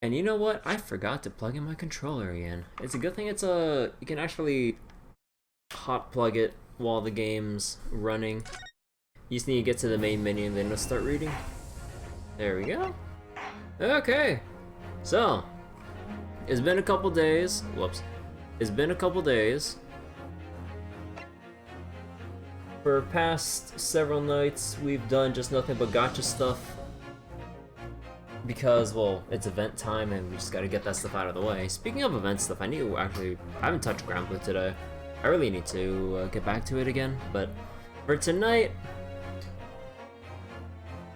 And you know what? I forgot to plug in my controller again. It's a good thing you can actually hot plug it while the game's running. You just need to get to the main menu and then it'll start reading. There we go. Okay. So, it's been a couple days. Whoops. It's been a couple days. For past several nights, we've done just nothing but gacha stuff. Because, well, it's event time and we just gotta get that stuff out of the way. Speaking of event stuff, I haven't touched Groundblue today. I really need to get back to it again, but for tonight,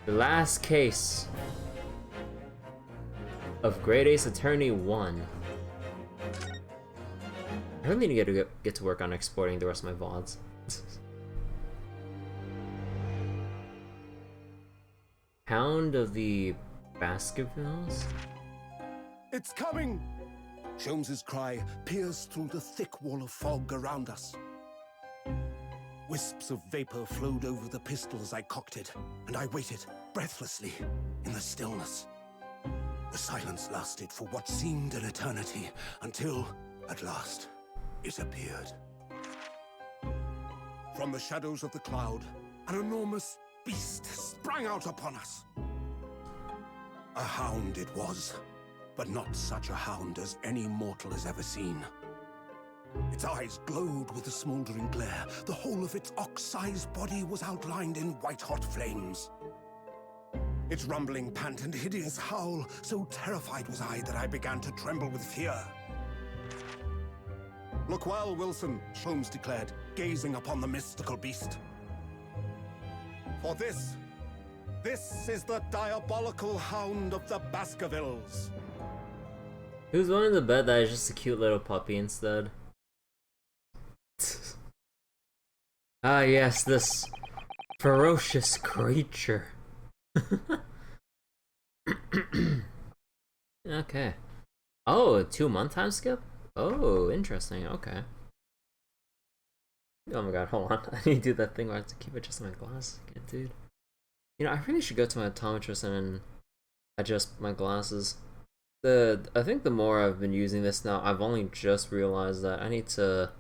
the last case of Great Ace Attorney 1. I really need to get to work on exporting the rest of my VODs. Hound of the Baskervilles? It's coming! Sholmes's cry pierced through the thick wall of fog around us. Wisps of vapor flowed over the pistol as I cocked it, and I waited, breathlessly, in the stillness. The silence lasted for what seemed an eternity, until, at last, it appeared. From the shadows of the cloud, an enormous beast sprang out upon us. A hound it was, but not such a hound as any mortal has ever seen. Its eyes glowed with a smoldering glare. The whole of its ox-sized body was outlined in white-hot flames. Its rumbling pant and hideous howl, so terrified was I that I began to tremble with fear. "Look well, Wilson," Sholmes declared, gazing upon the mystical beast. "For this is the diabolical hound of the Baskervilles." Who's willing to bet that it's just a cute little puppy instead? Ah yes, this ferocious creature. Okay. Oh, a 2-month time skip? Oh, interesting, okay. Oh my god, hold on. I need to do that thing where I have to keep adjusting my glasses again, dude. You know, I really should go to my optometrist and adjust my glasses. I think the more I've been using this now, I've only just realized that I need to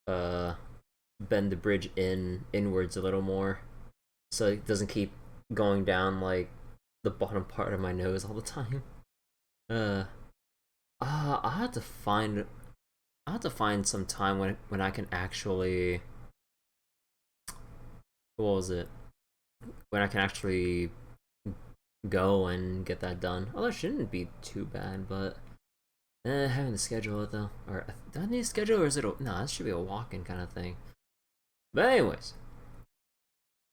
bend the bridge inwards a little more so it doesn't keep going down like the bottom part of my nose all the time. I have to find some time when I can actually, what was it? When I can actually go and get that done. Although it shouldn't be too bad, but having to schedule it though. Or do I need to schedule, or is it no, it should be a walk-in kind of thing. But anyways,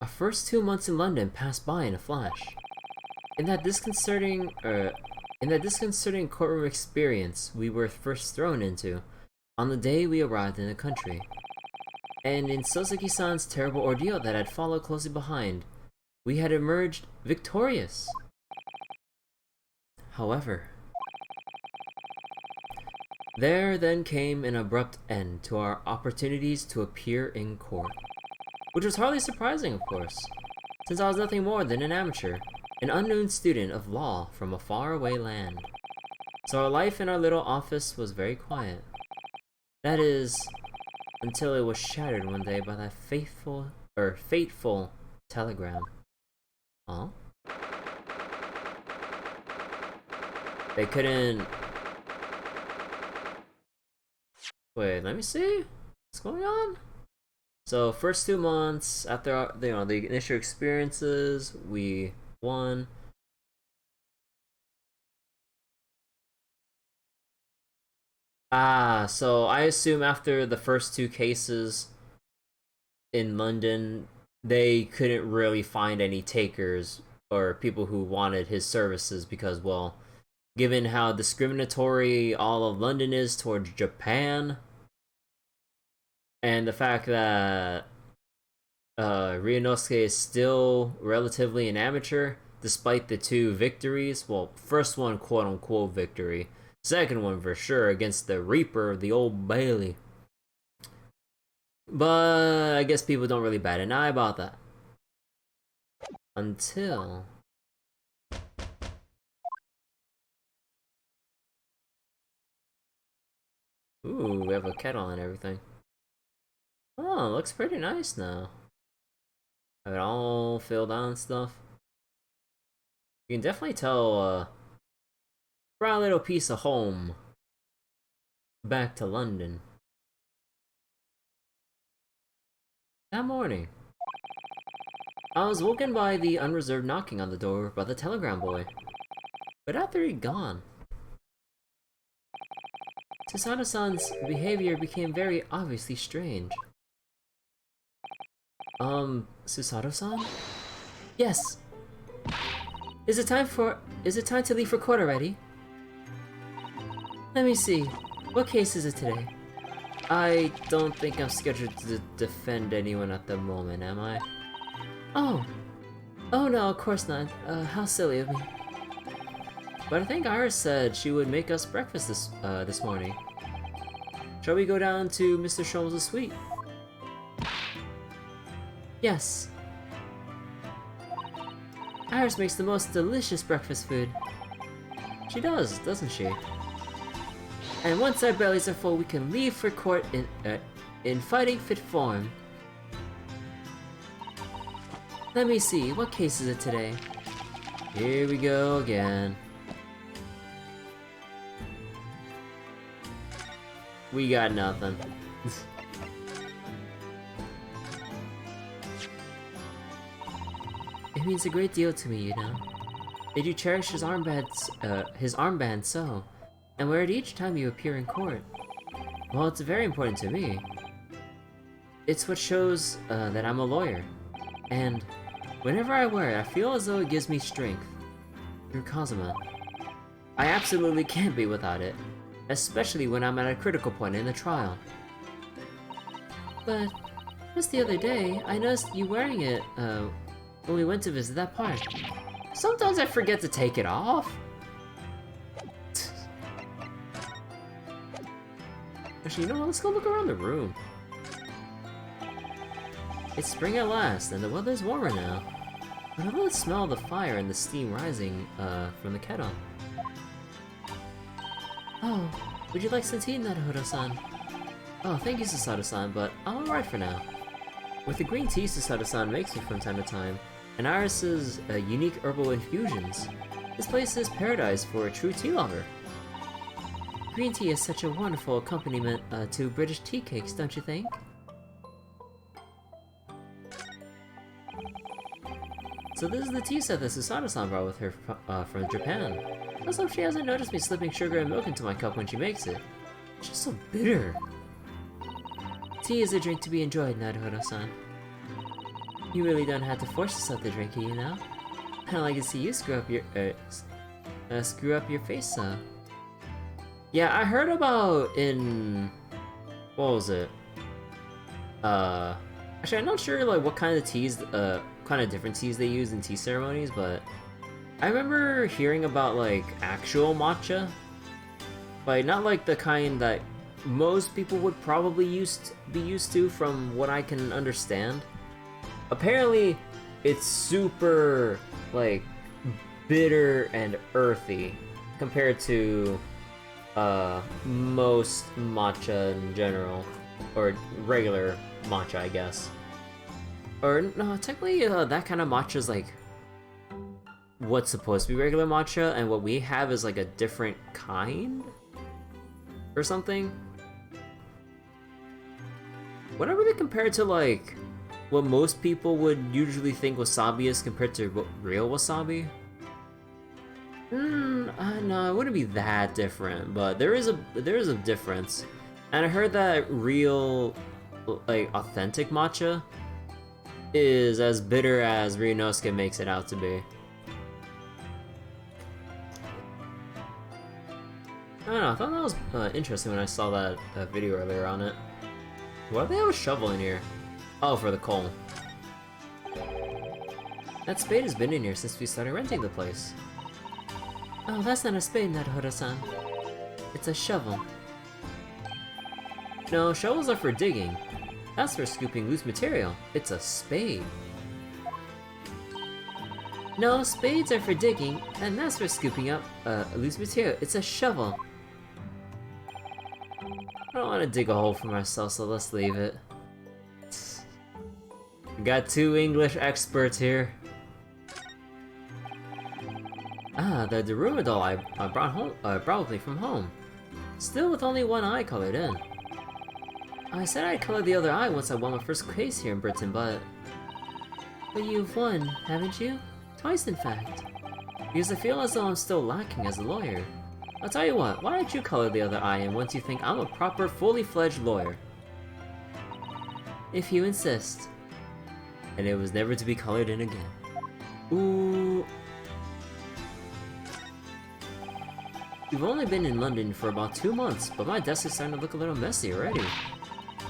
our first 2 months in London passed by in a flash. In that disconcerting courtroom experience we were first thrown into on the day we arrived in the country, and in Soseki-san's terrible ordeal that had followed closely behind, we had emerged victorious. However, there then came an abrupt end to our opportunities to appear in court. Which was hardly surprising, of course, since I was nothing more than an amateur, an unknown student of law from a faraway land. So our life in our little office was very quiet. That is, until it was shattered one day by that fateful telegram. Huh? They couldn't... Wait, let me see? What's going on? So, first 2 months, after the initial experiences, we won. So I assume after the first 2 cases in London, they couldn't really find any takers or people who wanted his services because, well, given how discriminatory all of London is towards Japan, and the fact that Ryunosuke is still relatively an amateur, despite the 2 victories. Well, first one, quote-unquote victory. Second one, for sure, against the Reaper of the Old Bailey. But I guess people don't really bat an eye about that. Until Ooh, we have a kettle and everything. Oh, it looks pretty nice now. Have it all filled out and stuff. You can definitely tell, brought a little piece of home back to London. That morning, I was woken by the unreserved knocking on the door by the telegram boy. But after he'd gone, Susato-san's behavior became very obviously strange. Susato-san? Yes! Is it time to leave for court already? Let me see. What case is it today? I don't think I'm scheduled to defend anyone at the moment, am I? Oh! Oh no, of course not. How silly of me. But I think Iris said she would make us breakfast this morning. Shall we go down to Mr. Sholmes' suite? Yes. Iris makes the most delicious breakfast food. She does, doesn't she? And once our bellies are full, we can leave for court in fighting fit form. Let me see, what case is it today? Here we go again. We got nothing. It means a great deal to me, you know. They do cherish his armband so, and wear it each time you appear in court. Well, it's very important to me. It's what shows that I'm a lawyer, and whenever I wear it, I feel as though it gives me strength. Through Kazuma. I absolutely can't be without it, especially when I'm at a critical point in the trial. But just the other day, I noticed you wearing it when we went to visit that park. Sometimes I forget to take it off. Actually, you know what? Let's go look around the room. It's spring at last, and the weather's warmer now. But I really smell the fire and the steam rising from the kettle. Oh, would you like some tea, Naruhodo-san? Oh, thank you, Susato-san, but I'm alright for now. With the green tea Susato-san makes me from time to time, and Iris's unique herbal infusions, this place is paradise for a true tea lover. Green tea is such a wonderful accompaniment to British tea cakes, don't you think? So this is the tea set that Susato-san brought with her from Japan. Let's hope she hasn't noticed me slipping sugar and milk into my cup when she makes it. It's just so bitter. Tea is a drink to be enjoyed, Naruhodo-san. You really don't have to force yourself to drink it, you know? I don't like to see you screw up your face, so. Yeah, I heard about in... what was it? Actually, I'm not sure like what kind of teas, kind of different teas they use in tea ceremonies, but I remember hearing about like actual matcha, like not like the kind that most people would probably be used to from what I can understand. Apparently, it's super like bitter and earthy compared to most matcha in general, or regular matcha, I guess. Or no, technically that kind of matcha is like what's supposed to be regular matcha, and what we have is like a different kind or something. What I really compare to like what most people would usually think wasabi is compared to real wasabi. No, it wouldn't be that different, but there is a difference. And I heard that real, like, authentic matcha is as bitter as Ryunosuke makes it out to be. I don't know, I thought that was interesting when I saw that video earlier on it. Why do they have a shovel in here? Oh, for the coal. That spade has been in here since we started renting the place. Oh, that's not a spade, Naruhodo-san. It's a shovel. No, shovels are for digging. That's for scooping loose material. It's a spade. No, spades are for digging, and that's for scooping up loose material. It's a shovel. I don't want to dig a hole for myself, so let's leave it. We got two English experts here. Ah, the Daruma doll I brought with me from home. Still with only one eye colored in. I said I'd color the other eye once I won my first case here in Britain, but you've won, haven't you? Twice, in fact. Because I feel as though I'm still lacking as a lawyer. I'll tell you what, why don't you color the other eye in once you think I'm a proper, fully fledged lawyer? If you insist. And it was never to be colored in again. Ooh. You've only been in London for about 2 months, but my desk is starting to look a little messy already.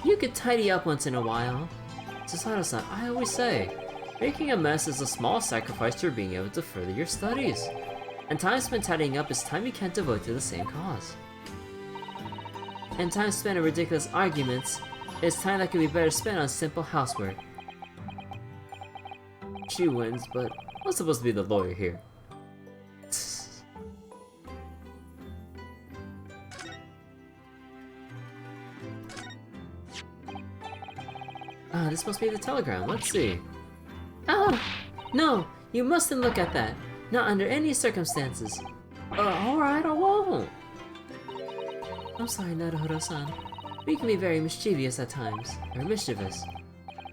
You could tidy up once in a while. Susato-san, I always say, making a mess is a small sacrifice to being able to further your studies. And time spent tidying up is time you can't devote to the same cause. And time spent on ridiculous arguments is time that could be better spent on simple housework. She wins, but I'm supposed to be the lawyer here. Ah, this must be the telegram. Let's see. Oh! No! You mustn't look at that! Not under any circumstances! Alright, I won't! I'm sorry, Naruhodo-san. We can be very mischievous at times. Or mischievous.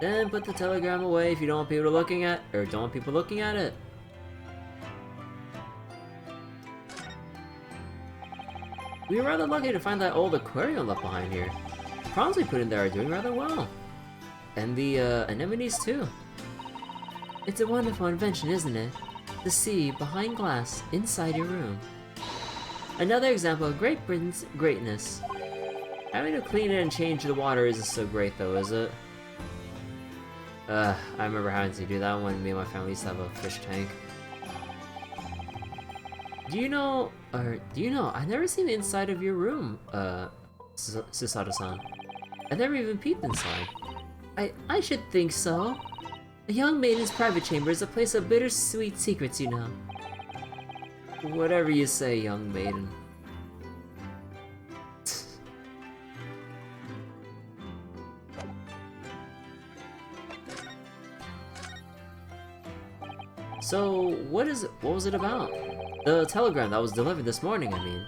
Then put the telegram away if you don't want people looking at it. We were rather lucky to find that old aquarium left behind here. The prawns we put in there are doing rather well. And the anemones too. It's a wonderful invention, isn't it? The sea behind glass inside your room. Another example of Great Britain's greatness. Having to clean it and change the water isn't so great though, is it? I remember having to do that when me and my family used to have a fish tank. Do you know, I've never seen the inside of your room, Susato-san. I've never even peeped inside. I should think so. A young maiden's private chamber is a place of bittersweet secrets, you know. Whatever you say, young maiden. So, what was it about? The telegram that was delivered this morning, I mean.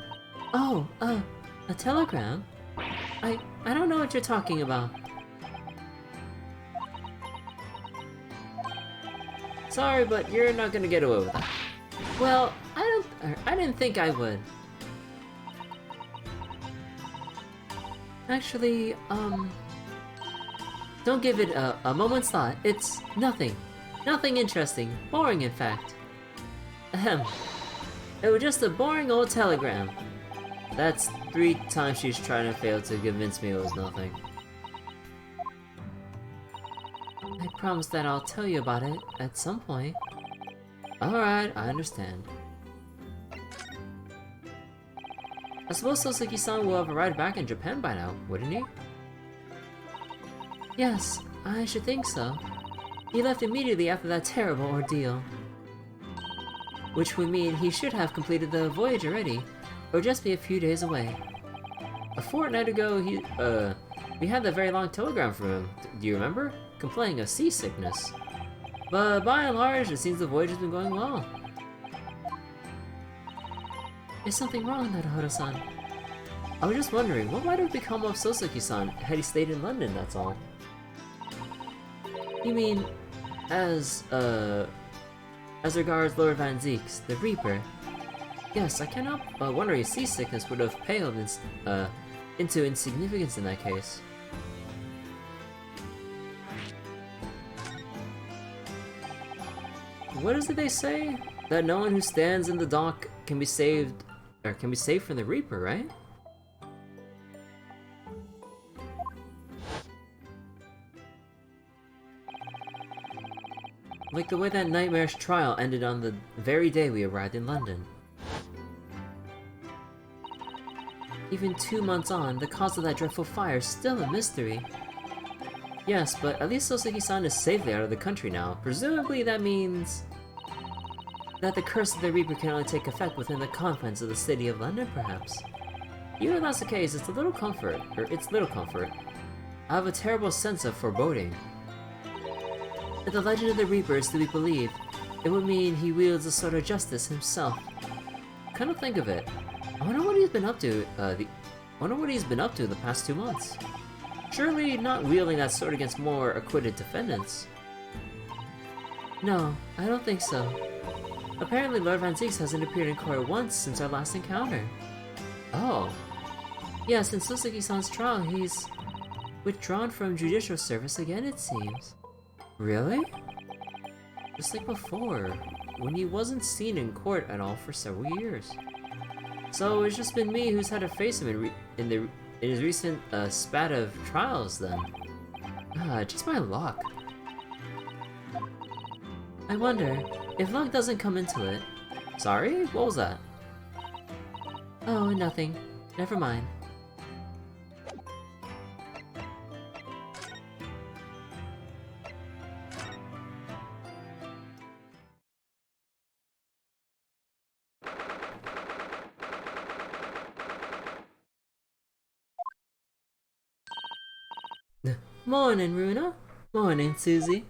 Oh, a telegram? I don't know what you're talking about. Sorry, but you're not gonna get away with that. Well, I didn't think I would. Actually, don't give it a moment's thought. It's nothing. Nothing interesting. Boring, in fact. Ahem. It was just a boring old telegram. That's 3 times she's trying to fail to convince me it was nothing. I promise that I'll tell you about it at some point. Alright, I understand. I suppose Soseki-san will have arrived back in Japan by now, wouldn't he? Yes, I should think so. He left immediately after that terrible ordeal. Which would mean he should have completed the voyage already, or just be a few days away. A fortnight ago, we had that very long telegram from him, do you remember? Complaining of seasickness. But by and large, it seems the voyage has been going well. Is something wrong, Naruhodo-san? I was just wondering, what might have become of Soseki-san had he stayed in London, that's all? You mean, as regards Lord Van Zeeks, the Reaper? Yes, I cannot wonder if seasickness would have paled into insignificance in that case. What is it they say? That no one who stands in the dock can be saved, or can be saved from the Reaper, right? Like the way that nightmarish trial ended on the very day we arrived in London. Even 2 months on, the cause of that dreadful fire is still a mystery. Yes, but at least Soseki-san is safely out of the country now. Presumably that means that the curse of the Reaper can only take effect within the confines of the city of London, perhaps. Even if that's the case, it's little comfort. I have a terrible sense of foreboding. If the legend of the Reaper is to be believed, it would mean he wields a sort of justice himself. Kind of think of it. I wonder what he's been up to. The past 2 months. Surely not wielding that sword against more acquitted defendants. No, I don't think so. Apparently, Lord Van Zieks hasn't appeared in court once since our last encounter. Oh. Yeah, since Suzuki-san's trial, he's withdrawn from judicial service again, it seems. Really? Just like before, when he wasn't seen in court at all for several years. So it's just been me who's had to face him in his recent spat of trials then. Just my luck. I wonder, if luck doesn't come into it... Sorry? What was that? Oh, nothing. Never mind. Morning, Runa. Morning, Susie.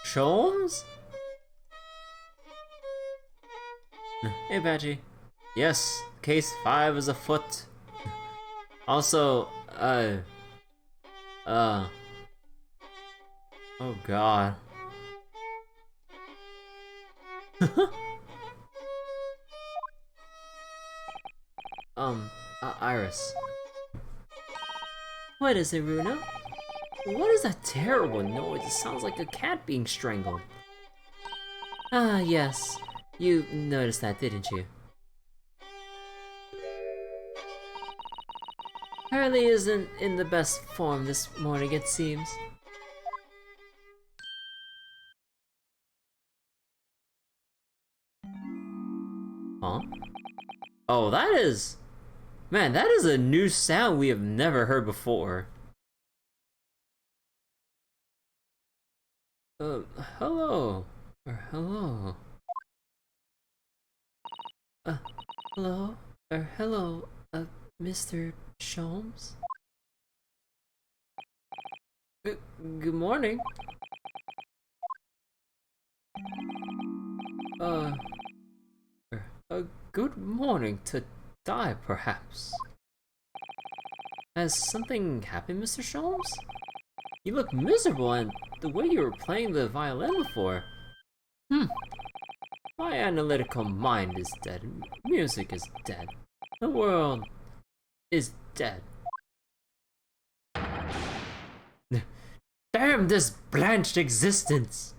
Sholmes? Hey, Badgie. Yes, case 5 is afoot. Also, oh god. Iris. What is it, Runa? What is that terrible noise? It sounds like a cat being strangled. Ah, yes. You noticed that, didn't you? Harley isn't in the best form this morning, it seems. Huh? Oh, that is... Man, that is a new sound we have never heard before. Hello. Hello. Hello? Hello, Mr. Sholmes? Good morning. Good morning to die, perhaps. Has something happened, Mr. Sholmes? You look miserable, and the way you were playing the violin before. My analytical mind is dead. Music is dead. The world is dead. Damn this blanched existence!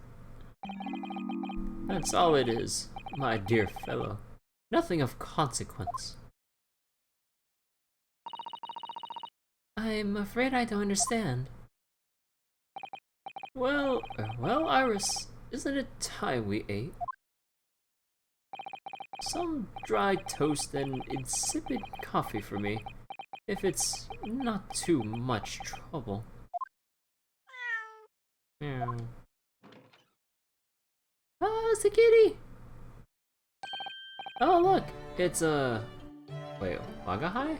That's all it is, my dear fellow. Nothing of consequence. I'm afraid I don't understand. Well, Iris, isn't it time we ate? Some dry toast and insipid coffee for me, if it's not too much trouble. Meow. Oh, it's a kitty! Oh, look! It's a... Wait, Wagahai?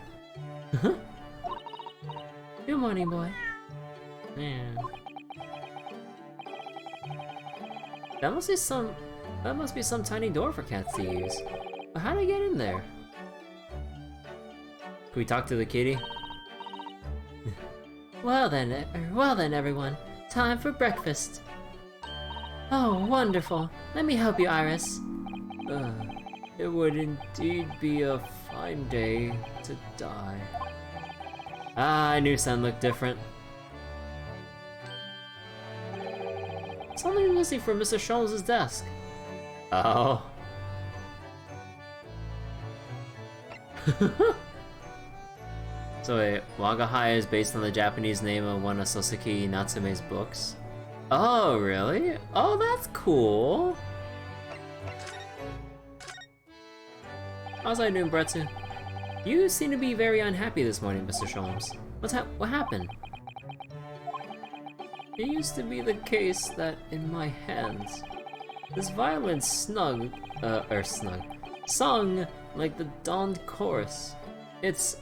Good morning, boy. Yeah. That must be some tiny door for cats to use. But how do I get in there? Can we talk to the kitty? Well then, everyone. Time for breakfast. Oh, wonderful. Let me help you, Iris. It would indeed be a fine day to die. Ah, I knew something looked different. Something missing from Mr. Sholmes' desk. Oh. So wait, Wagahai is based on the Japanese name of one of Soseki Natsume's books. Oh, really? Oh, that's cool. How's I doing, Bretsu? You seem to be very unhappy this morning, Mr. Sholmes. What happened? It used to be the case that in my hands, this violin sung like the dawned chorus. Its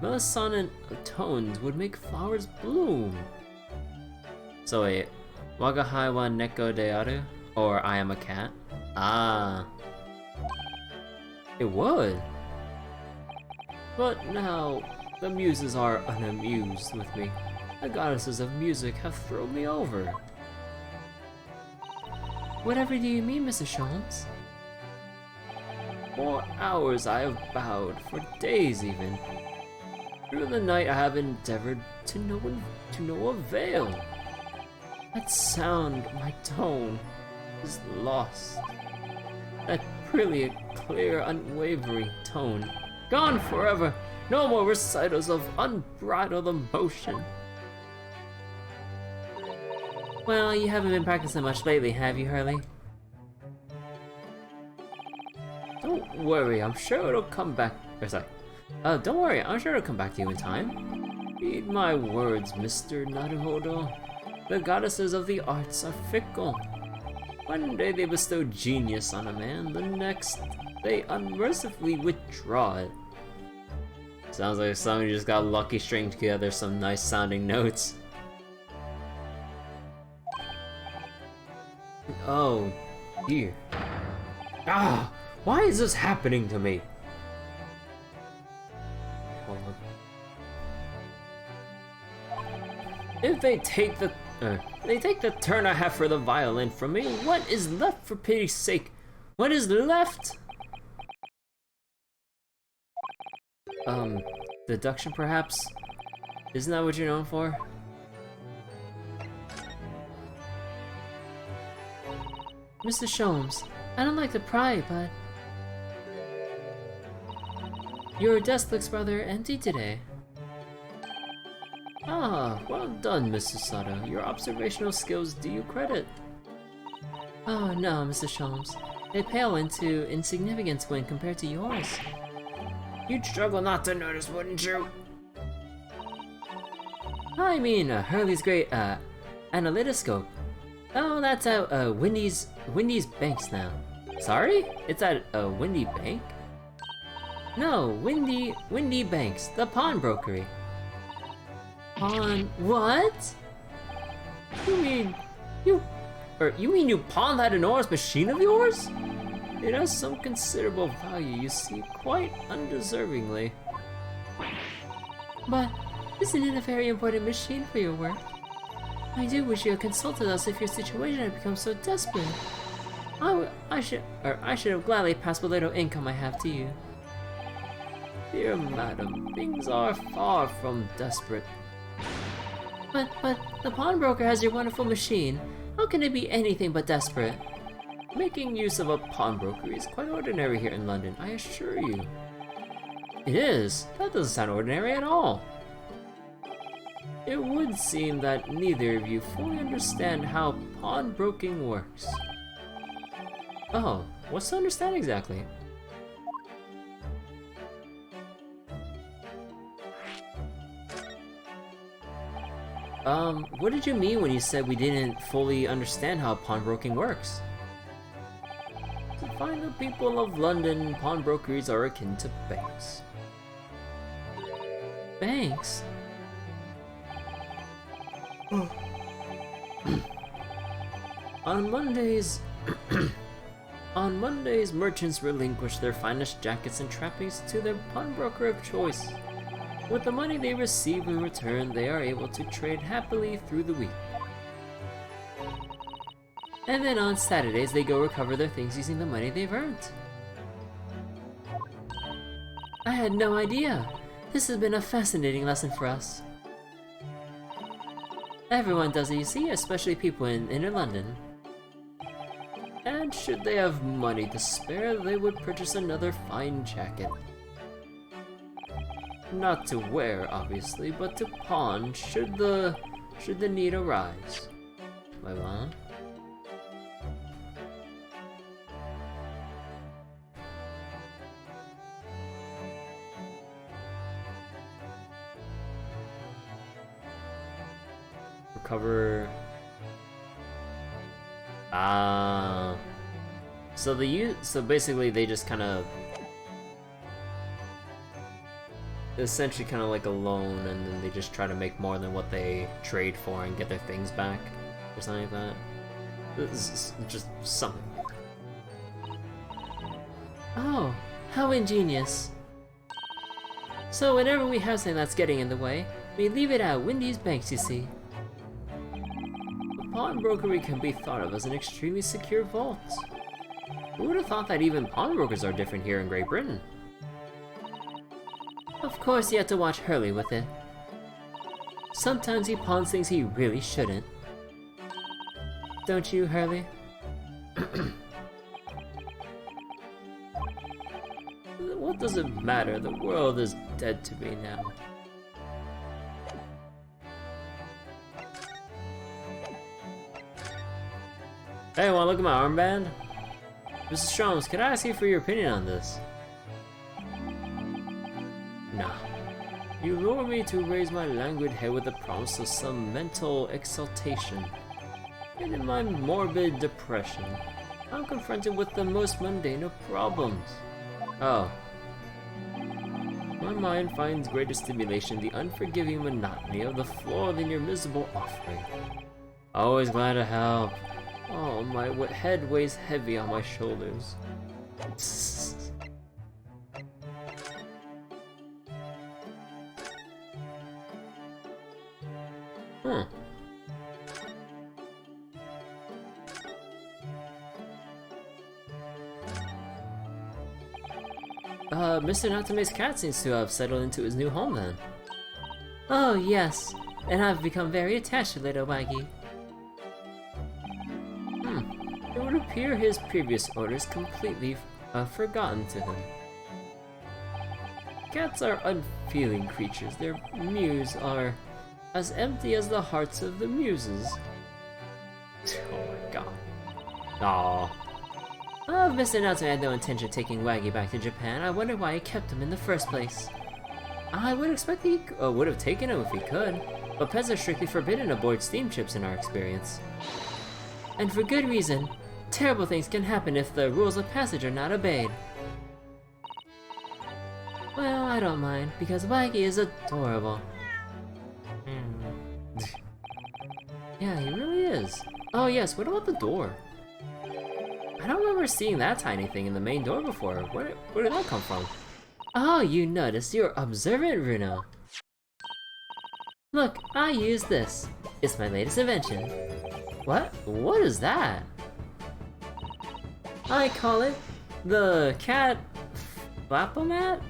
melisonant tones would make flowers bloom. So wait, Wagahai wa neko de aru? Or I am a cat? Ah. It would. But now, the muses are unamused with me. The goddesses of music have thrown me over. Whatever do you mean, Mr. Sholmes? For hours I have bowed, for days even. Through the night I have endeavored to no avail. That sound, my tone, is lost. That brilliant, clear, unwavering tone, gone forever. No more recitals of unbridled emotion. Well, you haven't been practicing much lately, have you, Hurley? Don't worry, I'm sure it'll come back. Don't worry, I'm sure it'll come back to you in time. Heed my words, Mr. Naruhodo. The goddesses of the arts are fickle. One day they bestow genius on a man, the next they unmercifully withdraw it. Sounds like someone just got lucky stringing together some nice sounding notes. Oh dear. Ah! Why is this happening to me? Hold on. If they take the turn I have for the violin from me, what is left for pity's sake? What is left? Deduction perhaps? Isn't that what you're known for? Mr. Sholmes, I don't like to pry, but your desk looks rather empty today. Ah, well done, Mr. Sato. Your observational skills do you credit. Oh no, Mr. Sholmes. They pale into insignificance when compared to yours. You'd struggle not to notice, wouldn't you? I mean, Hurley's great, analytoscope. Oh, that's at, Windy's Banks now. Sorry? It's at, Windy Bank? No, Windy Banks, the pawnbrokery. Pawn... what? You mean you pawned that enormous machine of yours? It has some considerable value, you see, quite undeservingly. But isn't it a very important machine for your work? I do wish you had consulted us if your situation had become so desperate. I should have gladly passed what little income I have to you. Dear madam, things are far from desperate. But the pawnbroker has your wonderful machine. How can it be anything but desperate? Making use of a pawnbroker is quite ordinary here in London, I assure you. It is? That doesn't sound ordinary at all. It would seem that neither of you fully understand how pawnbroking works. Oh, what's to understand exactly? What did you mean when you said we didn't fully understand how pawnbroking works? To find the people of London, pawnbrokeries are akin to banks. Banks? On Mondays, merchants relinquish their finest jackets and trappings to their pawnbroker of choice. With the money they receive in return, they are able to trade happily through the week. And then on Saturdays, they go recover their things using the money they've earned. I had no idea. This has been a fascinating lesson for us. Everyone does it, you see, especially people in inner London. And should they have money to spare, they would purchase another fine jacket. Not to wear, obviously, but to pawn should the should the need arise. Wait, what? Recover. So basically they just kind of essentially kind of like a loan, and then they just try to make more than what they trade for and get their things back or something like that. This is just something. Oh, how ingenious. So whenever we have something that's getting in the way, we leave it at Wendy's Banks, you see. The pawnbrokery can be thought of as an extremely secure vault. Who would have thought that even pawnbrokers are different here in Great Britain? Of course you have to watch Hurley with it. Sometimes he pawns things he really shouldn't. Don't you, Hurley? What does it matter? The world is dead to me now. Hey, wanna look at my armband? Mrs. Stroms, could I ask you for your opinion on this? Nah. You lure me to raise my languid head with the promise of some mental exaltation. And in my morbid depression, I'm confronted with the most mundane of problems. Oh. My mind finds greater stimulation in the unforgiving monotony of the floor than your miserable offering. Always glad to help. Oh, my head weighs heavy on my shoulders. Huh. Mr. Natame's cat seems to have settled into his new home then. Oh, yes. And I've become very attached to little Waggy. It would appear his previous orders completely forgotten to him. Cats are unfeeling creatures. Their mews are as empty as the hearts of the muses. Oh my god. Aww. Oh, Mr. Natsume had no intention of taking Waggy back to Japan. I wonder why he kept him in the first place. I would expect he would have taken him if he could, but pets are strictly forbidden aboard steamships in our experience. And for good reason. Terrible things can happen if the rules of passage are not obeyed. Well, I don't mind, because Waggy is adorable. Yeah, he really is. Oh yes, what about the door? I don't remember seeing that tiny thing in the main door before. Where did that come from? Oh, you noticed. You're observant, Runo. Look, I use this. It's my latest invention. What? What is that? I call it the cat flapomat?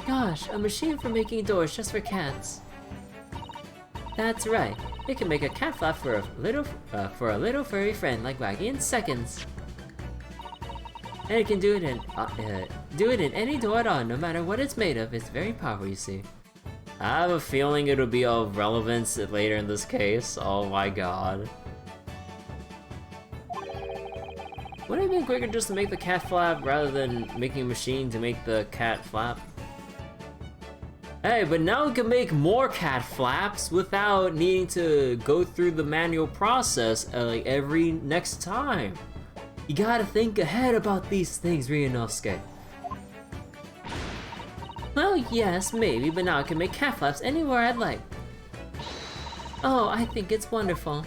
Gosh, a machine for making doors just for cats. That's right. It can make a cat flap for a little furry friend like Waggy in seconds. And it can do it in any door at all, no matter what it's made of. It's very powerful, you see. I have a feeling it'll be of relevance later in this case. Oh my god. Wouldn't it have been quicker just to make the cat flap rather than making a machine to make the cat flap? Hey, but now we can make more cat flaps without needing to go through the manual process like every next time. You gotta think ahead about these things, Ryunosuke. Well, yes, maybe, but now I can make cat flaps anywhere I'd like. Oh, I think it's wonderful.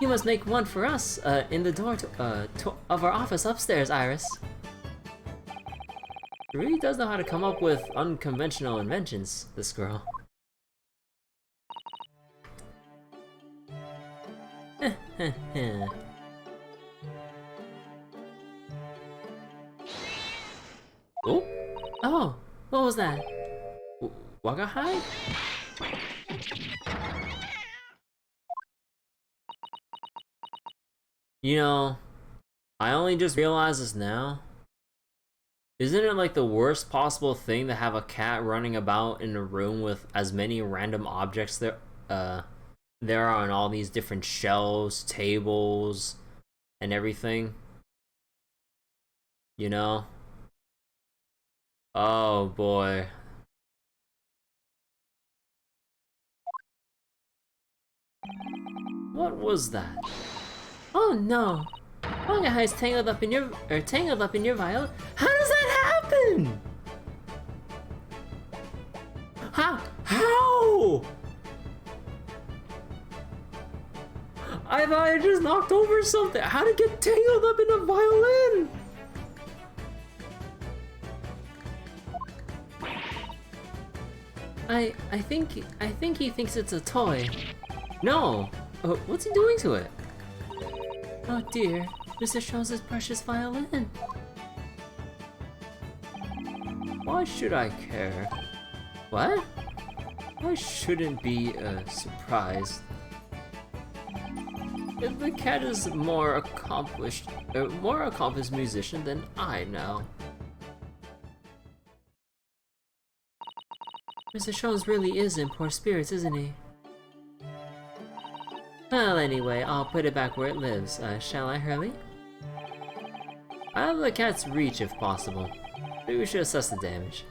You must make one for us in the door of our office upstairs, Iris. She really does know how to come up with unconventional inventions, this girl. Oh? Oh, what was that? Wagahai? You know, I only just realized this now, Isn't it like the worst possible thing to have a cat running about in a room with as many random objects there are on all these different shelves, tables, and everything? You know? Oh boy. What was that? Oh no! Manga is tangled up in your vial. How does that happen? How? I thought I just knocked over something. How did it get tangled up in a violin? I think he thinks it's a toy. No. What's he doing to it? Oh dear, Mr. Shaw's precious violin. Why should I care? What? I shouldn't be surprised. The cat is more accomplished musician than I now. Mr. Jones really is in poor spirits, isn't he? Well, anyway, I'll put it back where it lives. Shall I, Hurley? Out of the cat's reach if possible. Maybe we should assess the damage.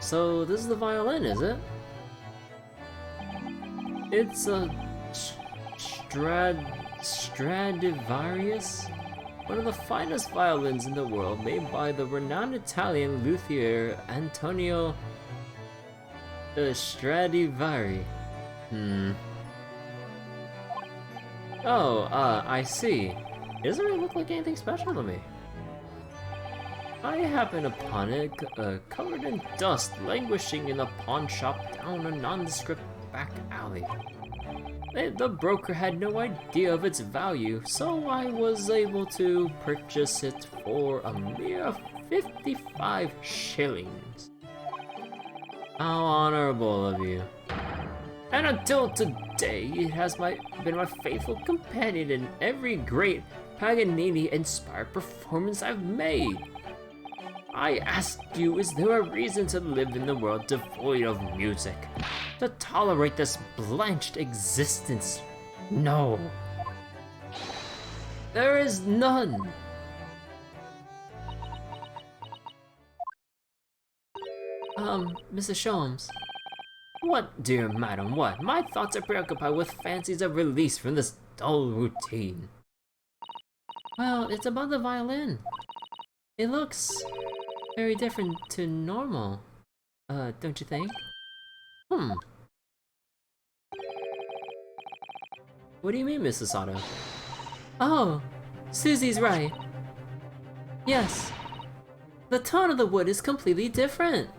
So this is the violin, is it? It's a Stradivarius, one of the finest violins in the world, made by the renowned Italian luthier Antonio Stradivari. Oh, I see. It doesn't really look like anything special to me. I happened upon it, covered in dust, languishing in a pawn shop down a nondescript back alley. The broker had no idea of its value, so I was able to purchase it for a mere 55 shillings. How honorable of you. And until today, it has been my faithful companion in every great Paganini-inspired performance I've made. I ask you, is there a reason to live in the world devoid of music? To tolerate this blanched existence? No. There is none. Mrs. Sholmes. What, dear madam, what? My thoughts are preoccupied with fancies of release from this dull routine. Well, it's about the violin. It looks very different to normal, don't you think? What do you mean, Mrs. Sato? Oh, Susie's right. Yes, the tone of the wood is completely different.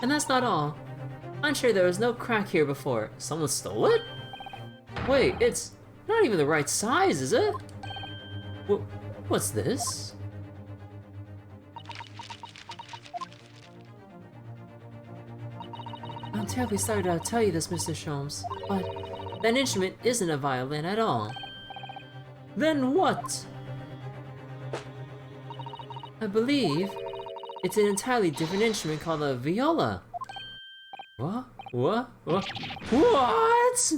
And that's not all. I'm sure there was no crack here before. Someone stole it? Wait, it's not even the right size, is it? What's this? I'm terribly sorry to tell you this, Mr. Sholmes, but that instrument isn't a violin at all. Then what? I believe it's an entirely different instrument called a viola. What? What? What? What?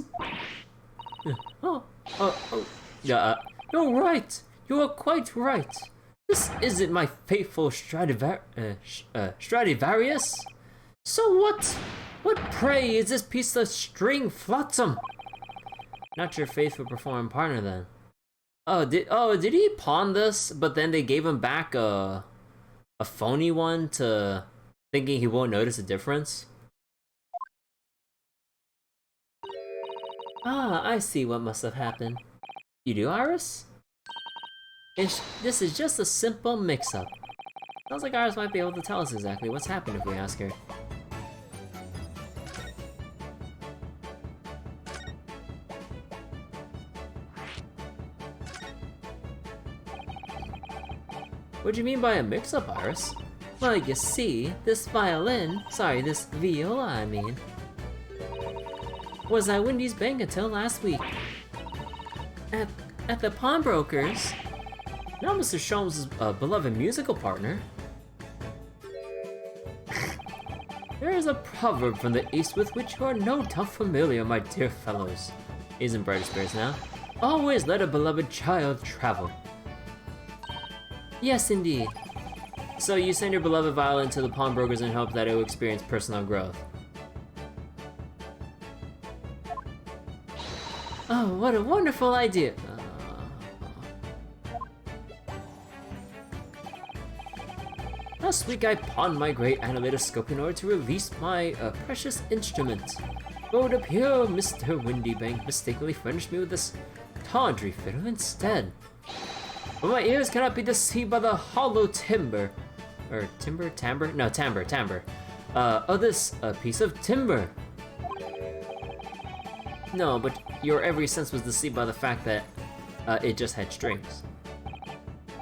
Yeah, you're right. You are quite right. This isn't my faithful Stradivarius. So what? What, pray, is this piece of string flotsam? Not your faithful performing partner, then. Did he pawn this, but then they gave him back a phony one to thinking he won't notice the difference? Ah, I see what must have happened. You do, Iris? This is just a simple mix-up. Sounds like Iris might be able to tell us exactly what's happened if we ask her. What do you mean by a mix-up, Iris? Well, you see, this viola, I mean, was at Wendy's Bank until last week. At the pawnbroker's. Now Mr. Sholmes' beloved musical partner. There is a proverb from the East with which you are no doubt familiar, my dear fellows. He's in brighter spirits now. Always let a beloved child travel. Yes, indeed. So you send your beloved violin to the pawnbrokers and hope that it will experience personal growth. Oh, what a wonderful idea! Last week I pawned my great animatoscope in order to release my precious instrument. But it would appear Mr. Windybank mistakenly furnished me with this tawdry fiddle instead. But my ears cannot be deceived by the hollow timbre. Or timbre? No, timbre. Of this piece of timber. No, but your every sense was deceived by the fact that it just had strings.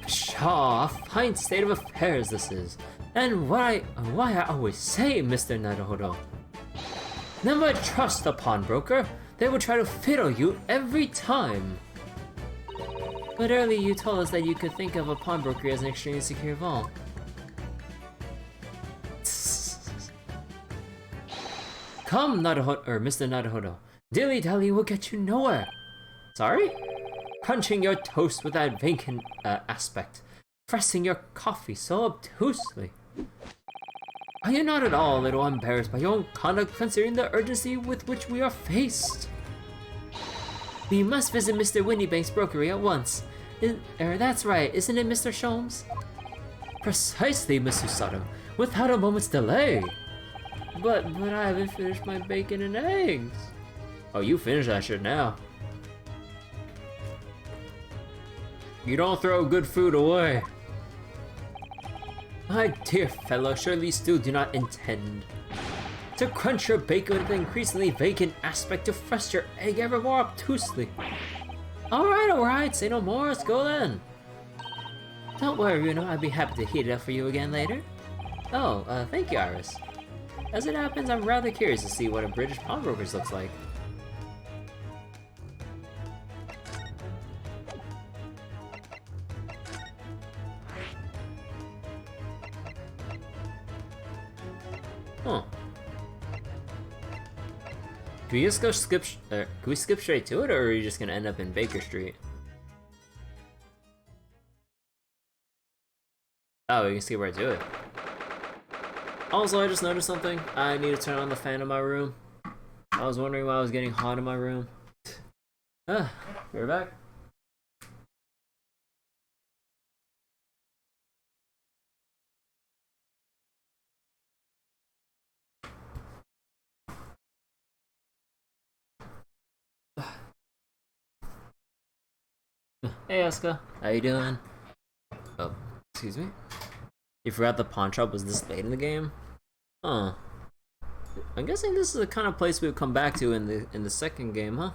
Pshaw, a fine state of affairs this is. And why I always say, Mr. Naruhodo. Never trust a pawnbroker. They will try to fiddle you every time. But earlier you told us that you could think of a pawnbroker as an extremely secure vault. Come, Mr. Naruhodo. Dilly-dally will get you nowhere. Sorry? Crunching your toast with that vacant aspect. Pressing your coffee so obtusely. Are you not at all a little embarrassed by your own conduct considering the urgency with which we are faced? We must visit Mr. Windybank's brokery at once. That's right, isn't it, Mr. Sholmes? Precisely, Miss Susato, without a moment's delay. But I haven't finished my bacon and eggs. Oh, you finish that shit now. You don't throw good food away. My dear fellow, surely you still do not intend to crunch your bacon with an increasingly vacant aspect to thrust your egg ever more obtusely. Alright, say no more, let's go then. Don't worry, Runo, I'd be happy to heat it up for you again later. Oh, thank you, Iris. As it happens, I'm rather curious to see what a British pawnbroker's looks like. Huh. Can we just go can we skip straight to it, or are you just gonna end up in Baker Street? Oh, we can skip right to it. Also, I just noticed something. I need to turn on the fan in my room. I was wondering why I was getting hot in my room. We're back. Hey, Asuka. How you doing? Oh, excuse me? You forgot the pawn shop was this late in the game? Huh. I'm guessing this is the kind of place we would come back to in the second game, huh?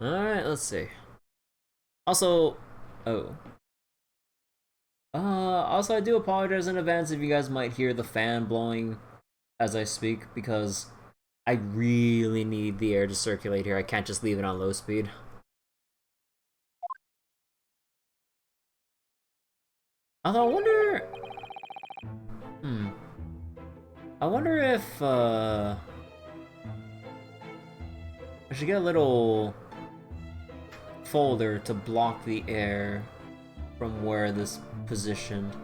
Alright, let's see. Also, also I do apologize in advance if you guys might hear the fan blowing as I speak, because I really need the air to circulate here. I can't just leave it on low speed. Although I wonder if I should get a little folder to block the air from where this positioned.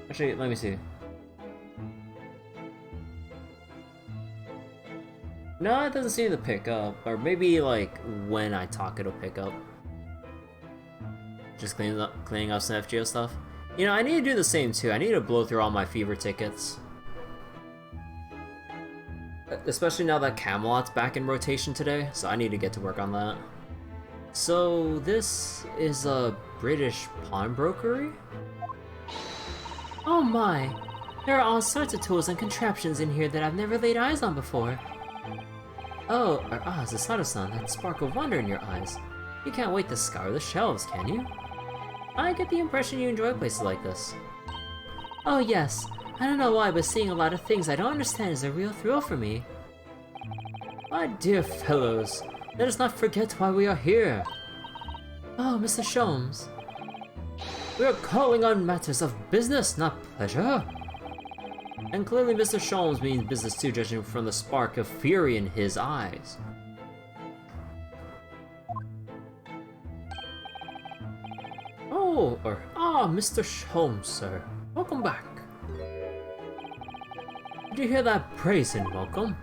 Actually, let me see. No, it doesn't seem to pick up. Or maybe like when I talk it'll pick up. Just cleaning up some FGO stuff. You know, I need to do the same too. I need to blow through all my fever tickets. Especially now that Camelot's back in rotation today, so I need to get to work on that. So this is a British pawnbrokery? Oh my! There are all sorts of tools and contraptions in here that I've never laid eyes on before. Oh, Susato-san, that spark of wonder in your eyes. You can't wait to scour the shelves, can you? I get the impression you enjoy places like this. Oh yes, I don't know why, but seeing a lot of things I don't understand is a real thrill for me. My dear fellows, let us not forget why we are here. Oh, Mr. Sholmes. We are calling on matters of business, not pleasure. And clearly Mr. Sholmes means business too, judging from the spark of fury in his eyes. Mr. Sholmes, sir. Welcome back. Did you hear that praise and welcome?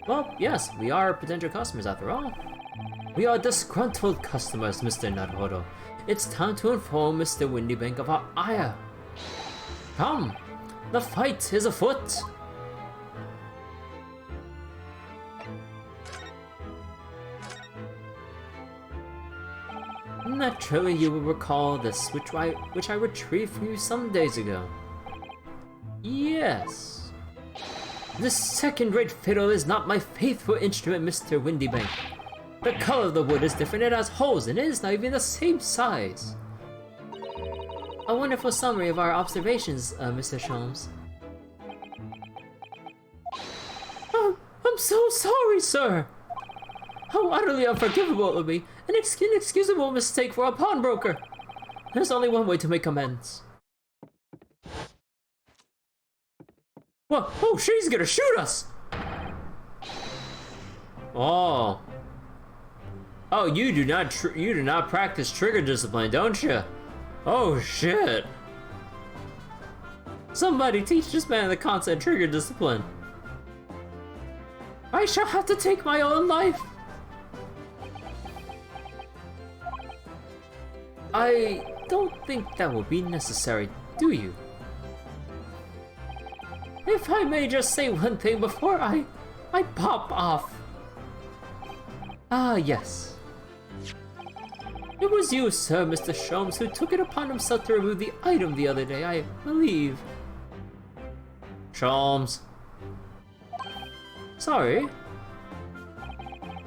Well, yes, we are potential customers after all. We are disgruntled customers, Mr. Naruhodo. It's time to inform Mr. Windybank of our ire. Come, the fight is afoot. Naturally, you will recall this, which I retrieved from you some days ago. Yes. This second-rate fiddle is not my faithful instrument, Mr. Windybank. The color of the wood is different, it has holes in it, it's not even the same size. A wonderful summary of our observations, Mr. Sholmes. Oh, I'm so sorry, sir. How utterly unforgivable of me. An inexcusable mistake for a pawnbroker. There's only one way to make amends. Whoa, oh, she's gonna shoot us! Oh. Oh, you do not practice trigger discipline, don't you? Oh shit. Somebody teach this man the concept trigger discipline. I shall have to take my own life. I don't think that will be necessary, do you? If I may just say one thing before I pop off. Ah, yes. It was you, sir, Mr. Sholmes, who took it upon himself to remove the item the other day, I believe. Sholmes. Sorry.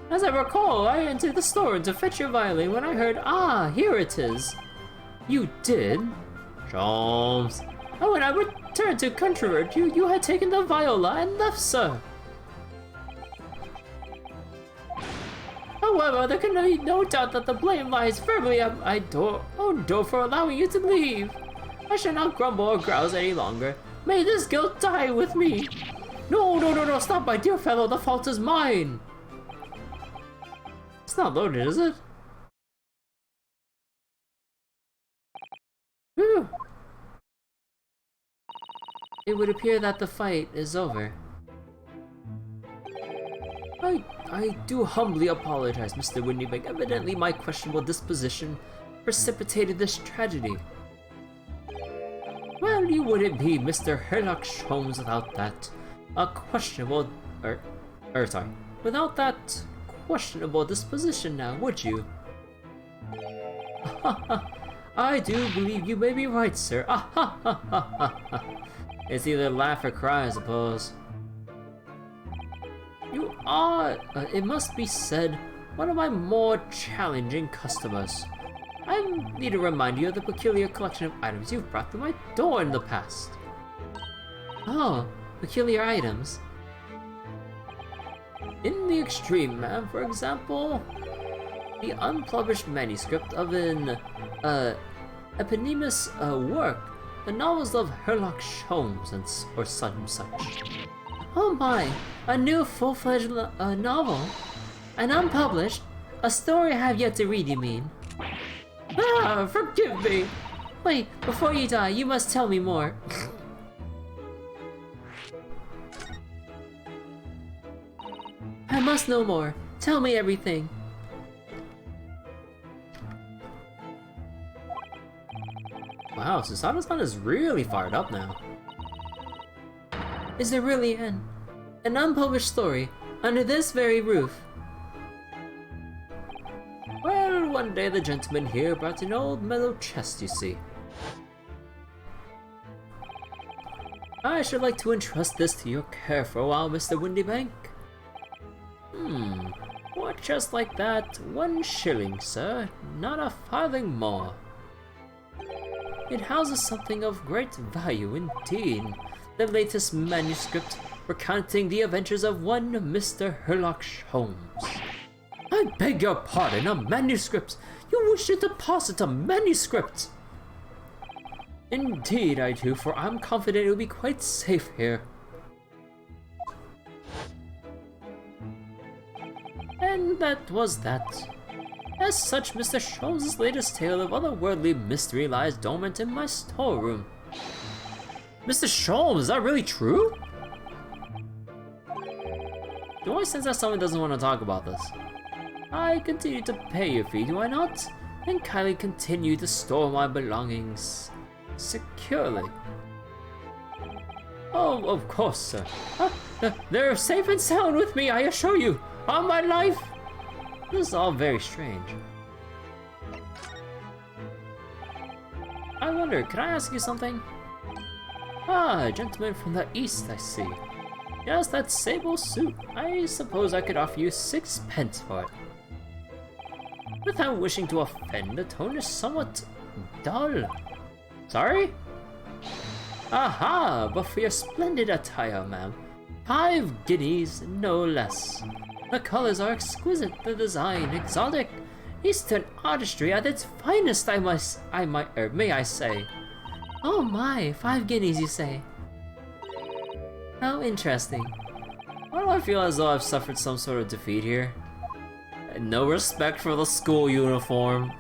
As I recall, I entered the store to fetch your violin when I heard, ah, here it is. You did? Sholmes. Oh, when I returned to controvert you, you had taken the viola and left, sir. However, there can be no doubt that the blame lies firmly at my own door for allowing you to leave. I shall not grumble or grouse any longer. May this guilt die with me. No, stop, my dear fellow, the fault is mine. It's not loaded, is it? Whew. It would appear that the fight is over. I do humbly apologize, Mr. Windybank. Evidently, my questionable disposition precipitated this tragedy. Well, you wouldn't be Mr. Sherlock Holmes without that without that questionable disposition now, would you? I do believe you may be right, sir. It's either laugh or cry, I suppose. You are, it must be said, one of my more challenging customers. I need to remind you of the peculiar collection of items you've brought through my door in the past. Oh, peculiar items. In the extreme, ma'am, for example, the unpublished manuscript of an, eponymous work, the novels of Sherlock Holmes or such. Oh my, a new full-fledged novel? An unpublished? A story I have yet to read, you mean? Ah, forgive me! Wait, before you die, you must tell me more. I must know more. Tell me everything. Wow, Susanoo-san is really fired up now. Is there really an unpublished story under this very roof? Well, one day the gentleman here brought an old metal chest, you see. I should like to entrust this to your care for a while, Mr. Windybank. For a chest like that, 1 shilling, sir, not a farthing more. It houses something of great value indeed. The latest manuscript recounting the adventures of one Mr. Sherlock Holmes. I beg your pardon, a manuscript? You wish to deposit a manuscript? Indeed I do, for I'm confident it will be quite safe here. And that was that. As such, Mr. Sholmes' latest tale of otherworldly mystery lies dormant in my storeroom. Mr. Sholmes, is that really true? Do I sense that someone doesn't want to talk about this? I continue to pay your fee, do I not? And kindly continue to store my belongings securely. Oh, of course, sir. They're safe and sound with me, I assure you, on my life. This is all very strange. I wonder, can I ask you something? Ah, a gentleman from the east, I see. Yes, that sable suit. I suppose I could offer you 6 pence for it. Without wishing to offend, the tone is somewhat dull. Sorry? Aha, but for your splendid attire, ma'am. 5 guineas, no less. The colors are exquisite, the design exotic. Eastern artistry at its finest, may I say. Oh my, 5 guineas you say? How interesting. Why do I feel as though I've suffered some sort of defeat here? No respect for the school uniform.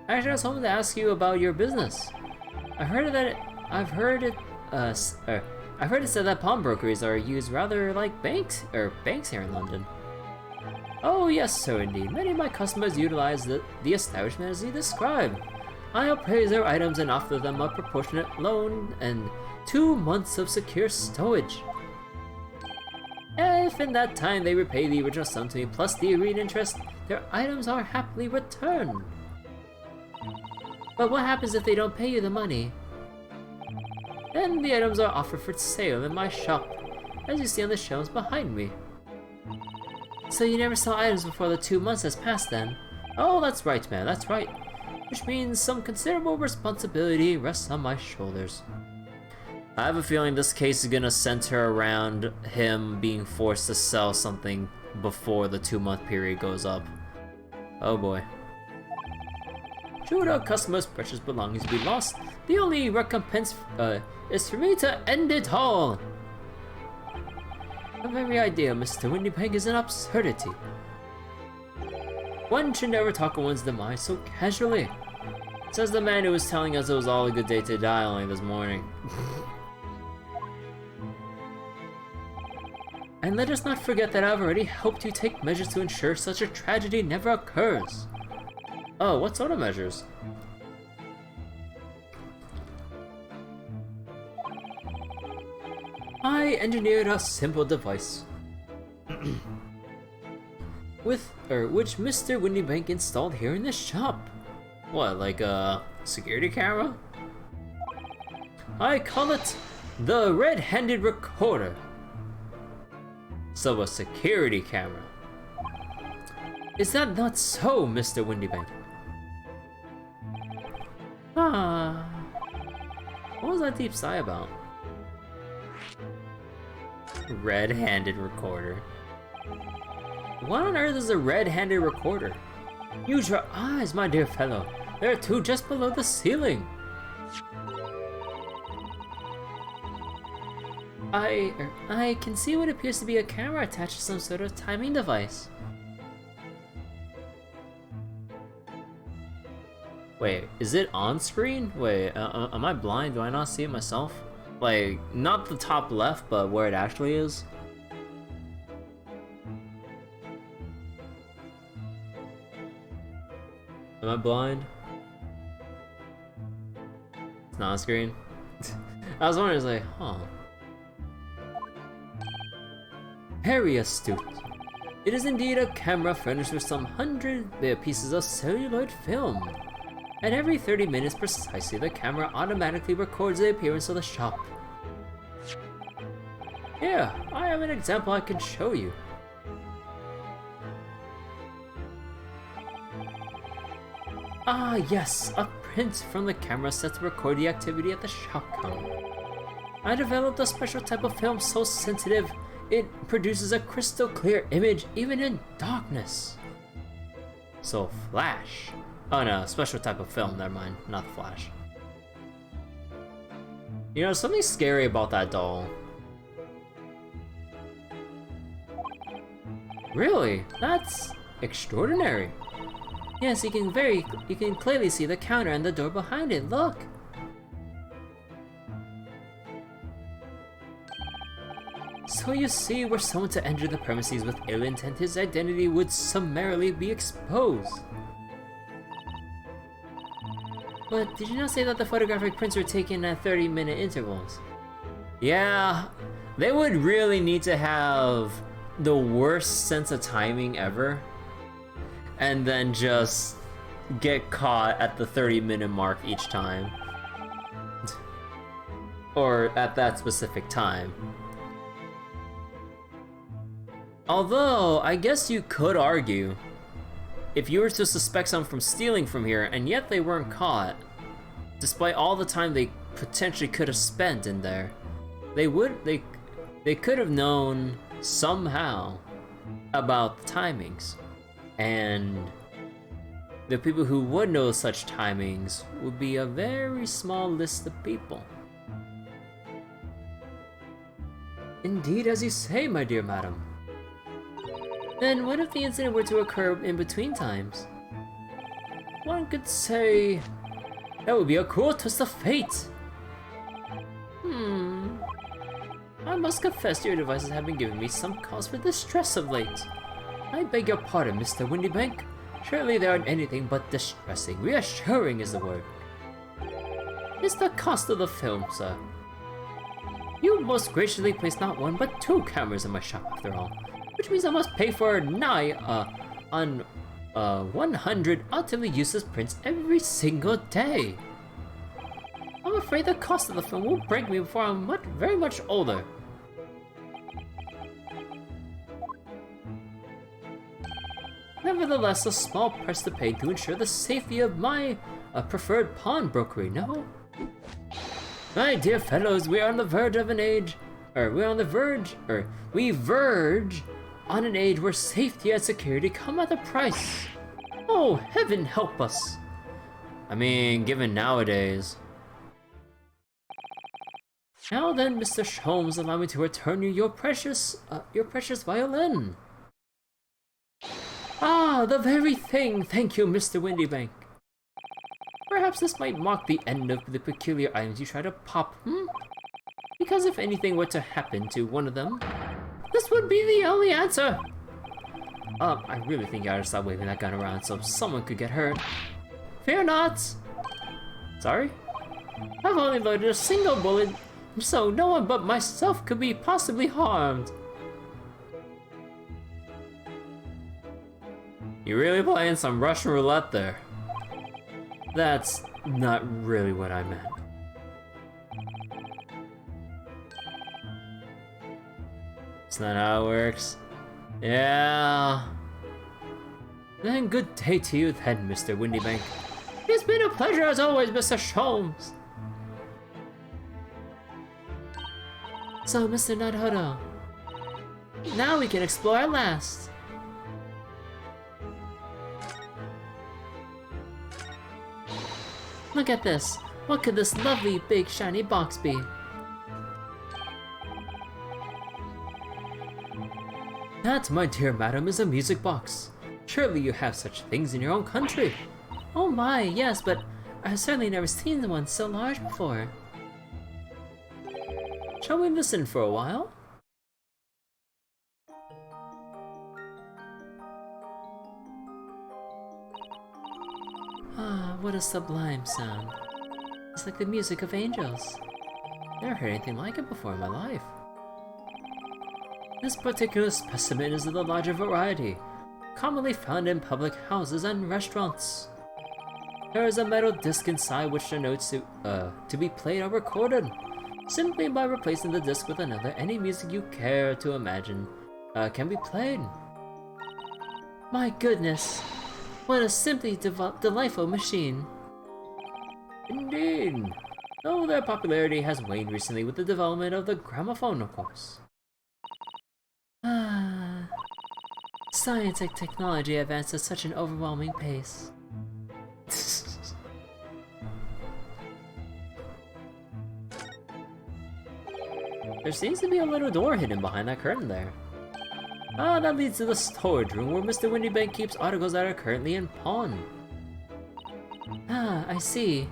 Actually, I was hoping to ask you about your business. I've heard it said that pawnbrokeries are used rather like banks here in London. Oh yes, so indeed. Many of my customers utilize the establishment as you described. I appraise their items and offer them a proportionate loan and 2 months of secure stowage. If in that time they repay the original sum to me plus the agreed interest, their items are happily returned. But what happens if they don't pay you the money? Then the items are offered for sale in my shop, as you see on the shelves behind me. So you never saw items before the 2 months has passed then? Oh, that's right, man, that's right. Which means some considerable responsibility rests on my shoulders. I have a feeling this case is gonna center around him being forced to sell something before the 2-month period goes up. Oh boy. Should our customers' precious belongings be lost, the only recompense is for me to end it all. The very idea, Mr. Windybank, is an absurdity. One should never talk of one's demise so casually. Says the man who was telling us it was all a good day to die only this morning. And let us not forget that I've already helped you take measures to ensure such a tragedy never occurs. Oh, what sort of measures? I engineered a simple device which Mr. Windybank installed here in the shop. What, like a security camera? I call it the red-handed recorder. So a security camera. Is that not so, Mr. Windybank? Ah. What was that deep sigh about? Red-handed recorder. What on earth is a red-handed recorder? Use your eyes, my dear fellow. There are 2 just below the ceiling. I can see what appears to be a camera attached to some sort of timing device. Wait, is it on screen? Wait, am I blind? Do I not see it myself? Like, not the top left, but where it actually is? Am I blind? It's not on screen? I was wondering, like, huh. Very astute. It is indeed a camera furnished with some 100 pieces of celluloid film. At every 30 minutes precisely, the camera automatically records the appearance of the shop. Here, I have an example I can show you. Ah yes, a print from the camera set to record the activity at the shop counter. I developed a special type of film so sensitive it produces a crystal clear image even in darkness. So Flash. Oh no, special type of film, never mind, not the Flash. You know, something scary about that doll. Really? That's extraordinary. Yes, you can clearly see the counter and the door behind it, look! So you see, were someone to enter the premises with ill intent, his identity would summarily be exposed. But did you not say that the photographic prints were taken at 30-minute intervals? Yeah, they would really need to have the worst sense of timing ever, and then just get caught at the 30-minute mark each time. Or at that specific time. Although, I guess you could argue, if you were to suspect someone from stealing from here and yet they weren't caught, despite all the time they potentially could have spent in there, they could have known somehow about the timings. And the people who would know such timings would be a very small list of people. Indeed, as you say, my dear madam. Then what if the incident were to occur in between times? One could say that would be a cruel twist of fate. I must confess your devices have been giving me some cause for distress of late. I beg your pardon, Mr. Windybank. Surely they aren't anything but distressing. Reassuring is the word. It's the cost of the film, sir. You most graciously placed not one but 2 cameras in my shop after all, which means I must pay for nigh 100 utterly useless prints every single day. I'm afraid the cost of the film will break me before I'm very much older. Nevertheless, a small price to pay to ensure the safety of my preferred pawnbrokery, no? My dear fellows, we are on the verge of an age, we verge on an age where safety and security come at a price. Oh, heaven help us. I mean, given nowadays. Now then, Mr. Sholmes, allow me to return you your precious violin. Ah, the very thing. Thank you, Mr. Windybank. Perhaps this might mark the end of the peculiar items you try to pop, Because if anything were to happen to one of them, this would be the only answer. I really think you ought to stop waving that gun around so someone could get hurt. Fear not. Sorry? I've only loaded a single bullet, so no one but myself could be possibly harmed. You're really playing some Russian roulette there. That's not really what I meant. That's not how it works. Yeah. Then good day to you then, Mr. Windybank. It's been a pleasure as always, Mr. Sholmes. So, Mr. Naruto, now we can explore at last. Look at this. What could this lovely, big, shiny box be? That, my dear madam, is a music box. Surely you have such things in your own country. Oh my, yes, but I've certainly never seen one so large before. Shall we listen for a while? Ah, what a sublime sound. It's like the music of angels. Never heard anything like it before in my life. This particular specimen is of the larger variety, commonly found in public houses and restaurants. There is a metal disc inside which denotes to be played or recorded. Simply by replacing the disc with another, any music you care to imagine can be played. My goodness, what a simply delightful machine. Indeed. Though their popularity has waned recently with the development of the gramophone, of course. Ah, science and technology advance at such an overwhelming pace. There seems to be a little door hidden behind that curtain there. Ah, that leads to the storage room where Mr. Windybank keeps articles that are currently in pawn. Ah, I see.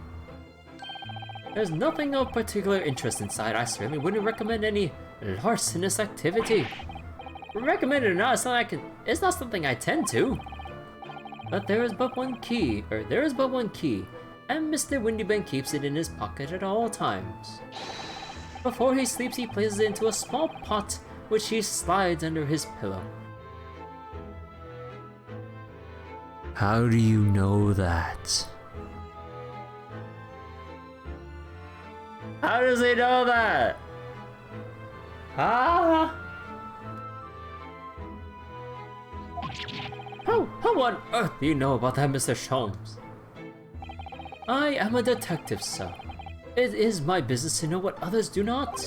There's nothing of particular interest inside. I certainly wouldn't recommend any larcenous activity. Recommend it or not, it's not something I tend to. But there is but one key, and Mr. Windybank keeps it in his pocket at all times. Before he sleeps, he places it into a small pot which he slides under his pillow. How do you know that? How does he know that? Ah! How on earth do you know about that, Mr. Sholmes? I am a detective, sir. It is my business to know what others do not.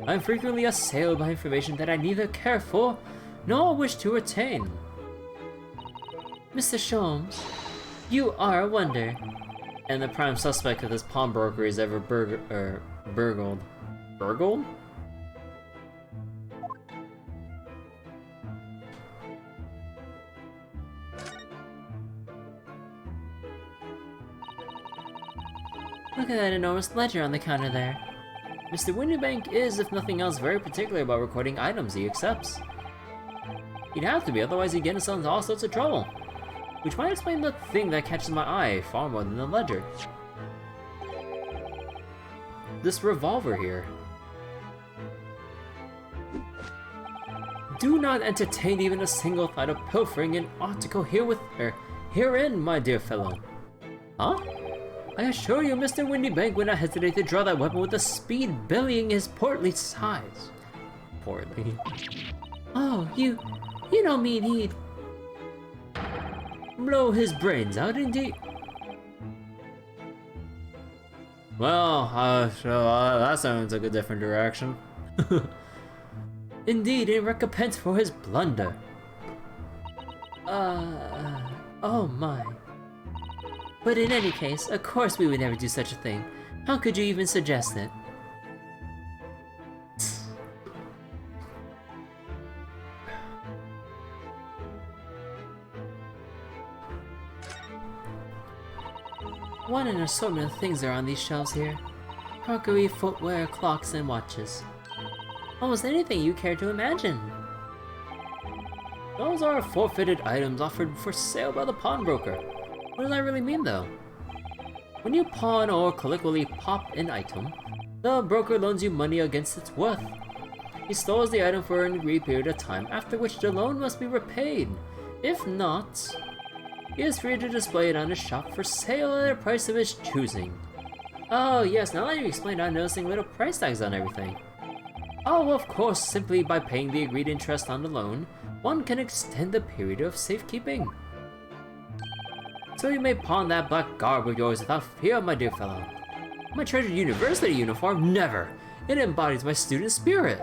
I am frequently assailed by information that I neither care for nor wish to retain. Mr. Sholmes, you are a wonder. And the prime suspect of this pawnbroker is ever burgled. Burgled? Look at that enormous ledger on the counter there. Mr. Windybank is, if nothing else, very particular about recording items he accepts. He'd have to be, otherwise he'd get himself into all sorts of trouble. Which might explain the thing that catches my eye far more than the ledger. This revolver here. Do not entertain even a single thought of pilfering an article herein, my dear fellow. Huh? I assure you, Mr. Windybank would not hesitate to draw that weapon with the speed belying his portly size. Portly. Oh, you don't mean he'd blow his brains out, indeed. Well, that sounds like a different direction. Indeed, in recompense for his blunder. Oh my. But in any case, of course we would never do such a thing. How could you even suggest it? What an assortment of things are on these shelves here. Crockery, footwear, clocks, and watches. Almost anything you care to imagine. Those are forfeited items offered for sale by the pawnbroker. What does that really mean, though? When you pawn or colloquially pop an item, the broker loans you money against its worth. He stores the item for an agreed period of time, after which the loan must be repaid. If not, he is free to display it on his shop for sale at a price of his choosing. Oh yes, now that you explained, I'm noticing little price tags on everything. Oh, of course, simply by paying the agreed interest on the loan, one can extend the period of safekeeping. So you may pawn that black garb of yours without fear, my dear fellow. My treasured university uniform? Never! It embodies my student spirit.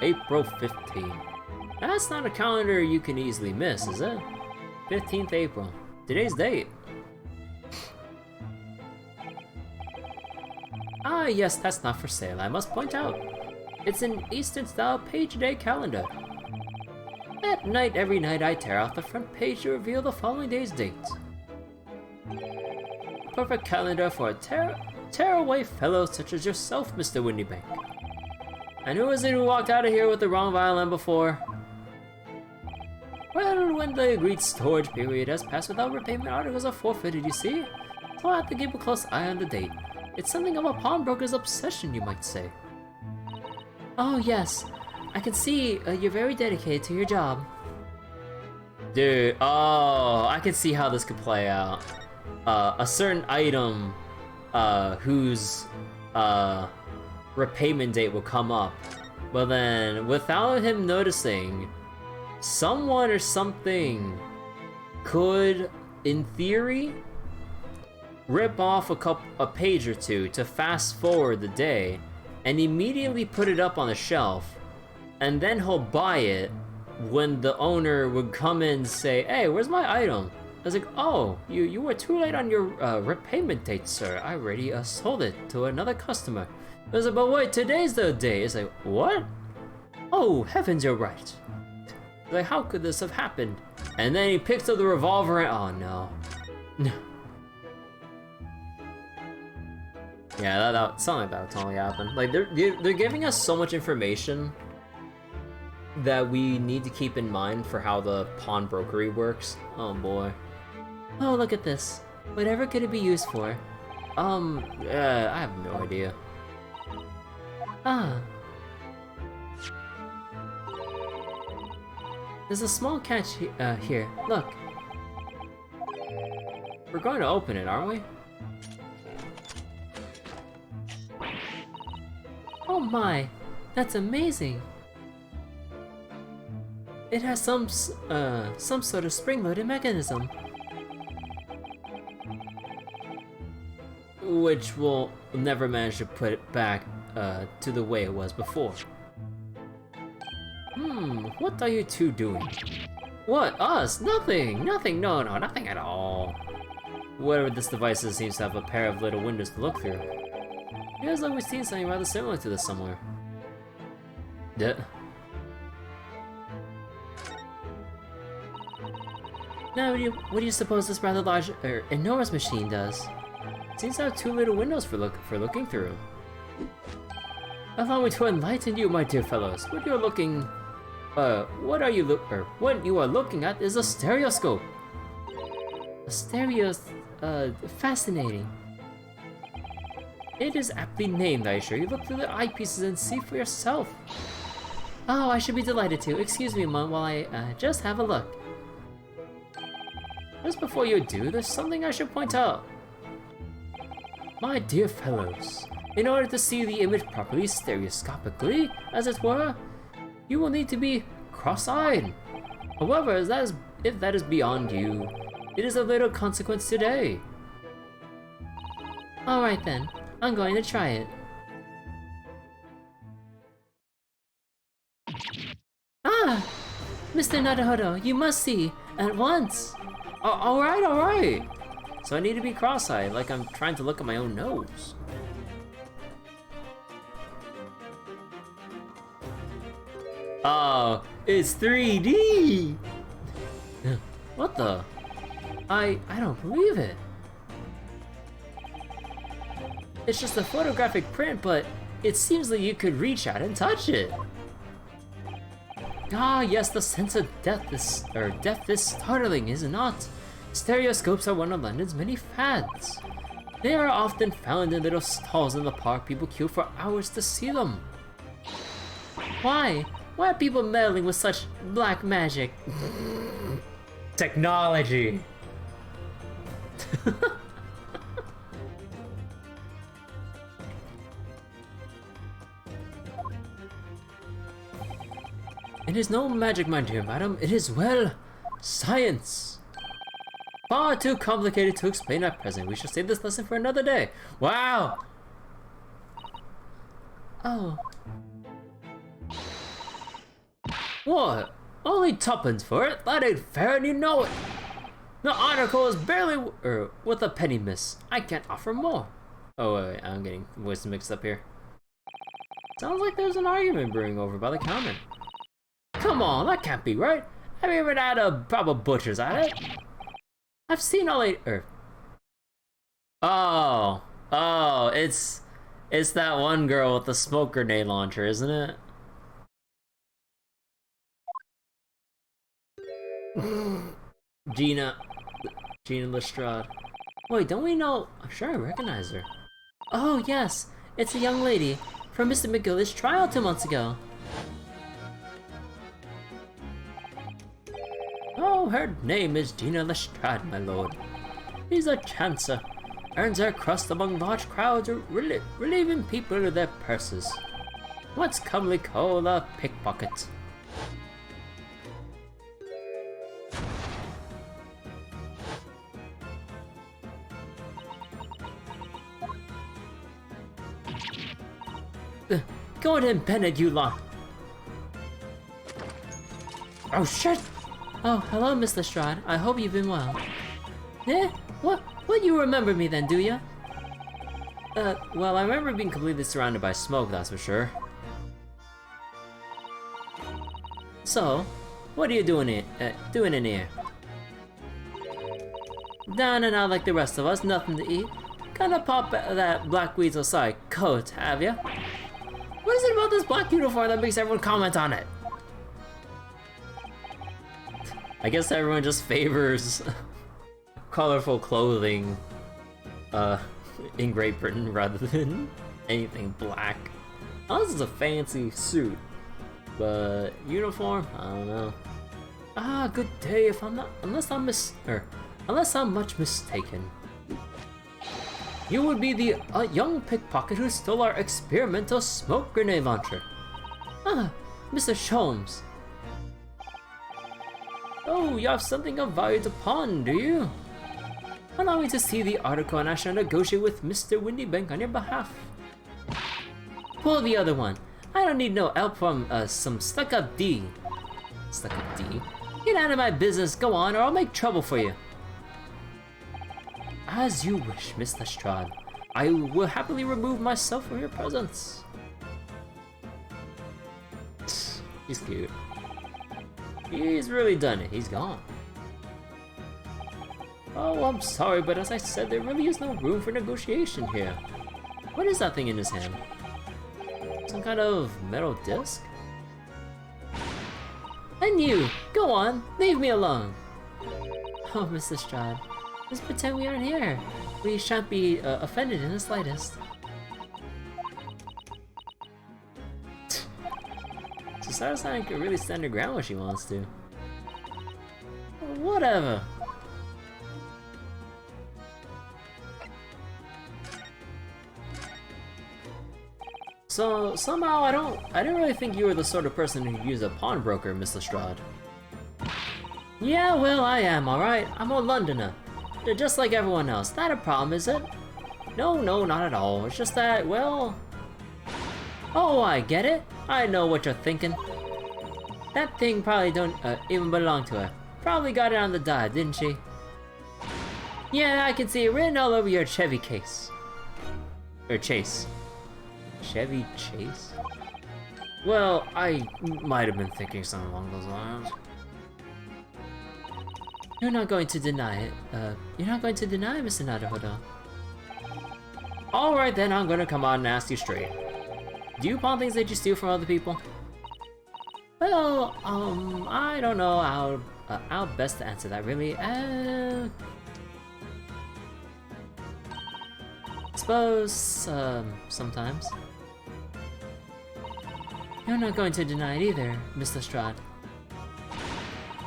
April 15. That's not a calendar you can easily miss, is it? 15th April. Today's date. Ah yes, that's not for sale, I must point out. It's an Eastern-style page-a-day calendar. At night, every night, I tear out the front page to reveal the following day's date. Perfect calendar for a tearaway fellow such as yourself, Mr. Windybank. And who is it who walked out of here with the wrong violin before? Well, when the agreed storage period has passed without repayment, articles are forfeited, you see? So I have to keep a close eye on the date. It's something of a pawnbroker's obsession, you might say. Oh yes, I can see you're very dedicated to your job. Dude, oh, I can see how this could play out. a certain item whose repayment date will come up, but then without him noticing, someone or something could, in theory, rip off a page or two to fast forward the day and immediately put it up on the shelf, and then he'll buy it when the owner would come in and say, "Hey, where's my item?" I was like, "Oh, you were too late on your repayment date, sir. I already sold it to another customer." I was like, "But wait, today's the day." It's like, "What? Oh, heavens, you're right." Like, how could this have happened? And then he picks up the revolver and, oh no. No. Yeah, that something like that would totally happen. Like, they're giving us so much information that we need to keep in mind for how the pawnbrokery works. Oh boy. Oh, look at this. Whatever could it be used for? I have no idea. Ah. There's a small catch here. Look. We're going to open it, aren't we? Oh my, that's amazing. It has some sort of spring-loaded mechanism. Which will never manage to put it back to the way it was before. What are you two doing? What? Us? Nothing! Nothing, no, nothing at all. Whatever this device is seems to have a pair of little windows to look through. You guys like we've seen something rather similar to this somewhere. Yeah. Now, what do you suppose this rather large, enormous machine does? Seems to have two little windows for looking through. Allow me to enlighten you, my dear fellows. What you are looking at is a stereoscope. A stereo, fascinating. It is aptly named, I assure you. Look through the eyepieces and see for yourself. Oh, I should be delighted to. Excuse me a moment while I just have a look. Just before you do, there's something I should point out. My dear fellows, in order to see the image properly, stereoscopically, as it were, you will need to be cross-eyed. However, if that is beyond you, it is of little consequence today. Alright then, I'm going to try it. Ah! Mr. Naruhodo, you must see, at once! Alright. So I need to be cross-eyed, like I'm trying to look at my own nose. Oh, it's 3D! What the? I don't believe it. It's just a photographic print, but it seems like you could reach out and touch it. Ah, yes, the sense of depth is startling, is it not? Stereoscopes are one of London's many fads. They are often found in little stalls in the park. People queue for hours to see them. Why? Why are people meddling with such black magic? Technology. It is no magic, my dear madam. It is, well, science. Far too complicated to explain at present. We shall save this lesson for another day. Wow! Oh. What? Only tuppence for it? That ain't fair and you know it. The article is barely with a penny miss. I can't offer more. Oh wait, I'm getting voices mixed up here. Sounds like there's an argument brewing over by the comment. Come on, that can't be right. Have you ever had a proper butcher's at it? I've seen all eight. Oh, it's that one girl with the smoke grenade launcher, isn't it? Gina Lestrade. Wait, don't we know? I'm sure I recognize her. Oh yes, it's a young lady from Mr. McGillis' trial 2 months ago. Oh, her name is Gina Lestrade, my lord. He's a chancer. Earns their crust among large crowds, relieving people of their purses. What's commonly called a pickpocket. Go ahead and pen it, you lot. Oh shit! Oh, hello, Mr. Strahd. I hope you've been well. Eh? What you remember me then, do ya? Well, I remember being completely surrounded by smoke, that's for sure. So, what are you doing in here? Down and out like the rest of us, nothing to eat. Gonna pop that Black Weasel side coat, have ya? What is it about this black uniform that makes everyone comment on it? I guess everyone just favors colorful clothing in Great Britain rather than anything black. Unless it's a fancy suit, but uniform, I don't know. Ah, good day. If I'm not, unless I'm much mistaken. You would be the young pickpocket who stole our experimental smoke grenade launcher. Ah, Mr. Sholmes. Oh, you have something of value to pawn, do you? Allow me to see the article and I shall negotiate with Mr. Windybank on your behalf. Pull the other one. I don't need no help from some stuck-up D. Stuck-up D? Get out of my business, go on, or I'll make trouble for you. As you wish, Mr. Strahd. I will happily remove myself from your presence. He's cute. He's really done it. He's gone. Oh, I'm sorry, but as I said, there really is no room for negotiation here. What is that thing in his hand? Some kind of metal disc? And you! Go on! Leave me alone! Oh, Mr. Strahd. Just pretend we aren't here. We shan't be offended in the slightest. Sarasana can really stand her ground when she wants to. Whatever. So somehow I didn't really think you were the sort of person who'd use a pawnbroker, Mr. Strahd. Yeah, well, I am, alright. I'm a Londoner. Just like everyone else. That a problem, is it? No, not at all. It's just that, well... Oh, I get it. I know what you're thinking. That thing probably don't even belong to her. Probably got it on the dive, didn't she? Yeah, I can see it written all over your Chevy case. Or Chase. Chevy Chase? Well, I might have been thinking something along those lines. You're not going to deny it. You're not going to deny it, Mr. Naruhodo. Alright then, I'm gonna come out and ask you straight. Do you pawn things that you steal from other people? Well, I don't know how best to answer that, really. Suppose, sometimes. You're not going to deny it either, Mr. Strahd.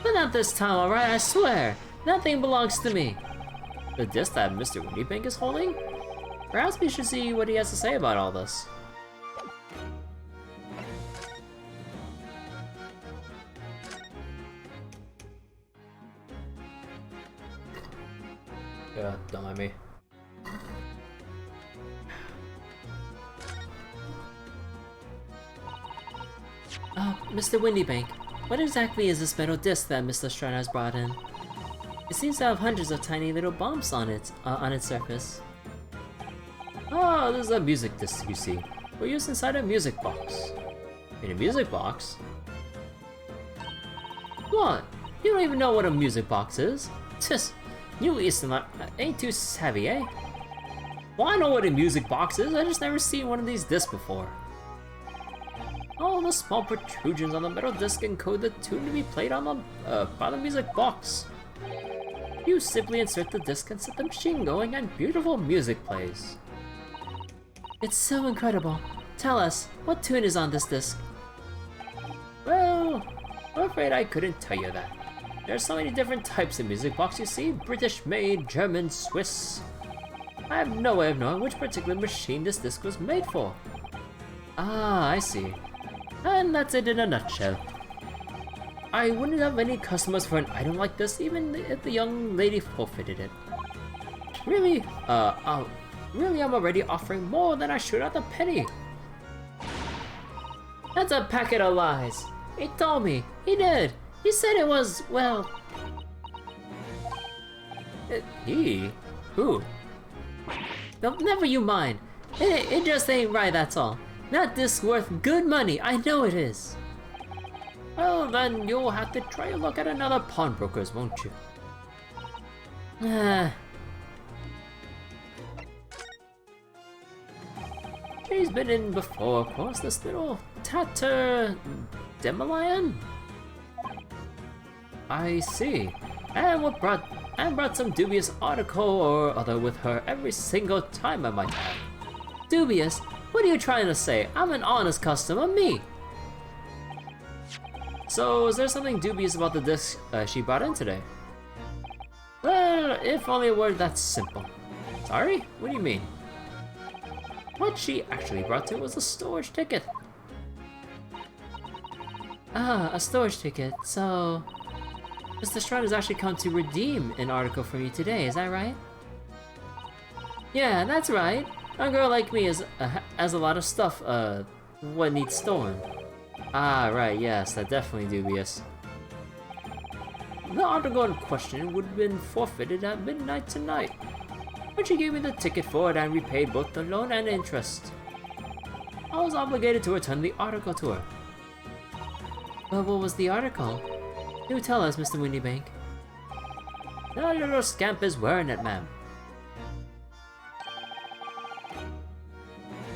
But not this time, alright? I swear! Nothing belongs to me! The disc that Mr. Windybank is holding? Perhaps we should see what he has to say about all this. Yeah, don't mind me. Mr. Windybank, what exactly is this metal disc that Mr. Strahd has brought in? It seems to have hundreds of tiny little bumps on its surface. Oh, this is a music disc, you see. We're used inside a music box. In a music box? What? You don't even know what a music box is? Tis, you Eastern ain't too savvy, eh? Well, I know what a music box is, I just never seen one of these discs before. All the small protrusions on the metal disc encode the tune to be played on the, by the music box. You simply insert the disc and set the machine going and beautiful music plays. It's so incredible. Tell us, what tune is on this disc? Well, I'm afraid I couldn't tell you that. There's so many different types of music box, you see. British made, German, Swiss. I have no way of knowing which particular machine this disc was made for. Ah, I see. And that's it in a nutshell. I wouldn't have any customers for an item like this, even if the young lady forfeited it. Really? Really, I'm already offering more than I should at the penny. That's a packet of lies. He told me. He did. He said it was, well... He? Who? No, never you mind. It just ain't right, that's all. That disc's worth good money, I know it is. Well, then you'll have to try a look at another pawnbroker's, won't you? She's been in before, of course, this little tatter... Demolion? I see. And brought some dubious article or other with her every single time, I might add. Dubious? What are you trying to say? I'm an honest customer, me! So, is there something dubious about the disc she brought in today? Well, if only a word that's simple. Sorry? What do you mean? What she actually brought to was a storage ticket. Ah, a storage ticket, so... Mr. Stride has actually come to redeem an article from you today, is that right? Yeah, that's right. A girl like me has a lot of stuff, what needs stolen. Ah, right, yes, that's definitely dubious. The article in question would have been forfeited at midnight tonight. But she gave me the ticket for it and repaid both the loan and interest. I was obligated to return the article to her. But what was the article? Do tell us, Mr. Windybank. The little scamp is wearing it, ma'am.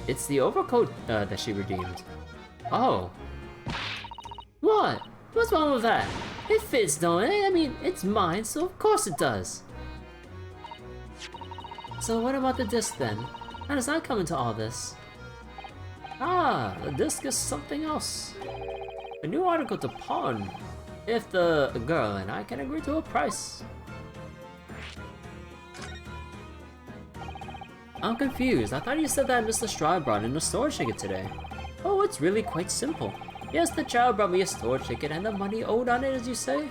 It's the overcoat that she redeemed. Oh. What? What's wrong with that? It fits, don't it? I mean, it's mine, so of course it does. So what about the disc then? How does that come into all this? Ah, the disc is something else. A new article to pawn, if the girl and I can agree to a price. I'm confused. I thought you said that Mr. Stride brought in a storage ticket today. Oh, it's really quite simple. Yes, the child brought me a storage ticket and the money owed on it, as you say.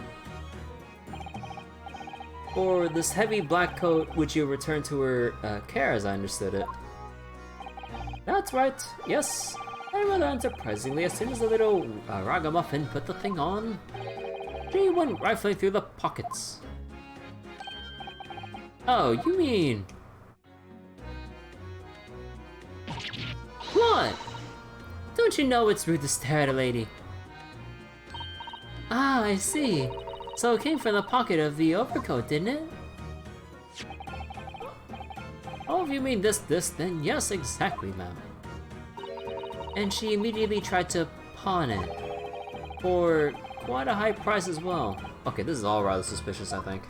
Or this heavy black coat which you returned to her care, as I understood it. That's right, yes. And rather unsurprisingly, as soon as the little ragamuffin put the thing on, she went rifling through the pockets. Oh, you mean... What? Don't you know it's rude to stare at a lady? Ah, I see. So it came from the pocket of the overcoat, didn't it? Oh, if you mean this, then yes, exactly, ma'am. And she immediately tried to pawn it. For quite a high price as well. Okay, this is all rather suspicious, I think.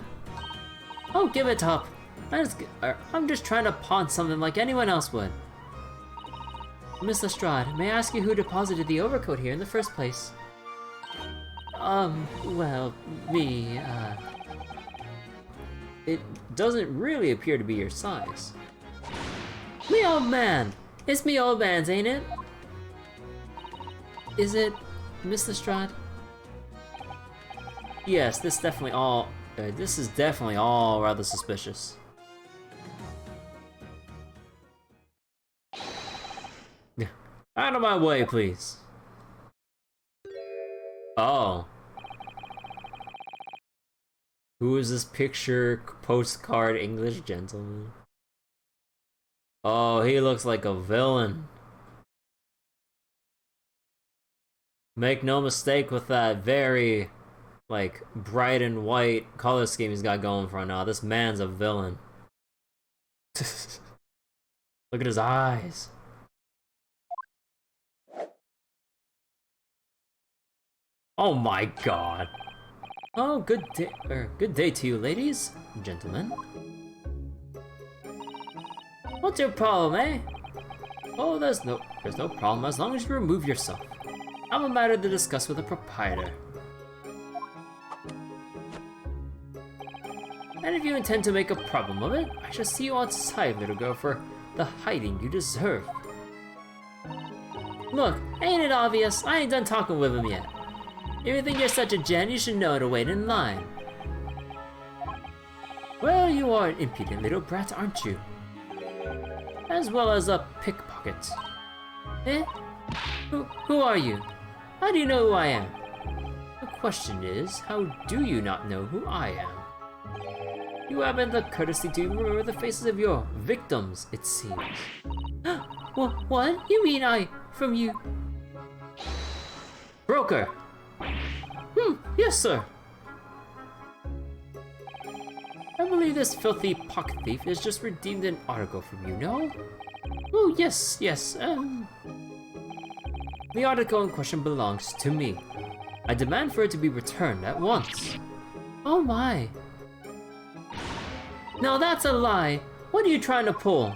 Oh, give it up. I'm just trying to pawn something like anyone else would. Miss Lestrade, may I ask you who deposited the overcoat here in the first place? Well, me, It doesn't really appear to be your size. Me old man! It's me old man's, ain't it? Is it Miss Lestrade? Yes, this is definitely all rather suspicious. Out of my way, please. Oh. Who is this picture postcard English gentleman? Oh, he looks like a villain. Make no mistake with that very, like, bright and white color scheme he's got going for now. This man's a villain. Look at his eyes. Oh my god. Oh, good day to you, ladies, gentlemen. What's your problem, eh? Oh, there's no problem as long as you remove yourself. I'm a matter to discuss with the proprietor. And if you intend to make a problem of it, I shall see you outside, little girl, for the hiding you deserve. Look, ain't it obvious? I ain't done talking with him yet. If you think you're such a gen, you should know to wait in line. Well, you are an impudent little brat, aren't you? As well as a pickpocket. Eh? Who are you? How do you know who I am? The question is, how do you not know who I am? You haven't the courtesy to remember the faces of your victims, it seems. What? You mean from you? Broker! Yes, sir. I believe this filthy pocket thief has just redeemed an article from you, no? Oh, yes. The article in question belongs to me. I demand for it to be returned at once. Oh my. Now that's a lie. What are you trying to pull?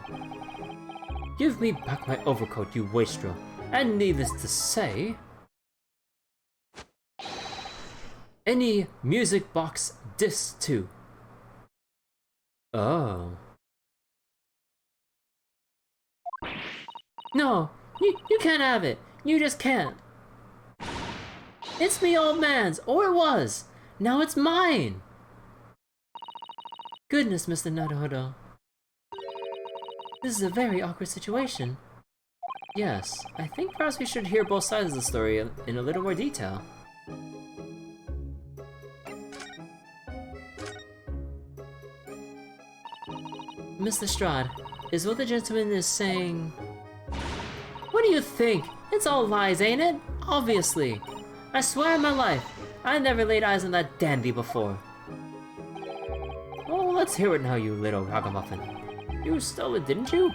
Give me back my overcoat, you wastrel. And needless to say, any music box disc too. Oh. No, you can't have it. You just can't. It's me old man's, or it was. Now it's mine. Goodness, Mr. Naruhodo. This is a very awkward situation. Yes, I think perhaps we should hear both sides of the story in a little more detail. Mr. Strahd, is what the gentleman is saying... What do you think? It's all lies, ain't it? Obviously. I swear on my life, I never laid eyes on that dandy before. Oh, let's hear it now, you little ragamuffin. You stole it, didn't you?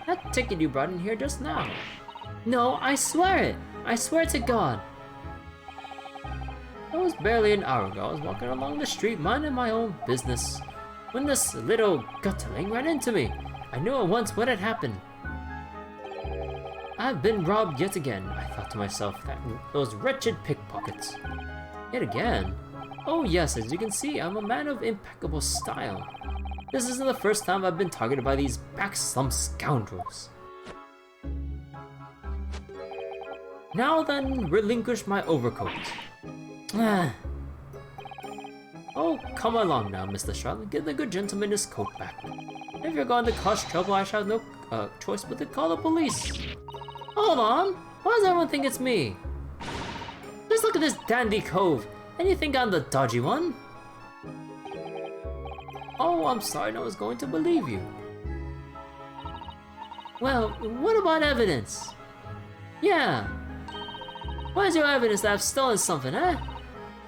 That ticket you brought in here just now. No, I swear it. I swear to God. That was barely an hour ago. I was walking along the street minding my own business when this little gutterling ran into me. I knew at once what had happened. I've been robbed yet again, I thought to myself. Those wretched pickpockets. Yet again? Oh yes, as you can see, I'm a man of impeccable style. This isn't the first time I've been targeted by these backslum scoundrels. Now then, relinquish my overcoat. Oh, come along now, Mr. Strahd. Give the good gentleman his coat back. If you're going to cause trouble, I shall have no choice but to call the police. Hold on! Why does everyone think it's me? Just look at this dandy cove, and you think I'm the dodgy one? Oh, I'm sorry, no one's going to believe you. Well, what about evidence? Yeah. Where's your evidence that I've stolen something, eh?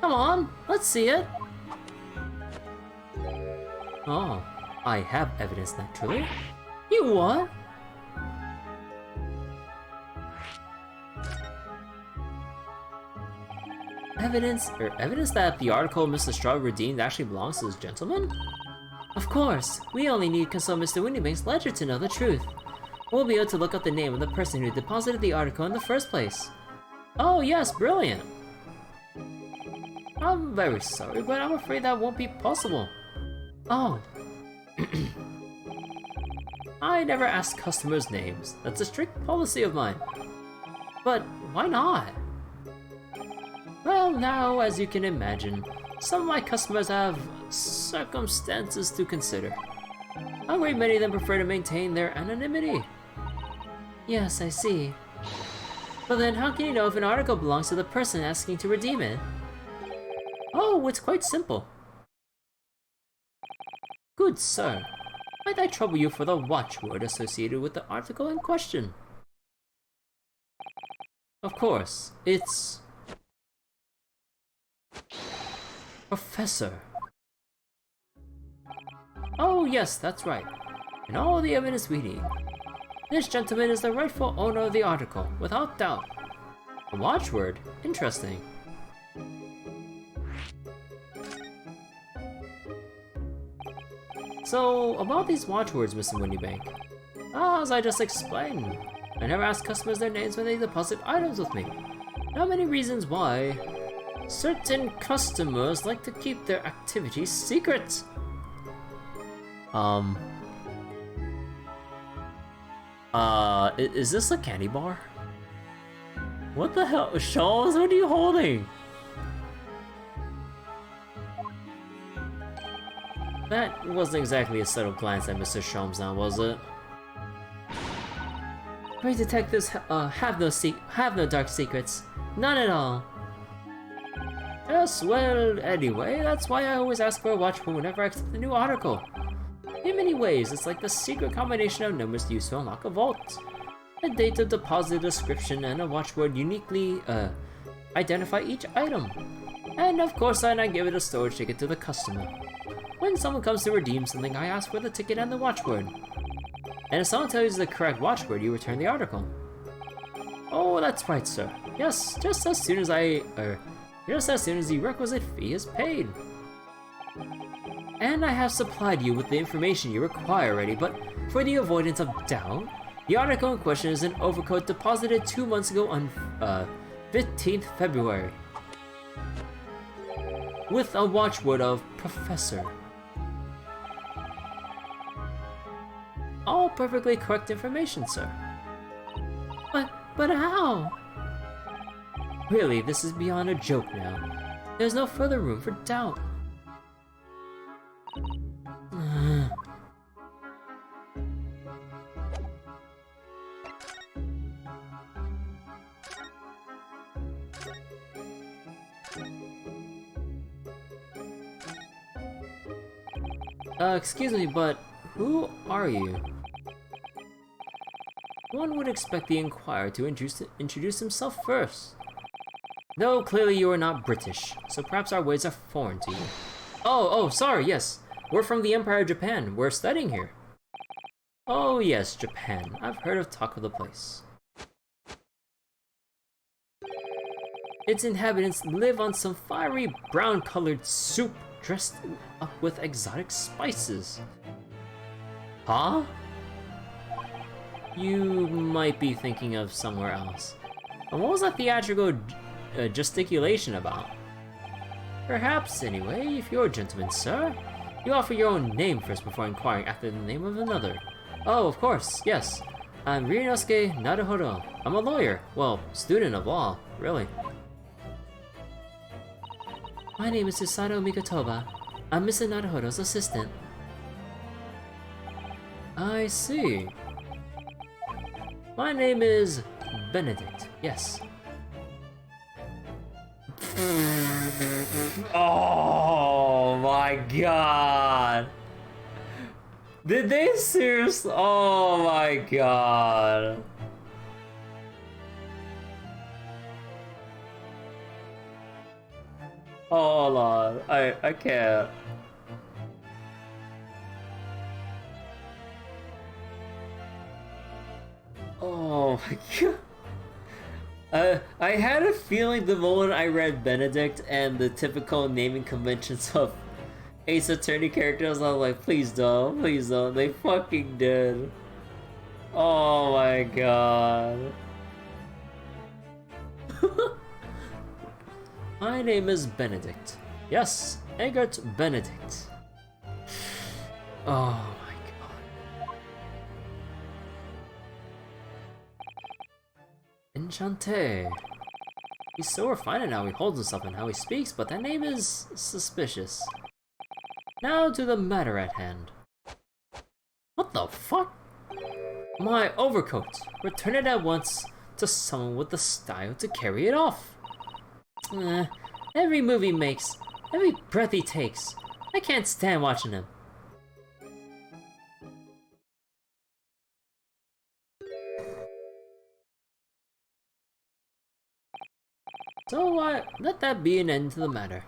Come on, let's see it. Oh, I have evidence naturally. You what? Evidence that the article Mr. Strahd redeemed actually belongs to this gentleman? Of course, we only need to consult Mr. Windybank's ledger to know the truth. We'll be able to look up the name of the person who deposited the article in the first place. Oh yes, brilliant! I'm very sorry, but I'm afraid that won't be possible. Oh. I never ask customers' names. That's a strict policy of mine. But why not? Well, now, as you can imagine, some of my customers have circumstances to consider. A great many of them prefer to maintain their anonymity. Yes, I see. But then how can you know if an article belongs to the person asking to redeem it? Oh, it's quite simple. Good sir, might I trouble you for the watchword associated with the article in question? Of course, it's... Professor. Oh yes, that's right. And all the evidence we need. This gentleman is the rightful owner of the article, without doubt. A watchword? Interesting. So, about these watchwords, Mr. Windybank. As I just explained, I never ask customers their names when they deposit items with me. There are many reasons why. Certain customers like to keep their activities secret. Um... Is this a candy bar? What the hell? Shells? What are you holding? That wasn't exactly a subtle glance at Mr. Sholmes now, was it? Great detectives have no dark secrets. None at all. Yes, well, anyway, that's why I always ask for a watchword whenever I accept a new article. In many ways, it's like the secret combination of numbers used to unlock a vault. A date of deposit, description, and a watchword uniquely identify each item. And of course, I give it a storage ticket to the customer. When someone comes to redeem something, I ask for the ticket and the watchword. And if someone tells you the correct watchword, you return the article. Oh, that's right, sir. Yes, just as soon as the requisite fee is paid. And I have supplied you with the information you require already, but for the avoidance of doubt, the article in question is an overcoat deposited 2 months ago on 15th February. With a watchword of Professor. All perfectly correct information, sir. But how? Really, this is beyond a joke now. There's no further room for doubt. Excuse me, but who are you? One would expect the inquirer to introduce himself first. Though clearly you are not British, so perhaps our ways are foreign to you. Oh, sorry, yes. We're from the Empire of Japan. We're studying here. Oh yes, Japan. I've heard of talk of the place. Its inhabitants live on some fiery brown-colored soup dressed up with exotic spices. Huh? You might be thinking of somewhere else. And what was that theatrical gesticulation about? Perhaps, anyway, if you're a gentleman, sir, you offer your own name first before inquiring after the name of another. Oh, of course, yes. I'm Ryunosuke Naruhodo. I'm a lawyer. Well, student of law, really. My name is Susato Mikotoba. I'm Mr. Naruhodo's assistant. I see. My name is Benedict, yes. Oh my god! Did they seriously? Oh my god! Oh, hold on, I can't. Oh my god. I had a feeling the moment I read Benedict and the typical naming conventions of Ace Attorney characters, I was like, please don't, please don't. They fucking did. Oh my god. My name is Benedict. Yes, Eggert Benedict. Oh my god. Enchanté. He's so refined in how he holds himself and how he speaks, but that name is suspicious. Now to the matter at hand. What the fuck? My overcoat. Return it at once to someone with the style to carry it off. Every move he makes, every breath he takes, I can't stand watching him. So let that be an end to the matter.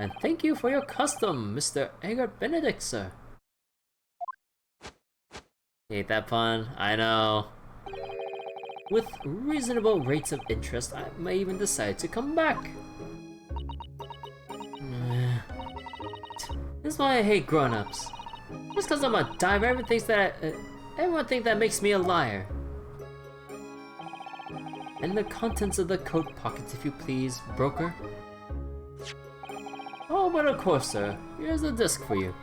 And thank you for your custom, Mr. Eggert Benedict, sir. Hate that pun, I know. With reasonable rates of interest, I may even decide to come back. This is why I hate grown-ups. Just cause I'm a diver, everyone thinks that makes me a liar. And the contents of the coat pockets, if you please, broker. Oh, but of course, sir. Here's a disc for you.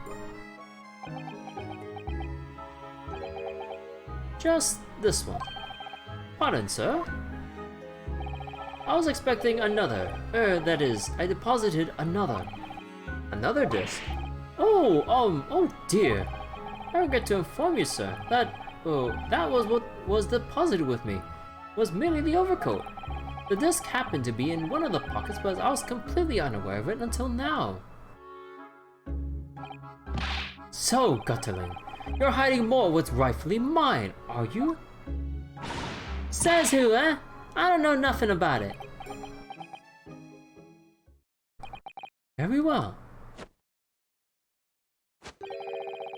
Just this one. Pardon, sir? I was expecting another. That is, I deposited another. Another disc? Oh dear. I regret to inform you, sir, that was what was deposited with me. Was merely the overcoat. The disc happened to be in one of the pockets, but I was completely unaware of it until now. So, Gutterling, you're hiding more what's rightfully mine, are you? Says who, eh? I don't know nothing about it. Very well.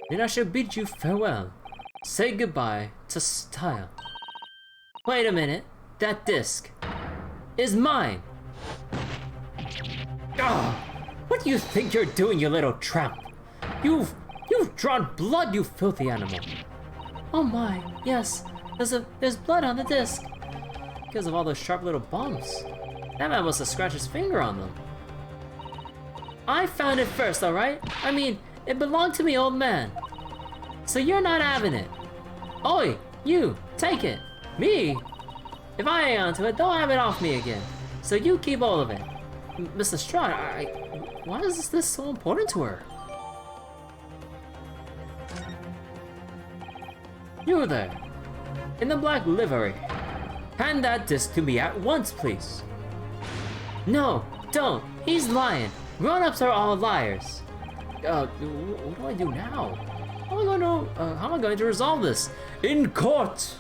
Then I shall bid you farewell. Say goodbye to style. Wait a minute, that disc is mine. What do you think you're doing, you little tramp? You've drawn blood, you filthy animal. Oh my, yes, there's blood on the disc. Because of all those sharp little bumps. That man must have scratched his finger on them. I found it first, alright? I mean, it belonged to me, old man. So you're not having it. Oi, you, take it. Me? If I hang on to it, don't have it off me again. So you keep all of it. Mr. Strahd, why is this so important to her? You there, in the black livery. Hand that disc to me at once, please. No, don't. He's lying. Grown-ups are all liars. What do I do now? How am I going to resolve this? In court!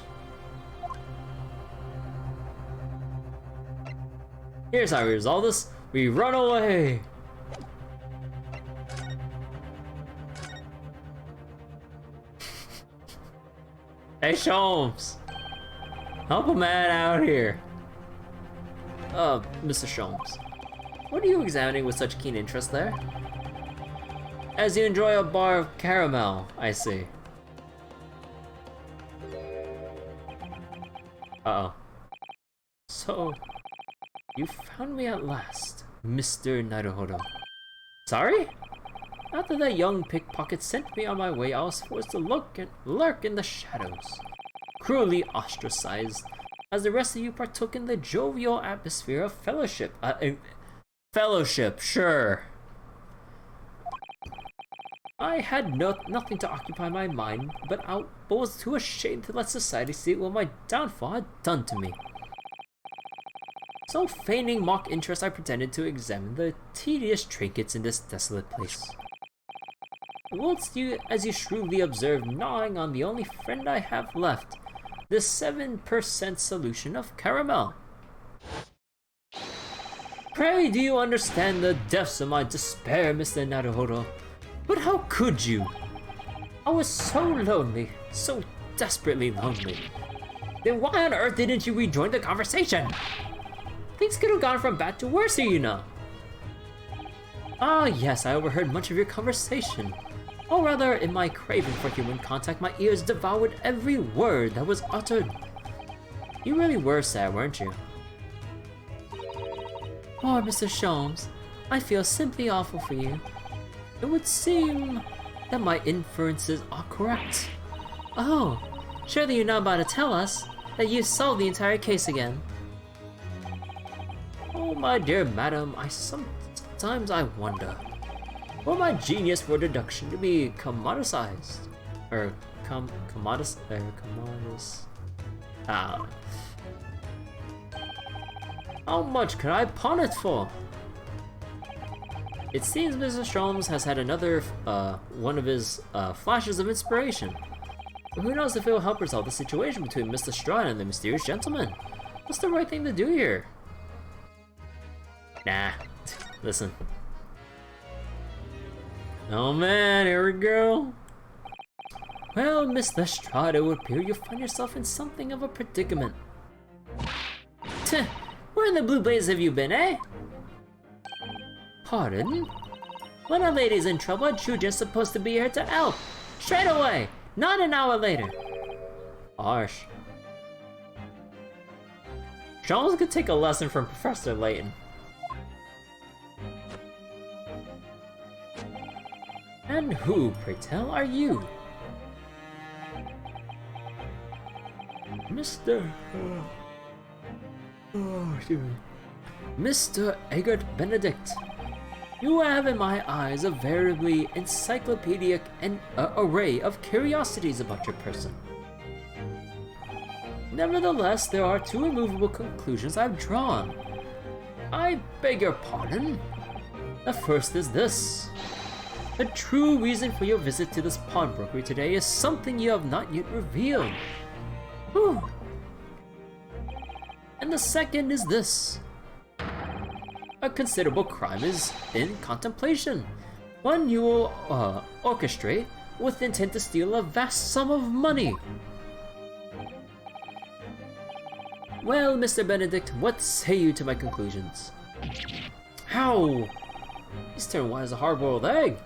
Here's how we resolve this. We run away. Hey, Sholmes. Help a man out here. Mr. Sholmes. What are you examining with such keen interest there? As you enjoy a bar of caramel, I see. Uh-oh. So, you found me at last, Mr. Naruhodo. Sorry? After that young pickpocket sent me on my way, I was forced to lurk in the shadows. Cruelly ostracized, as the rest of you partook in the jovial atmosphere of fellowship. Fellowship, sure. I had nothing to occupy my mind, but was too ashamed to let society see what my downfall had done to me. So, feigning mock interest, I pretended to examine the tedious trinkets in this desolate place. Whilst you, as you shrewdly observed, gnawing on the only friend I have left, the 7% solution of caramel. Pray, do you understand the depths of my despair, Mr. Naruhodo? But how could you? I was so lonely, so desperately lonely. Then why on earth didn't you rejoin the conversation? Things could have gone from bad to worse here, you know. Ah, yes, I overheard much of your conversation. Or rather, in my craving for human contact, my ears devoured every word that was uttered. You really were sad, weren't you? Poor Mr. Sholmes, I feel simply awful for you. It would seem that my inferences are correct. Oh, surely you're not about to tell us that you solved the entire case again. Oh, my dear madam, sometimes I wonder. For my genius for deduction to be commoditized. How much could I pawn it for? It seems Mr. Sholmes has had another one of his flashes of inspiration. But who knows if it will help resolve the situation between Mr. Strahd and the mysterious gentleman? What's the right thing to do here? Nah, listen. Oh man, here we go. Well, Mr. Strahd, it would appear you find yourself in something of a predicament. Tch, where in the blue blaze have you been, eh? Pardon? When a lady's in trouble, a Chuja's supposed to be here to help. Straight away, not an hour later. Harsh. Sholmes could take a lesson from Professor Layton. And who, pray tell, are you? Mr. Excuse me. Mr. Egbert Benedict, you have in my eyes a veritably encyclopedic array of curiosities about your person. Nevertheless, there are two immovable conclusions I've drawn. I beg your pardon. The first is this. The true reason for your visit to this pawnbrokery today is something you have not yet revealed. Whew. And the second is this. A considerable crime is in contemplation. One you will orchestrate with intent to steal a vast sum of money. Well, Mr. Benedict, what say you to my conclusions? How? He's turned white as a hard-boiled egg.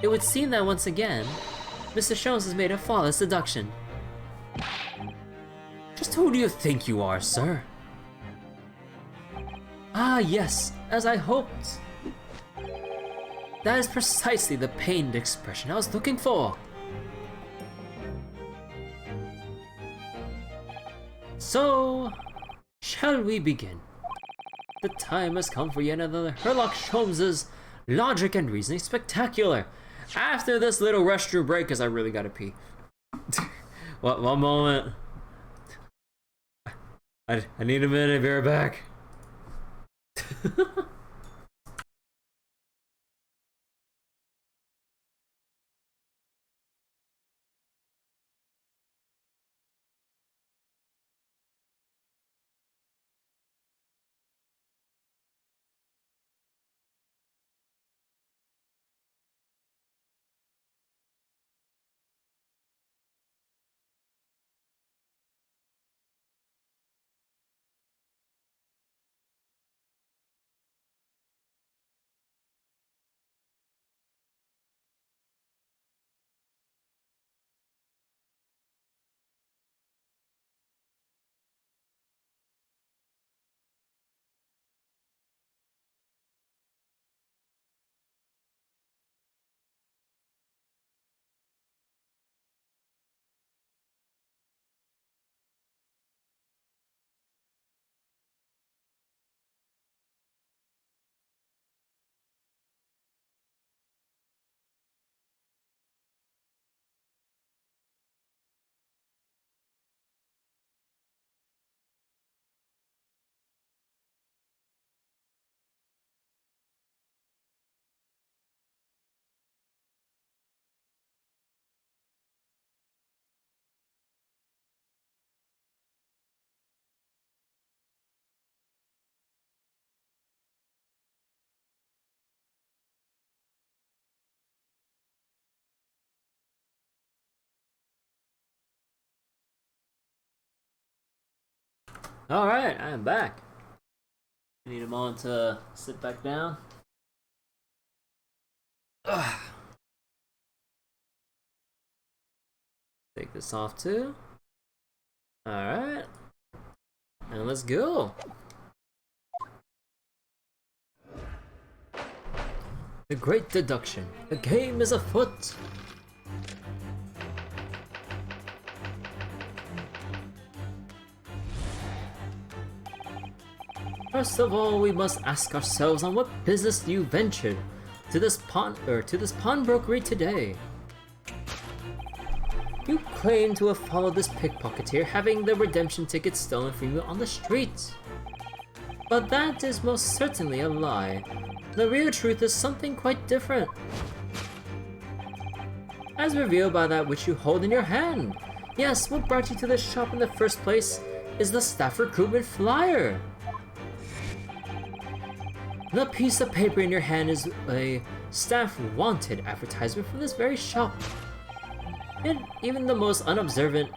It would seem that once again, Mr. Jones has made a flawless deduction. Just who do you think you are, sir? Ah, yes, as I hoped. That is precisely the pained expression I was looking for. So, shall we begin? The time has come for yet another Sherlock Holmes's logic and reasoning spectacular. After this little restroom break, because I really gotta pee. One moment. I need a minute, be right back. Alright, I am back. I need a moment to sit back down. Ugh. Take this off too. Alright. And let's go. The Great Deduction. The game is afoot. First of all, we must ask ourselves on what business you ventured to this pawnbrokery today. You claim to have followed this pickpocketeer, having the redemption ticket stolen from you on the street. But that is most certainly a lie. The real truth is something quite different, as revealed by that which you hold in your hand. Yes, what brought you to this shop in the first place is the staff recruitment flyer. The piece of paper in your hand is a staff wanted advertisement from this very shop. And even the most unobservant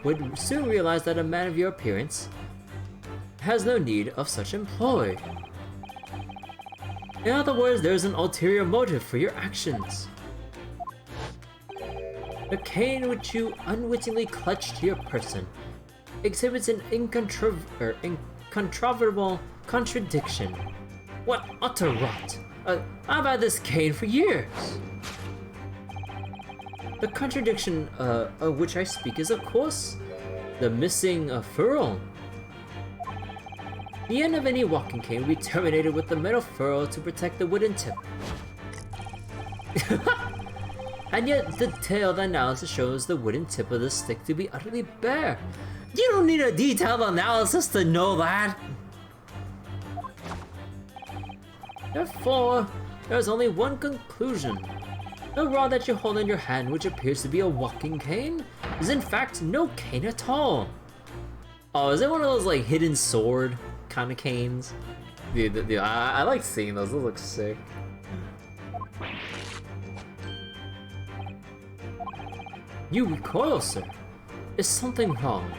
would soon realize that a man of your appearance has no need of such employ. In other words, there is an ulterior motive for your actions. The cane which you unwittingly clutch to your person exhibits an incontrovertible contradiction. What utter rot! I've had this cane for years! The contradiction of which I speak is, of course, the missing furrow. The end of any walking cane will be terminated with the metal furrow to protect the wooden tip. And yet, the detailed analysis shows the wooden tip of the stick to be utterly bare. You don't need a detailed analysis to know that! Therefore, there is only one conclusion. The rod that you hold in your hand, which appears to be a walking cane, is in fact no cane at all. Oh, is it one of those like hidden sword kind of canes? Dude, I like seeing those, those look sick. You recoil, sir. Is something wrong?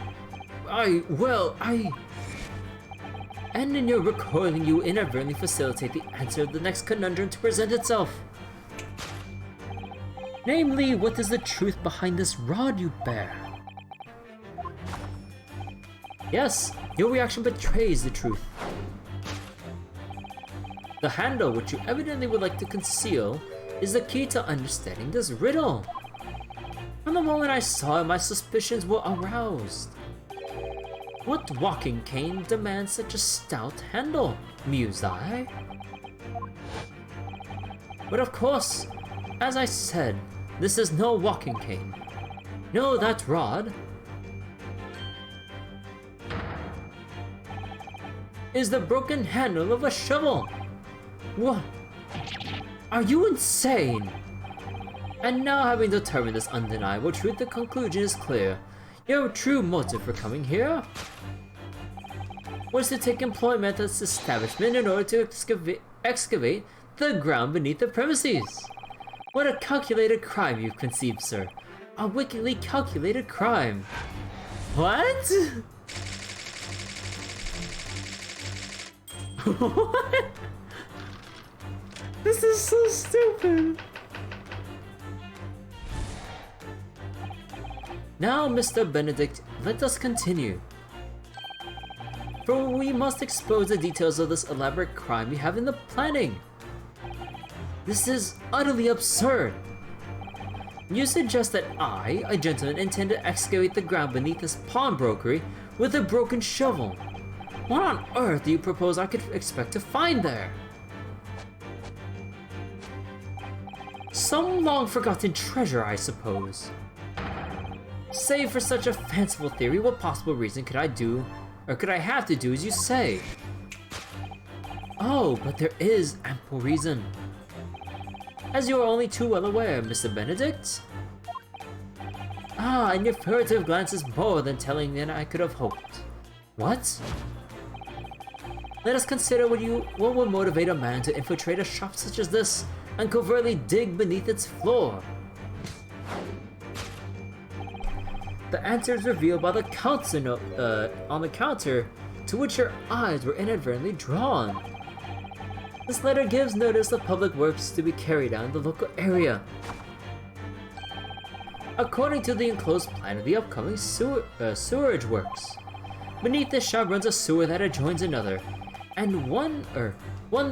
And in your recoiling, you inadvertently facilitate the answer of the next conundrum to present itself. Namely, what is the truth behind this rod you bear? Yes, your reaction betrays the truth. The handle, which you evidently would like to conceal, is the key to understanding this riddle. From the moment I saw it, my suspicions were aroused. What walking cane demands such a stout handle? Mused I. But of course, as I said, this is no walking cane. No, that rod is the broken handle of a shovel. What? Are you insane? And now, having determined this undeniable truth, the conclusion is clear. Your true motive for coming here was to take employment at this establishment in order to excavate the ground beneath the premises. What a calculated crime you've conceived, sir. A wickedly calculated crime. What? What? This is so stupid. Now, Mr. Benedict, let us continue. For we must expose the details of this elaborate crime you have in the planning. This is utterly absurd. You suggest that I, a gentleman, intend to excavate the ground beneath this pawnbrokery with a broken shovel. What on earth do you propose I could expect to find there? Some long-forgotten treasure, I suppose. Save for such a fanciful theory, what possible reason could I do, or could I have to do as you say? Oh, but there is ample reason. As you are only too well aware, Mr. Benedict. Ah, and your furtive glance is more than telling than I could have hoped. What? Let us consider what would motivate a man to infiltrate a shop such as this and covertly dig beneath its floor. The answer is revealed by the counter note on the counter to which your eyes were inadvertently drawn. This letter gives notice of public works to be carried out in the local area. According to the enclosed plan of the upcoming sewerage works, beneath this shop runs a sewer that adjoins another, and one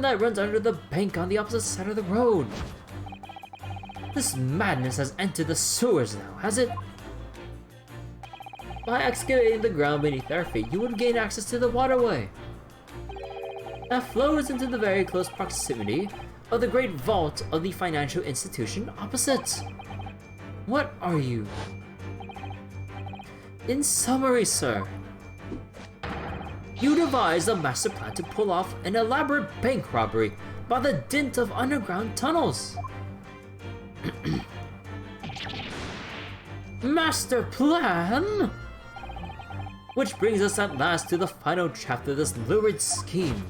that runs under the bank on the opposite side of the road. This madness has entered the sewers now, has it? By excavating the ground beneath our feet, you would gain access to the waterway that flows into the very close proximity of the great vault of the financial institution opposite. What are you? In summary, sir, you devised a master plan to pull off an elaborate bank robbery by the dint of underground tunnels. Master plan? Which brings us at last to the final chapter of this lurid scheme.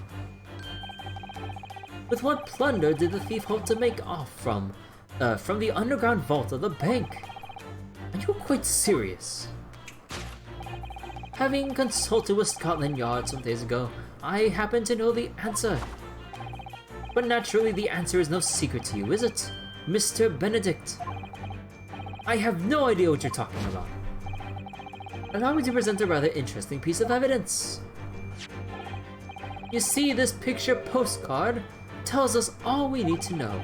With what plunder did the thief hope to make off from the underground vault of the bank? Are you quite serious? Having consulted with Scotland Yard some days ago, I happen to know the answer. But naturally the answer is no secret to you, is it, Mr. Benedict? I have no idea what you're talking about. Allow me to present a rather interesting piece of evidence. You see, this picture postcard tells us all we need to know.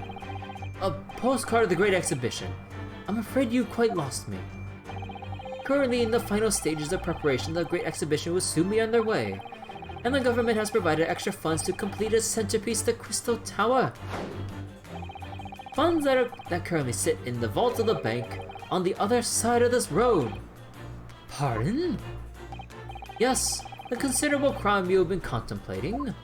A postcard of the Great Exhibition, I'm afraid you quite lost me. Currently in the final stages of preparation, the great exhibition will soon be underway, and the government has provided extra funds to complete its centerpiece, the Crystal Tower. Funds that currently sit in the vault of the bank on the other side of this road. Pardon? Yes, the considerable crime you have been contemplating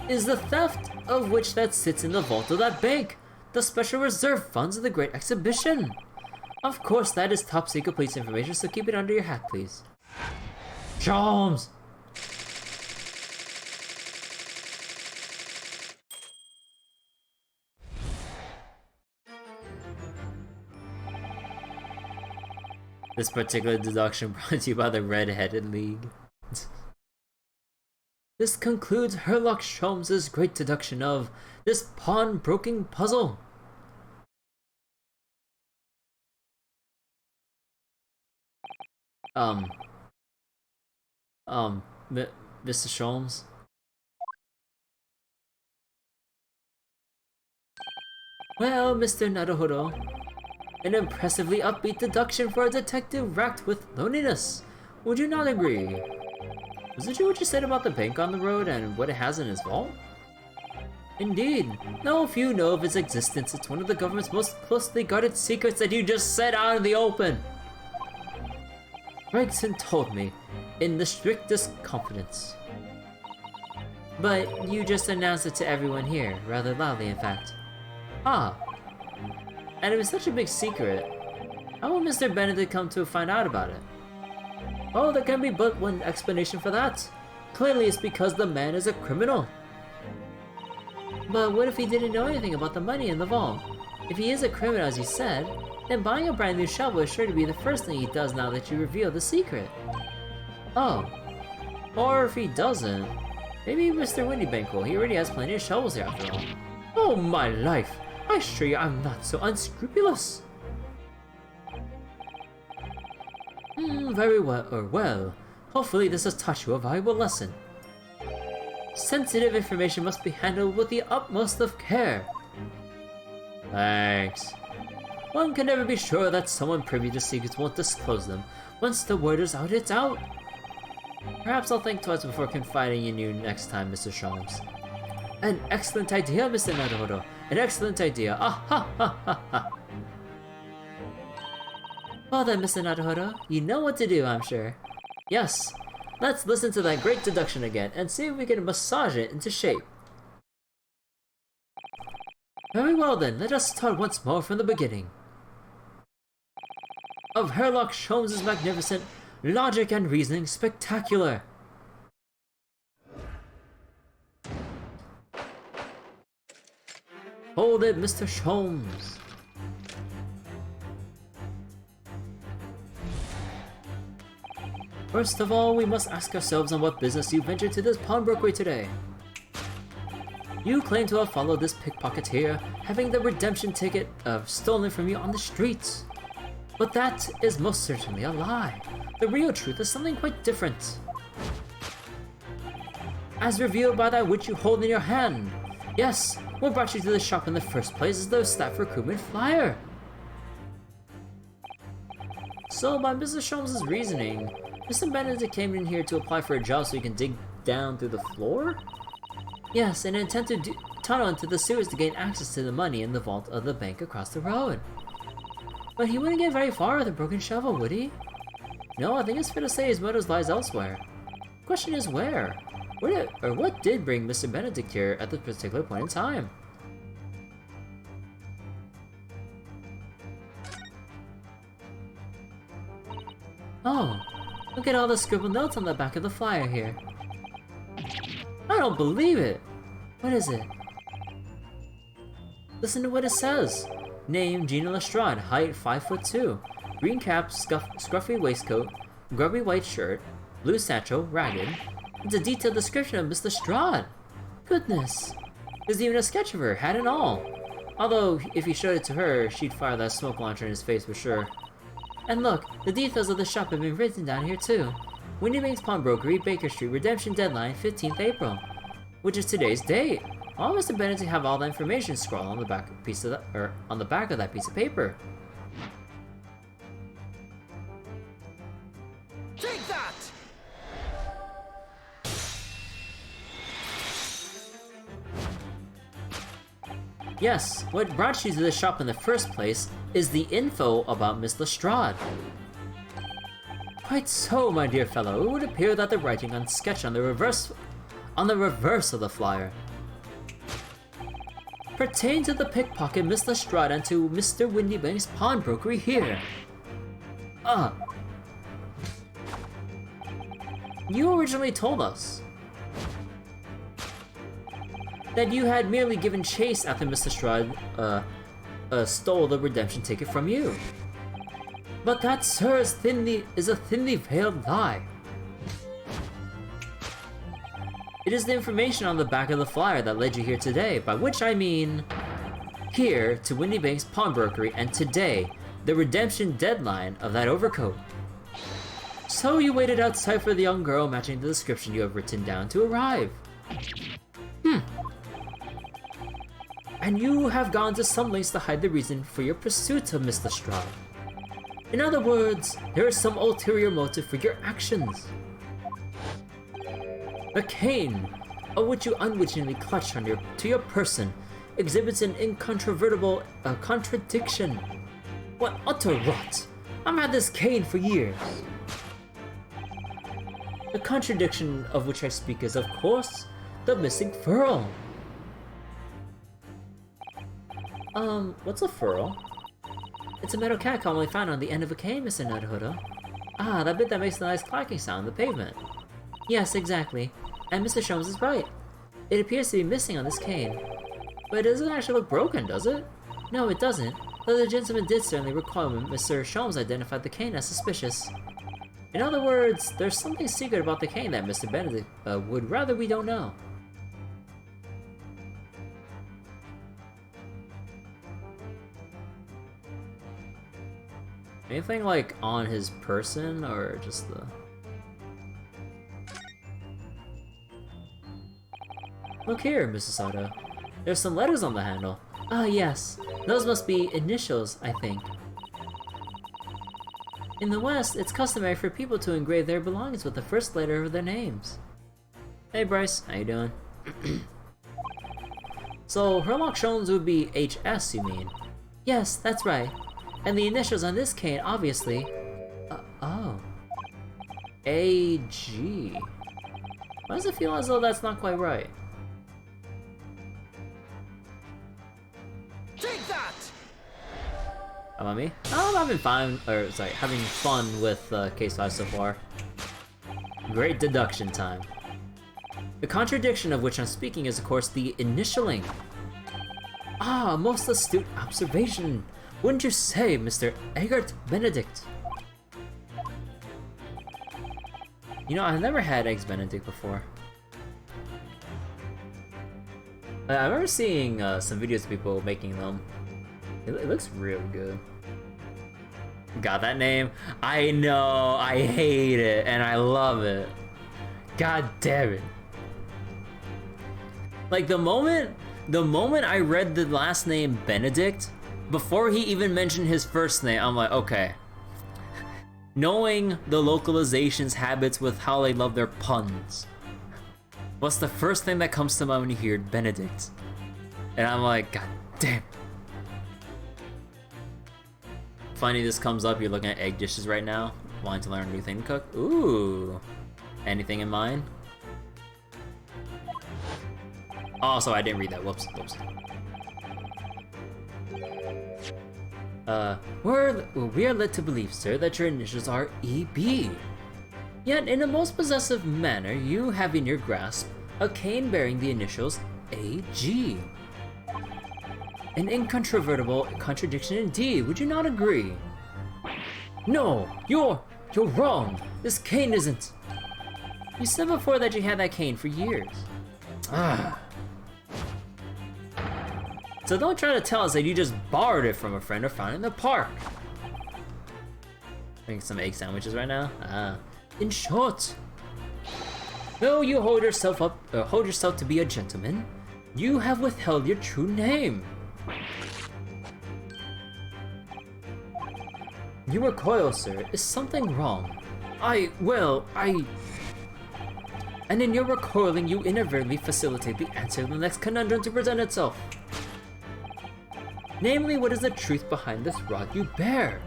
is the theft of which that sits in the vault of that bank, the special reserve funds of the Great Exhibition. Of course, that is top secret police information, so keep it under your hat, please. Sholmes! This particular deduction brought to you by the Red-Headed League. This concludes Herlock Sholmes' great deduction of this pawn-broking puzzle. Mr. Sholmes? Well, Mr. Naruhodo, an impressively upbeat deduction for a detective racked with loneliness. Would you not agree? Was it true what you said about the bank on the road and what it has in its vault? Indeed. No few know of its existence. It's one of the government's most closely guarded secrets that you just said out in the open. Gregson told me, in the strictest confidence. But you just announced it to everyone here, rather loudly in fact. Ah. And it was such a big secret. How will Mr. Benedict come to find out about it? Oh, there can be but one explanation for that. Clearly it's because the man is a criminal. But what if he didn't know anything about the money in the vault? If he is a criminal as you said, then buying a brand new shovel is sure to be the first thing he does now that you reveal the secret. Oh. Or if he doesn't, maybe Mr. Windybank will. He already has plenty of shovels here after all. Oh my life! I assure you I'm not so unscrupulous. Very well, well. Hopefully this has taught you a valuable lesson. Sensitive information must be handled with the utmost of care. Thanks. One can never be sure that someone privy to secrets won't disclose them. Once the word is out, it's out. Perhaps I'll think twice before confiding in you next time, Mr. Sholmes. An excellent idea, Mr. Naruhodo. An excellent idea. Ah ha ha ha ha. Well then, Mr. Naruhodo, you know what to do, I'm sure. Yes, let's listen to that great deduction again and see if we can massage it into shape. Very well then, let us start once more from the beginning. Of Herlock Sholmes' magnificent logic and reasoning spectacular. Hold it, Mr. Sholmes. First of all, we must ask ourselves on what business you ventured to this pawnbrokery today. You claim to have followed this pickpocketeer, having the redemption ticket stolen from you on the streets. But that is most certainly a lie. The real truth is something quite different. As revealed by that which you hold in your hand. Yes, what brought you to the shop in the first place is the staff recruitment flyer. So by Mr. Sholmes' reasoning, Mr. Benedict came in here to apply for a job so he can dig down through the floor? Yes, and intend to tunnel into the sewers to gain access to the money in the vault of the bank across the road. But he wouldn't get very far with a broken shovel, would he? No, I think it's fair to say his motive lies elsewhere. The question is where? What did bring Mr. Benedict here at this particular point in time? Oh, look at all the scribbled notes on the back of the flyer here. I don't believe it! What is it? Listen to what it says. Name, Gina Lestrade, height 5'2", green cap, scruffy waistcoat, grubby white shirt, blue satchel, ragged. It's a detailed description of Miss Lestrade. Goodness! There's even a sketch of her, hat and all. Although, if he showed it to her, she'd fire that smoke launcher in his face for sure. And look, the details of the shop have been written down here too. Windybank's Pawnbrokery, Baker Street, redemption deadline 15th April. Which is today's date. Why would Mr. Benedict have all the information scrawled on the back of on the back of that piece of paper? Take that! Yes, what brought you to this shop in the first place is the info about Miss Lestrade. Quite so, my dear fellow. It would appear that the writing on sketch on the reverse of the flyer pertained to the pickpocket Miss Lestrade and to Mr. Windybank's pawnbrokery here. You originally told us that you had merely given chase after Mr. Lestrade stole the redemption ticket from you. But that, sir, is a thinly veiled lie. It is the information on the back of the flyer that led you here today, by which I mean here to Windybank's pawnbrokery, and today, the redemption deadline of that overcoat. So you waited outside for the young girl matching the description you have written down to arrive. And you have gone to some lengths to hide the reason for your pursuit of Miss Lestrade. In other words, there is some ulterior motive for your actions. The cane, of which you unwittingly clutched to your person, exhibits an incontrovertible contradiction. What utter rot! I've had this cane for years. The contradiction of which I speak is, of course, the missing furl. What's a furl? It's a metal cat commonly found on the end of a cane, Mr. Nuthuda. Ah, that bit that makes the nice clacking sound on the pavement. Yes, exactly. And Mr. Sholmes is right. It appears to be missing on this cane. But it doesn't actually look broken, does it? No, it doesn't. Though the gentleman did certainly recall when Mr. Sholmes identified the cane as suspicious. In other words, there's something secret about the cane that Mr. Benedict would rather we don't know. Anything like on his person or just the... Look here, Mrs. Otto. There's some letters on the handle. Ah, yes. Those must be initials, I think. In the West, it's customary for people to engrave their belongings with the first letter of their names. Hey Bryce, how you doing? So, Herlock Sholmes would be HS, you mean? Yes, that's right. And the initials on this cane, obviously... oh. AG. Why does it feel as though that's not quite right? Take that! How about me? Oh, I'm having fun with Case 5 so far. Great deduction time. The contradiction of which I'm speaking is, of course, the initialing. Ah, most astute observation. Wouldn't you say, Mr. Egbert Benedict? You know, I've never had Eggs Benedict before. I remember seeing some videos of people making them. It looks real good. Got that name? I know, I hate it, and I love it. God damn it. Like, the moment I read the last name Benedict, before he even mentioned his first name, I'm like, okay. Knowing the localization's habits with how they love their puns, what's the first thing that comes to mind when you hear Benedict? And I'm like, god damn. Funny this comes up, you're looking at egg dishes right now, wanting to learn a new thing to cook. Ooh. Anything in mind? Oh, so I didn't read that, whoops. We are led to believe, sir, that your initials are EB. Yet, in a most possessive manner, you have in your grasp a cane bearing the initials AG. An incontrovertible contradiction indeed, would you not agree? No, you're wrong. This cane isn't. You said before that you had that cane for years. Ah. So don't try to tell us that you just borrowed it from a friend or found it in the park. Making some egg sandwiches right now? Ah. In short, though you hold yourself to be a gentleman, You have withheld your true name. You recoil, sir. Is something wrong? And in your recoiling, you inadvertently facilitate the answer to the next conundrum to present itself. Namely, what is the truth behind this rod you bear?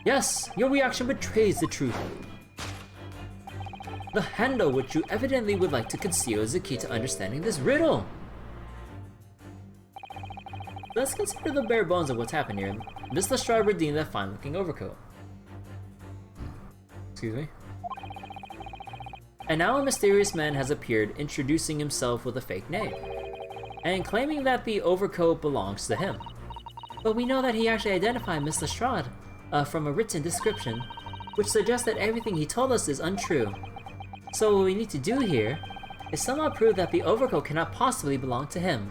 Yes, your reaction betrays the truth. The handle which you evidently would like to conceal is the key to understanding this riddle. Let's consider the bare bones of what's happened here. Miss Lestrade redeemed that fine-looking overcoat. Excuse me. And now a mysterious man has appeared, introducing himself with a fake name, and claiming that the overcoat belongs to him. But we know that he actually identified Miss Lestrade from a written description, which suggests that everything he told us is untrue. So what we need to do here is somehow prove that the overcoat cannot possibly belong to him.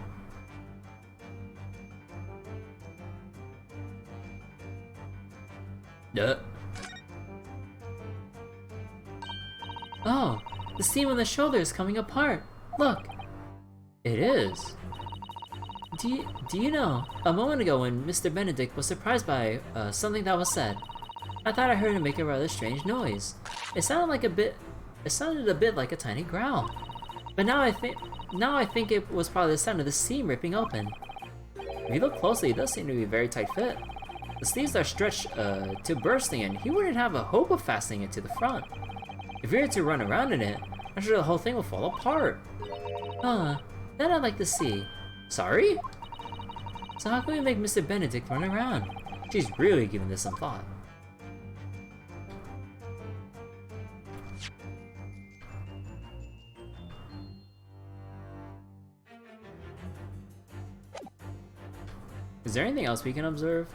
Oh, the seam on the shoulder is coming apart. Look. It is. Do you know, a moment ago when Mr. Benedict was surprised by something that was said, I thought I heard him make a rather strange noise. It sounded a bit like a tiny growl. But now I think it was probably the sound of the seam ripping open. If you look closely, it does seem to be a very tight fit. The sleeves are stretched to bursting, and he wouldn't have a hope of fastening it to the front. If we were to run around in it, I'm sure the whole thing will fall apart. That I'd like to see. Sorry? So how can we make Mr. Benedict run around? She's really giving this some thought. Is there anything else we can observe?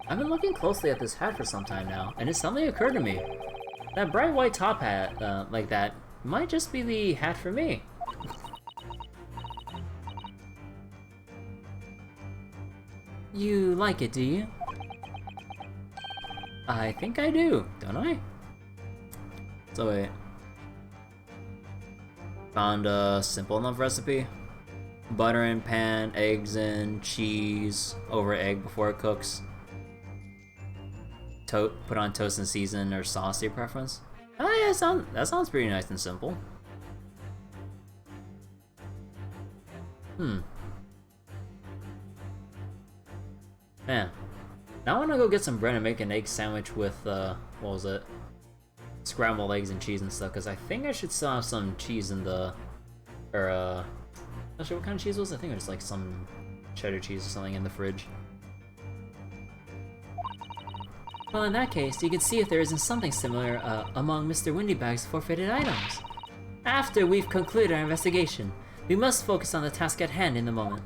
I've been looking closely at this hat for some time now, and it suddenly occurred to me. That bright white top hat, like that, might just be the hat for me. You like it, do you? I think I do, don't I? So wait. Found a simple enough recipe. Butter in pan, eggs in, cheese over egg before it cooks. Put on toast and season or sauce to your preference. Oh yeah, that sounds pretty nice and simple. Man. Now I wanna go get some bread and make an egg sandwich with, what was it? Scrambled eggs and cheese and stuff, because I think I should still have some cheese in the, not sure what kind of cheese was it? I think it was like some cheddar cheese or something in the fridge. Well, in that case, you can see if there isn't something similar among Mr. Windybag's forfeited items. After we've concluded our investigation, we must focus on the task at hand in the moment.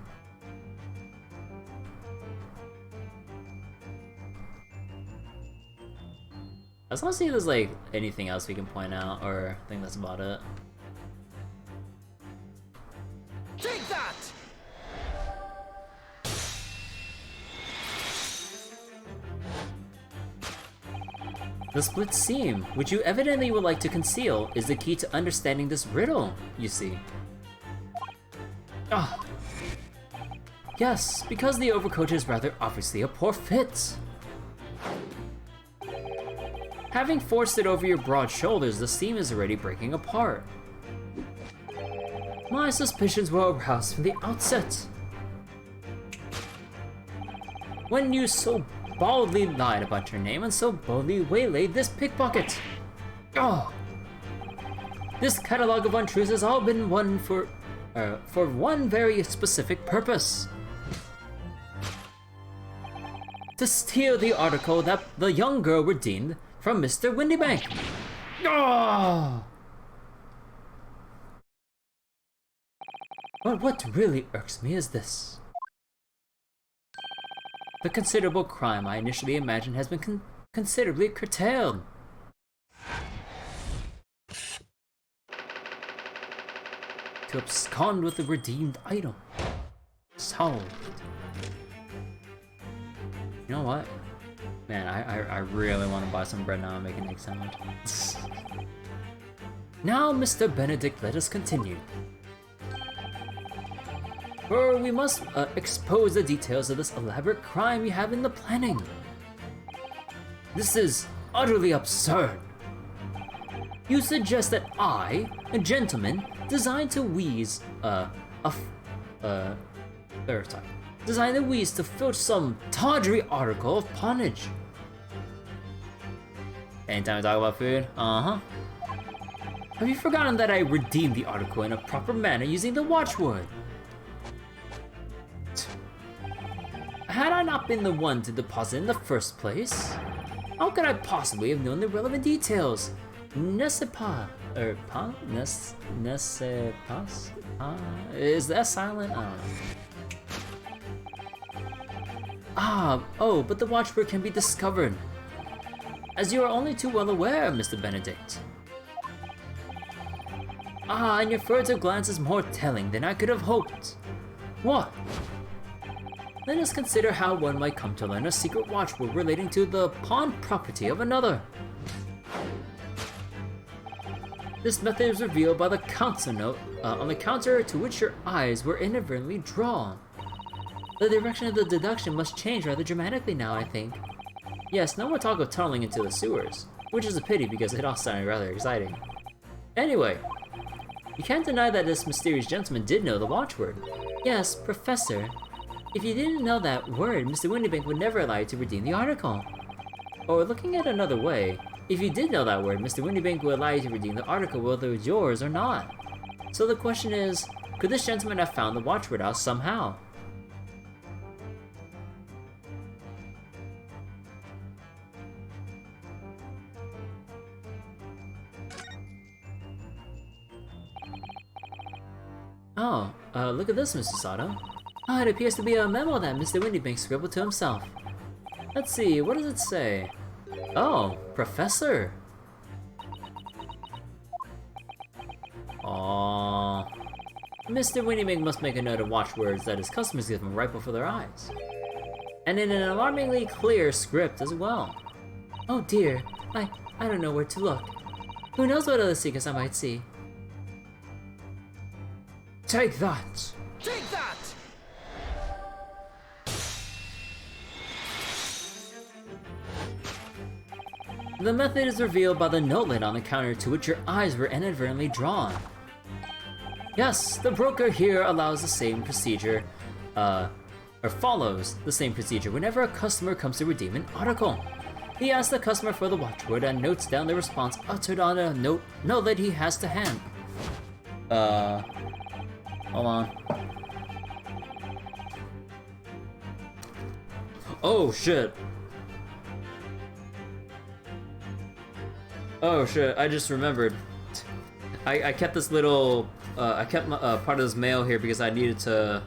I just want to see if there's like anything else we can point out, or I think that's about it. Take that! The split seam, which you evidently would like to conceal, is the key to understanding this riddle, you see. Ah. Yes, because the overcoat is rather obviously a poor fit. Having forced it over your broad shoulders, the seam is already breaking apart. My suspicions were aroused from the outset. When you so boldly lied about your name and so boldly waylaid this pickpocket. Oh! This catalog of untruths has all been one for one very specific purpose. To steal the article that the young girl redeemed from Mr. Windybank. Oh! But what really irks me is this. The considerable crime I initially imagined has been considerably curtailed. To abscond with the redeemed item. Solved. You know what? Man, I really want to buy some bread now and make an egg sandwich. Now, Mr. Benedict, let us continue. For we must expose the details of this elaborate crime you have in the planning. This is utterly absurd. You suggest that I, a gentleman, designed the wheeze to filch some tawdry article of pawnage. Anytime we talk about food, Have you forgotten that I redeemed the article in a proper manner using the watchword? Had I not been the one to deposit in the first place, how could I possibly have known the relevant details? Nesepa, or pa? Nesepas? Is that silent? I don't know. But the watchword can be discovered. As you are only too well aware, Mr. Benedict. And your furtive glance is more telling than I could have hoped. What? Let us consider how one might come to learn a secret watchword relating to the pawn property of another. This method is revealed by the counter note on the counter to which your eyes were inadvertently drawn. The direction of the deduction must change rather dramatically now, I think. Yes, no more talk of tunneling into the sewers, which is a pity because it all sounded rather exciting. Anyway, you can't deny that this mysterious gentleman did know the watchword. Yes, Professor. If you didn't know that word, Mr. Windybank would never allow you to redeem the article. Or looking at it another way, if you did know that word, Mr. Windybank would allow you to redeem the article whether it was yours or not. So the question is, could this gentleman have found the watchword out somehow? Look at this, Mr. Sato. It appears to be a memo that Mr. Windybank scribbled to himself. Let's see, what does it say? Oh, Professor! Aww. Mr. Windybank must make a note of watchwords that his customers give him right before their eyes. And in an alarmingly clear script as well. Oh dear, I don't know where to look. Who knows what other secrets I might see? Take that! Take that! The method is revealed by the notelet on the counter to which your eyes were inadvertently drawn. Yes, the broker here allows the same procedure, or follows the same procedure whenever a customer comes to redeem an article. He asks the customer for the watchword and notes down the response uttered on a notelet he has to hand. Hold on. Oh shit. Oh shit, I just remembered. I kept this little, I kept my, part of this mail here because I needed to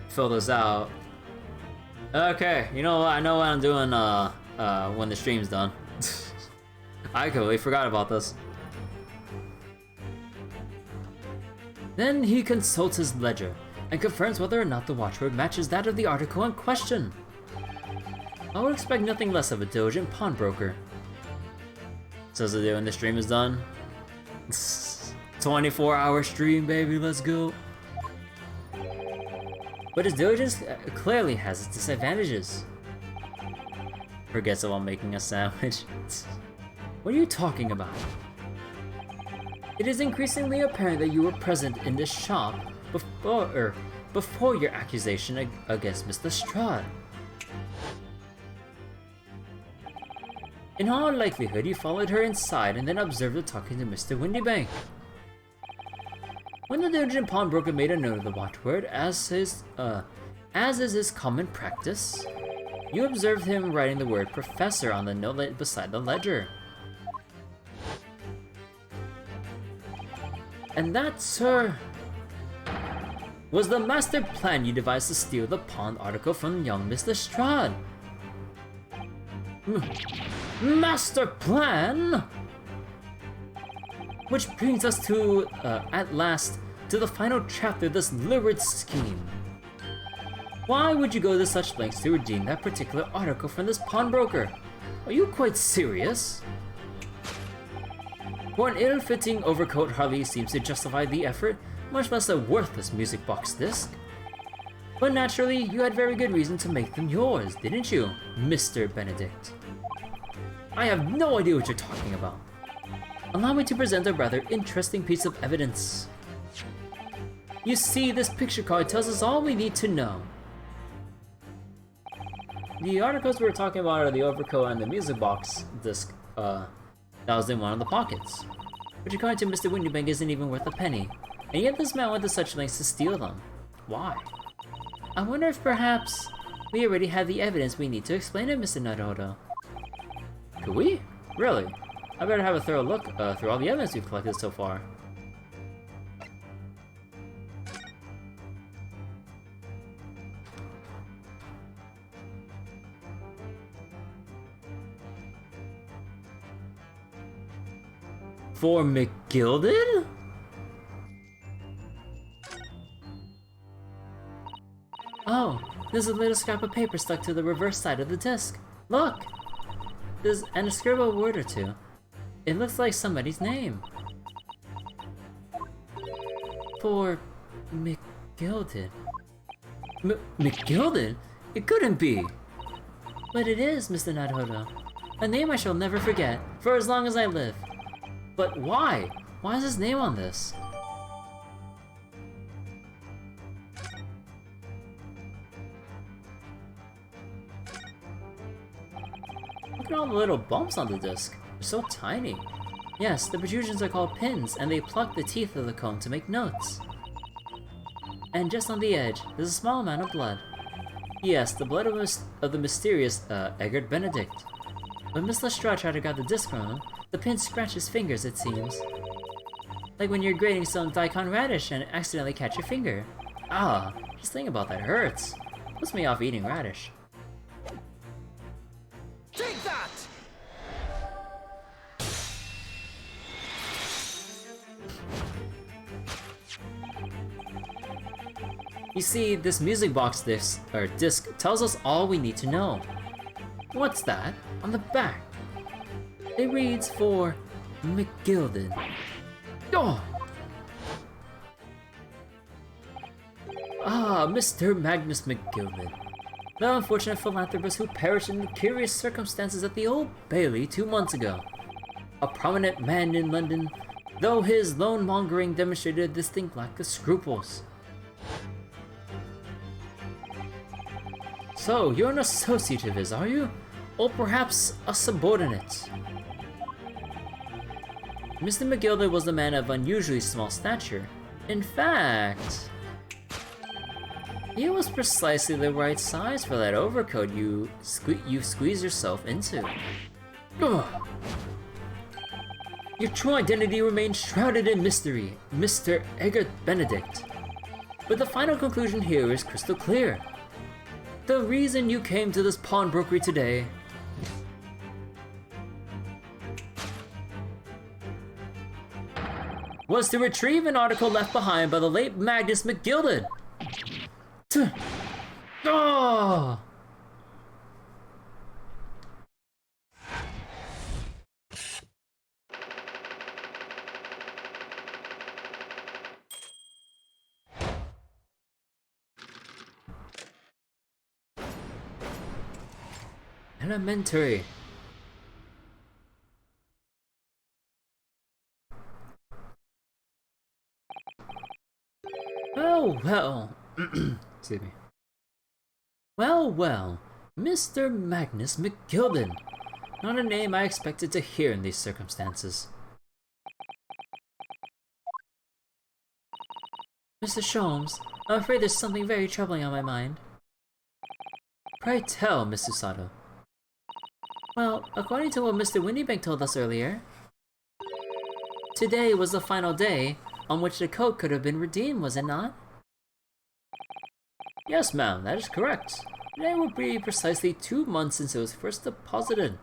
fill this out. Okay, you know what, I know what I'm doing when the stream's done. I completely forgot about this. Then he consults his ledger and confirms whether or not the watchword matches that of the article in question. I would expect nothing less of a diligent pawnbroker. Says the day when the stream is done. 24-hour stream, baby, let's go. But his diligence clearly has its disadvantages. Forgets it while making a sandwich. What are you talking about? It is increasingly apparent that you were present in this shop before your accusation against Mr. Strahd. In all likelihood, you followed her inside and then observed her talking to Mr. Windybank. When the diligent pawnbroker made a note of the watchword, as is his common practice, you observed him writing the word Professor on the note beside the ledger. And that, sir, was the master plan you devised to steal the pawned article from young Mr. Strahd. Master plan? Which brings us to, at last, to the final chapter of this lurid scheme. Why would you go to such lengths to redeem that particular article from this pawnbroker? Are you quite serious? For an ill-fitting overcoat hardly seems to justify the effort, much less a worthless music box disc. But naturally, you had very good reason to make them yours, didn't you, Mr. Benedict? I have no idea what you're talking about. Allow me to present a rather interesting piece of evidence. You see, this picture card tells us all we need to know. The articles we were talking about are the overcoat and the music box disc, that was in one of the pockets. Which according to Mr. Windybank isn't even worth a penny, and yet this man went to such lengths to steal them. Why? I wonder if perhaps we already have the evidence we need to explain it, Mr. Naruto. Could we? Really? I better have a thorough look through all the evidence we've collected so far. For McGilded? Oh, there's a little scrap of paper stuck to the reverse side of the disc. Look! There's a scribbled word or two. It looks like somebody's name. For McGilded. McGilded? It couldn't be! But it is, Mr. Naruto. A name I shall never forget, for as long as I live. But why? Why is his name on this? Look at all the little bumps on the disc. They're so tiny. Yes, the protrusions are called pins, and they pluck the teeth of the cone to make notes. And just on the edge, there's a small amount of blood. Yes, the blood of the mysterious Eggert Benedict. When Miss Lestrade tried to grab the disc from him, the pin scratched his fingers, it seems. Like when you're grating some daikon radish and accidentally catch your finger. Ah, just thinking about that hurts. Puts me off eating radish. Take that! You see, this music box disc tells us all we need to know. What's that? On the back. It reads for McGilded. Oh! Ah, Mr. Magnus McGilded. The unfortunate philanthropist who perished in curious circumstances at the Old Bailey 2 months ago. A prominent man in London, though his loan-mongering demonstrated a distinct lack of scruples. So, you're an associate of his, are you? Or perhaps a subordinate? Mr. McGilded was a man of unusually small stature. In fact, he was precisely the right size for that overcoat you squeeze yourself into. Ugh. Your true identity remains shrouded in mystery, Mr. Eggert Benedict. But the final conclusion here is crystal clear. The reason you came to this pawnbrokery today was to retrieve an article left behind by the late Magnus McGilded. Oh! Elementary. Oh, well. Excuse me. Well, well. Mr. Magnus McGilded. Not a name I expected to hear in these circumstances. Mr. Sholmes, I'm afraid there's something very troubling on my mind. Pray tell, Miss Susato. Well, according to what Mr. Windybank told us earlier, today was the final day on which the coat could have been redeemed, was it not? Yes, ma'am, that is correct. Today would be precisely 2 months since it was first deposited.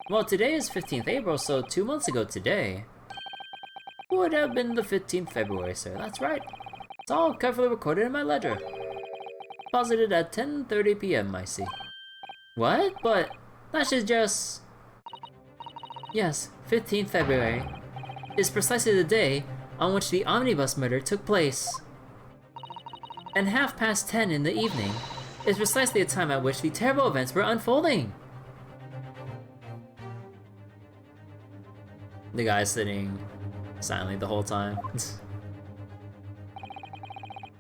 Well, today is 15th April, so 2 months ago today would have been the 15th February, sir. That's right. It's all carefully recorded in my ledger. Deposited at 10:30 p.m., I see. What? But that should just... Yes, 15th February is precisely the day on which the omnibus murder took place. And 10:30 in the evening is precisely the time at which the terrible events were unfolding. The guy sitting silently the whole time.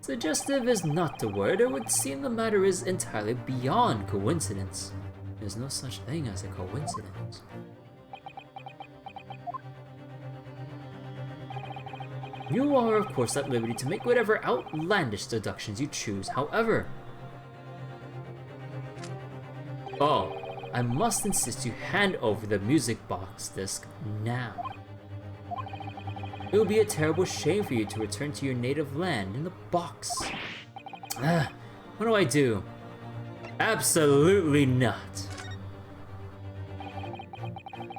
Suggestive is not the word. It would seem the matter is entirely beyond coincidence. There's no such thing as a coincidence. You are, of course, at liberty to make whatever outlandish deductions you choose, however. Oh, I must insist you hand over the music box disc now. It would be a terrible shame for you to return to your native land in the box. What do I do? Absolutely not.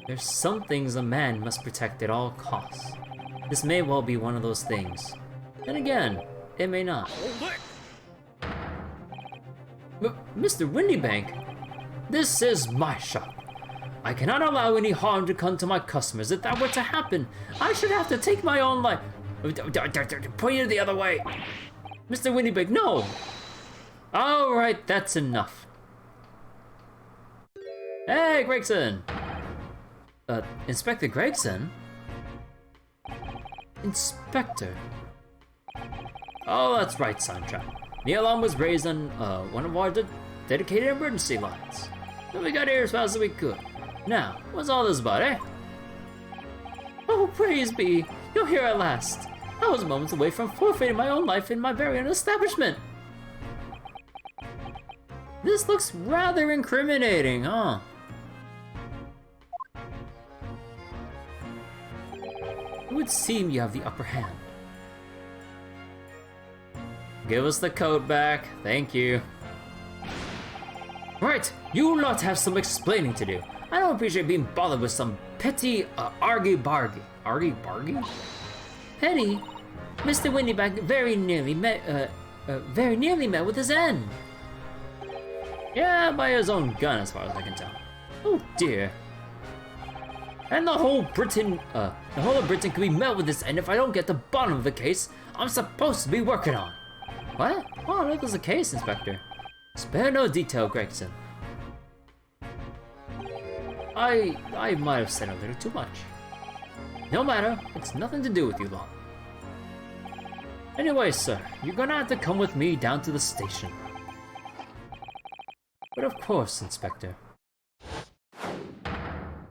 There's some things a man must protect at all costs. This may well be one of those things. Then again, it may not. Mr. Windybank, this is my shop. I cannot allow any harm to come to my customers. If that were to happen, I should have to take my own life. Point it the other way. Mr. Windybank, no! Alright, that's enough. Hey, Gregson! Inspector Gregson? Inspector? Oh, that's right, Soundtrack. The alarm was raised on one of our dedicated emergency lines. And we got here as fast as we could. Now, what's all this about, eh? Oh, praise be! You're here at last. I was moments away from forfeiting my own life in my very own establishment. This looks rather incriminating, huh? It would seem you have the upper hand. Give us the coat back, thank you. Right, you lot have some explaining to do. I don't appreciate being bothered with some petty argy-bargy. Argy-bargy? Petty? Mr. Windybank very nearly met with his end. Yeah, by his own gun as far as I can tell. Oh dear. And the whole of Britain could be met with this end if I don't get the bottom of the case I'm supposed to be working on. What? Oh, that was the case, Inspector. Spare no detail, Gregson. I might have said a little too much. No matter, it's nothing to do with you lot. Anyway, sir, you're gonna have to come with me down to the station. But of course, Inspector.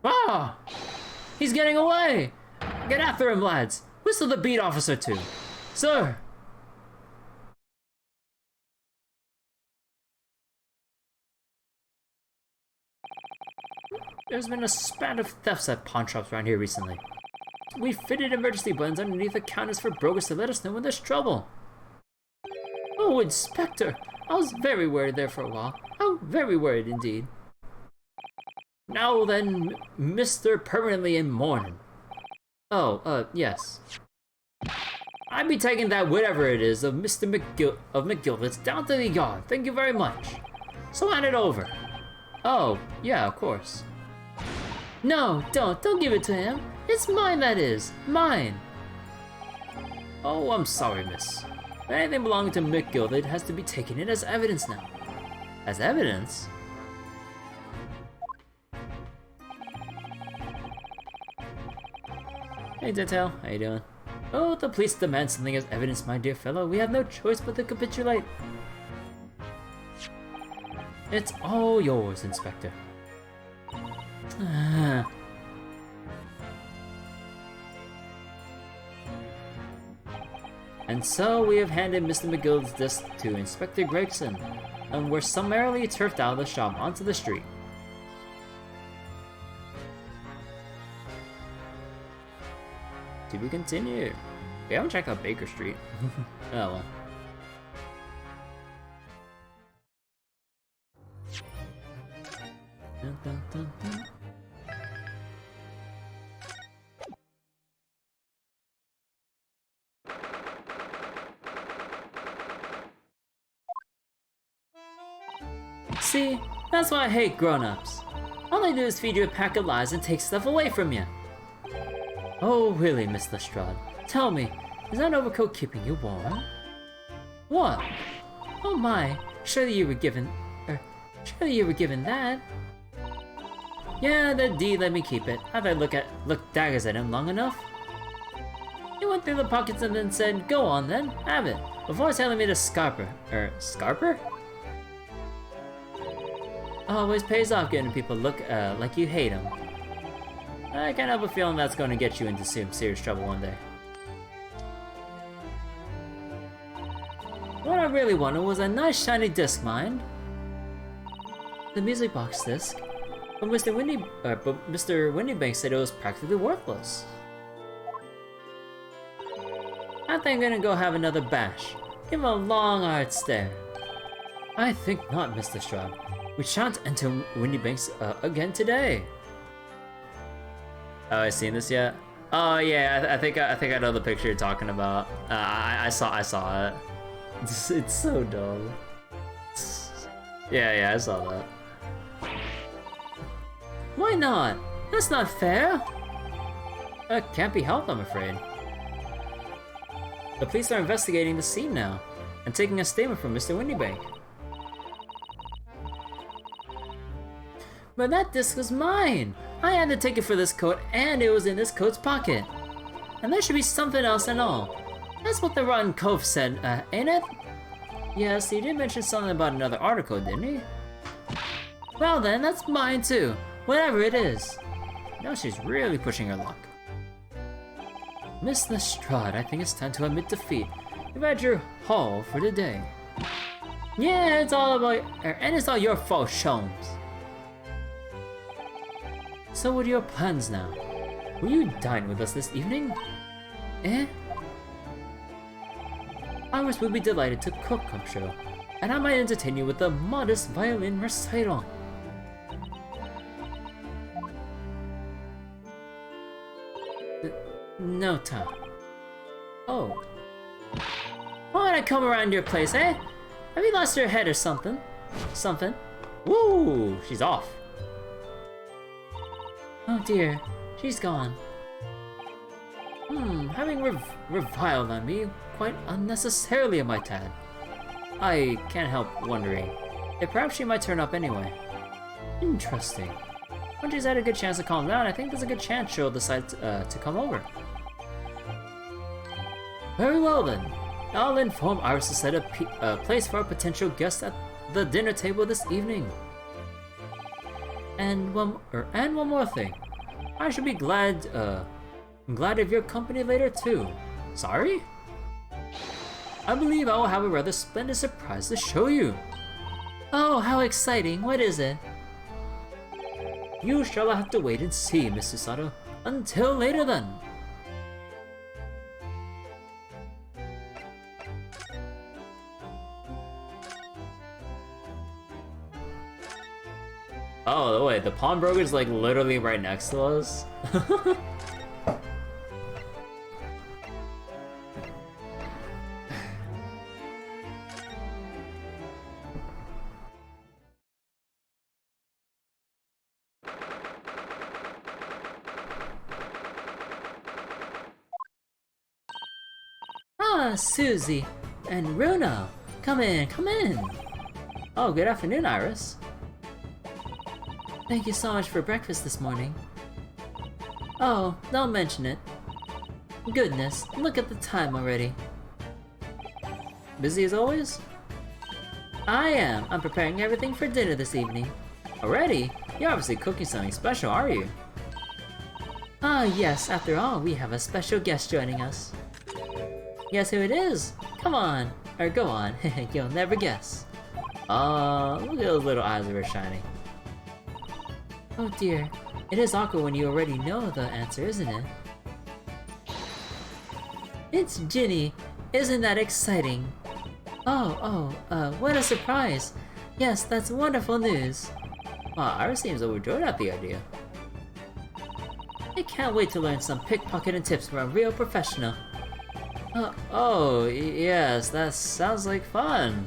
Ah! He's getting away! Get after him, lads! Whistle the beat officer too. Sir! There's been a spat of thefts at pawn shops around here recently. We fitted emergency buttons underneath the counters for brokers to let us know when there's trouble. Oh, Inspector! I was very worried there for a while. Oh, very worried indeed. Now then, Mr. Permanently in Mourning. Oh, yes. I'd be taking that whatever it is of Mr. McGilvett's down to the yard. Thank you very much. So hand it over. Oh, yeah, of course. No, don't give it to him. It's mine, that is. Mine. Oh, I'm sorry, miss. Anything belonging to McGilvett has to be taken in as evidence now. As evidence? Hey, Detail, how you doing? Oh, the police demand something as evidence, my dear fellow. We have no choice but to capitulate. It's all yours, Inspector. And so we have handed Mr. McGill's disc to Inspector Gregson, and we're summarily turfed out of the shop onto the street. To be continued. We haven't checked out Baker Street. Oh well. Dun, dun, dun, dun. That's why I hate grown-ups. All they do is feed you a pack of lies and take stuff away from you. Oh, really, Miss Lestrade? Tell me, is that overcoat keeping you warm? What? Oh my, surely you were given that. Yeah, the D let me keep it. I've had look daggers at him long enough. He went through the pockets and then said, "Go on then, have it," before telling me to scarper. Scarper? Always pays off getting people look like you hate them. I can't help a feeling that's going to get you into some serious trouble one day. What I really wanted was a nice shiny disc, mind. The music box disc. But Mr. Windybank said it was practically worthless. I think I'm gonna go have another bash. Give him a long hard stare. I think not, Mr. Lestrade. We shan't enter Windybanks again today. Oh, I seen this yet? Oh yeah, I think I know the picture you're talking about. I saw it. It's so dumb. Yeah, I saw that. Why not? That's not fair. Can't be helped, I'm afraid. The police are investigating the scene now and taking a statement from Mr. Windybank. But that disc was mine! I had the ticket for this coat and it was in this coat's pocket. And there should be something else and all. That's what the Rotten Cove said, ain't it? Yes, he did mention something about another article, didn't he? Well then, that's mine too. Whatever it is. Now she's really pushing her luck. Miss Lestrade, I think it's time to admit defeat. You've had your haul for the day. Yeah, it's all your fault, Sholmes. So what are your plans now? Will you dine with us this evening? Eh? Iris will be delighted to cook, I'm sure, and I might entertain you with a modest violin recital. No time. Oh. Why would I come around your place, eh? Have you lost your head or something? Something? Woo! She's off. Oh dear, she's gone. Having reviled on me quite unnecessarily, my tad. I can't help wondering if perhaps she might turn up anyway. Interesting. When she's had a good chance to calm down, I think there's a good chance she'll decide to come over. Very well then. I'll inform Iris to set a place for a potential guest at the dinner table this evening. And one more thing. I should be glad of your company later too. Sorry? I believe I will have a rather splendid surprise to show you. Oh, how exciting. What is it? You shall have to wait and see, Mr. Sato. Until later then. Oh, wait, the pawnbroker's like literally right next to us? Ah, Susie and Runo. Come in, come in. Oh, good afternoon, Iris. Thank you so much for breakfast this morning. Oh, don't mention it. Goodness, look at the time already. Busy as always? I am. I'm preparing everything for dinner this evening. Already? You're obviously cooking something special, are you? Ah, yes, after all, we have a special guest joining us. Guess who it is? Come on, or go on, you'll never guess. Look at those little eyes of her shining. Oh dear, it is awkward when you already know the answer, isn't it? It's Ginny! Isn't that exciting? What a surprise! Yes, that's wonderful news! Wow, Iris seems overjoyed at the idea. I can't wait to learn some pickpocketing tips from a real professional. Yes, that sounds like fun!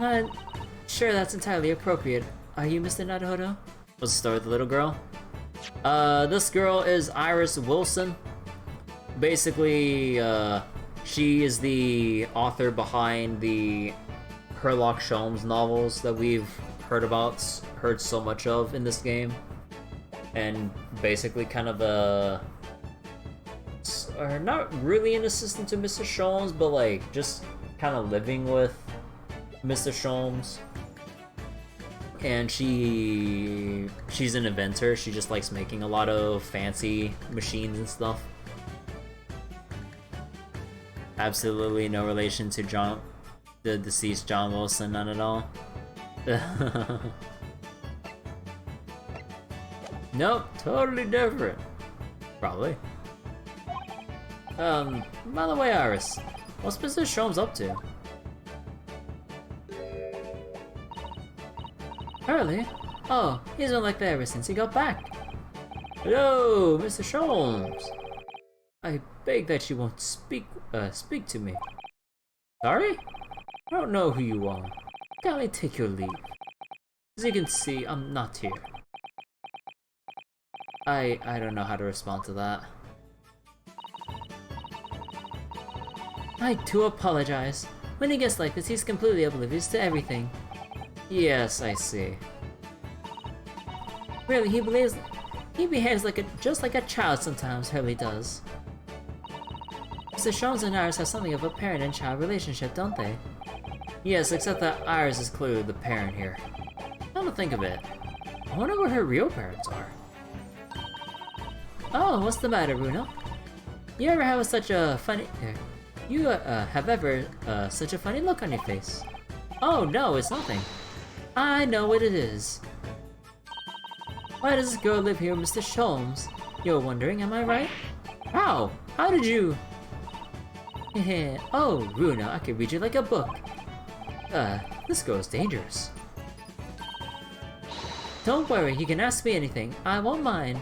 I'm not sure that's entirely appropriate. Are you Mr. Naruhodo? What's the story with the little girl? This girl is Iris Wilson. Basically, she is the author behind the Sherlock Holmes novels that we've heard so much of in this game. And basically kind of not really an assistant to Mr. Sholmes, but like just kind of living with Mr. Sholmes. And she's an inventor. She just likes making a lot of fancy machines and stuff. Absolutely no relation to the deceased John Wilson, none at all. Nope, totally different. Probably. By the way, Iris, what's Mr. Sholmes up to? Early? Oh, he's been like that ever since he got back. Hello, Mr. Sholmes. I beg that you won't speak to me. Sorry? I don't know who you are. Kindly take your leave. As you can see, I'm not here. I don't know how to respond to that. I do apologize. When he gets like this, he's completely oblivious to everything. Yes, I see. Really, he behaves just like a child sometimes, Hurley does. Mr. Sholmes and Iris have something of a parent and child relationship, don't they? Yes, except that Iris is clearly the parent here. Come to think of it, I wonder what her real parents are. Oh, what's the matter, Bruno? You ever have such a funny... such a funny look on your face? Oh no, it's nothing. I know what it is. Why does this girl live here with Mr. Sholmes? You're wondering, am I right? How? How did you... Oh, Bruno, I can read you like a book. This girl's dangerous. Don't worry, you can ask me anything. I won't mind.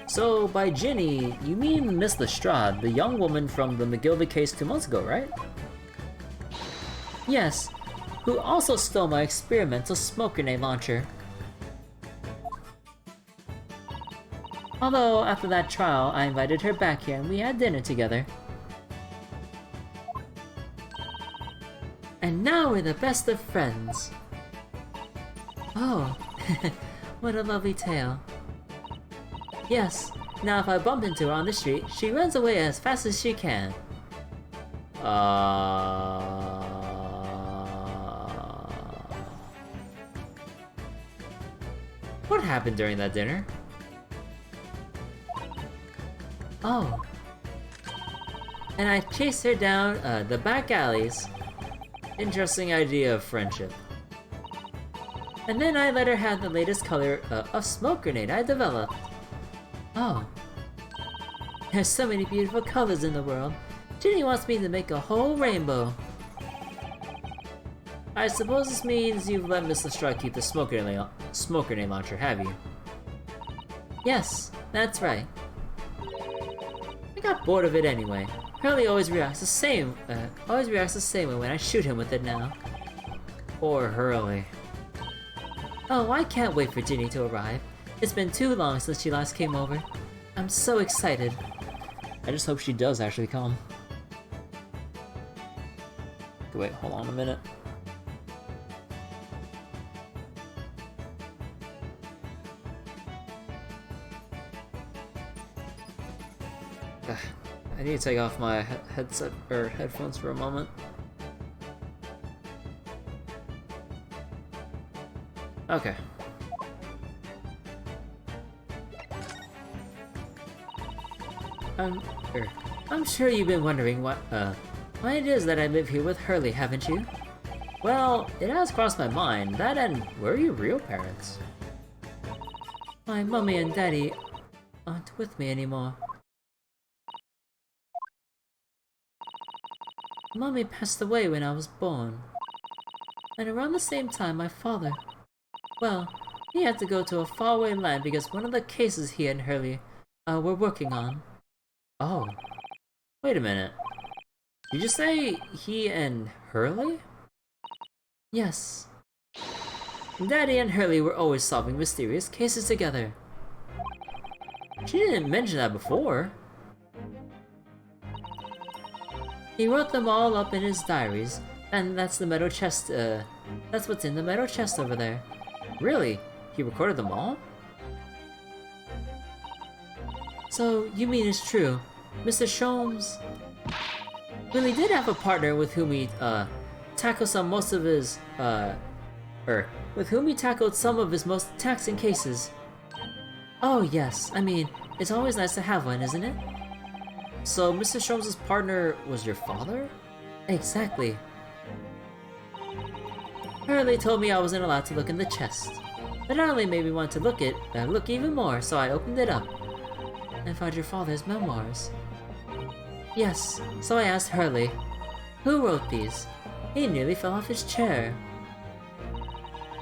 So, by Ginny, you mean Miss Lestrade, the young woman from the McGilvey case 2 months ago, right? Yes, who also stole my experimental smoke grenade launcher. Although, after that trial, I invited her back here and we had dinner together. And now we're the best of friends. Oh, what a lovely tale. Yes, now if I bump into her on the street, she runs away as fast as she can. What happened during that dinner? Oh. And I chased her down the back alleys. Interesting idea of friendship. And then I let her have the latest color of smoke grenade I developed. Oh. There's so many beautiful colors in the world. Ginny wants me to make a whole rainbow. I suppose this means you've let Miss Lestrade keep the smoke grenade launcher, have you? Yes, that's right. I got bored of it anyway. Hurley always reacts the same way when I shoot him with it now. Poor Hurley. Oh, I can't wait for Ginny to arrive. It's been too long since she last came over. I'm so excited. I just hope she does actually come. Wait, hold on a minute. I need to take off my headset or headphones for a moment. Okay. I'm sure you've been wondering why it is that I live here with Hurley, haven't you? Well, it has crossed my mind. That and where are your real parents? My mommy and daddy aren't with me anymore. Mommy passed away when I was born. And around the same time, my father... Well, He had to go to a faraway land because one of the cases he and Hurley were working on. Oh. Wait a minute. Did you say he and Hurley? Yes. Daddy and Hurley were always solving mysterious cases together. She didn't mention that before. He wrote them all up in his diaries, and that's the metal chest, that's what's in the metal chest over there. Really? He recorded them all? So, you mean it's true, Mr. Sholmes really did have a partner with whom he, tackled some of his most taxing cases. Oh yes, I mean, it's always nice to have one, isn't it? So Mr. Sholmes' partner was your father? Exactly. Hurley told me I wasn't allowed to look in the chest. That only made me want to look even more, so I opened it up and found your father's memoirs. Yes, so I asked Hurley, who wrote these? He nearly fell off his chair.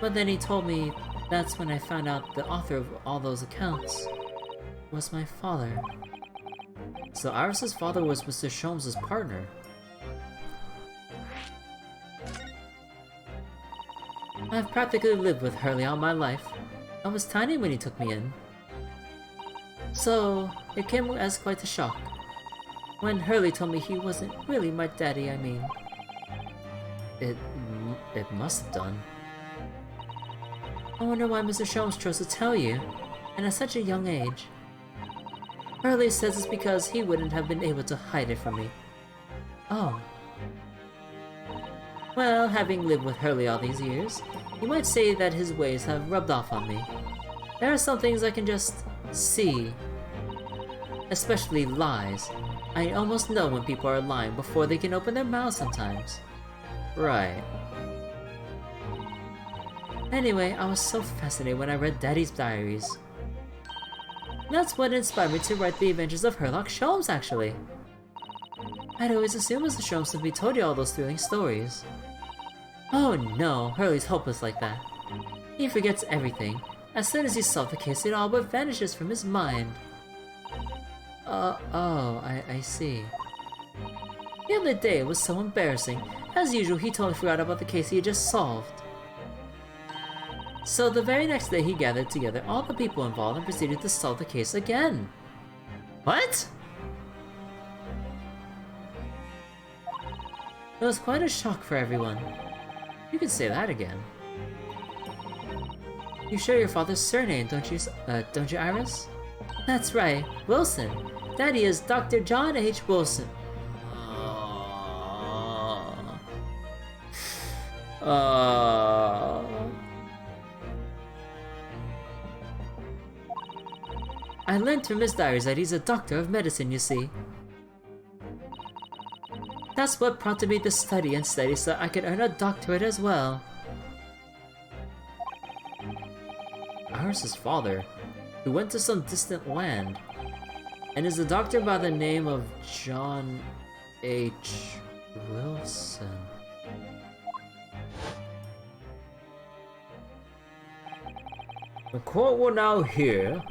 But then he told me that's when I found out the author of all those accounts was my father. So Iris's father was Mr. Sholmes' partner. I've practically lived with Hurley all my life. I was tiny when he took me in. So, it came as quite a shock. When Hurley told me he wasn't really my daddy, I mean. It must have done. I wonder why Mr. Sholmes chose to tell you, and at such a young age. Hurley says it's because he wouldn't have been able to hide it from me. Oh. Well, having lived with Hurley all these years, you might say that his ways have rubbed off on me. There are some things I can just see. Especially lies. I almost know when people are lying before they can open their mouths sometimes. Right. Anyway, I was so fascinated when I read Daddy's diaries. That's what inspired me to write The Adventures of Sherlock Sholmes, actually. I'd always assumed Mr. Sholmes would be told you all those thrilling stories. Oh no, Hurley's hopeless like that. He forgets everything. As soon as he solves the case, it all but vanishes from his mind. I see. The other day, it was so embarrassing. As usual, he totally forgot about the case he had just solved. So the very next day, he gathered together all the people involved and proceeded to solve the case again. What? It was quite a shock for everyone. You can say that again. You share your father's surname, don't you, Iris? That's right, Wilson. Daddy is Dr. John H. Wilson. I learned from his diaries that he's a doctor of medicine, you see. That's what prompted me to study and study so I could earn a doctorate as well. Iris's father, who went to some distant land, and is a doctor by the name of John H. Wilson. The court will now hear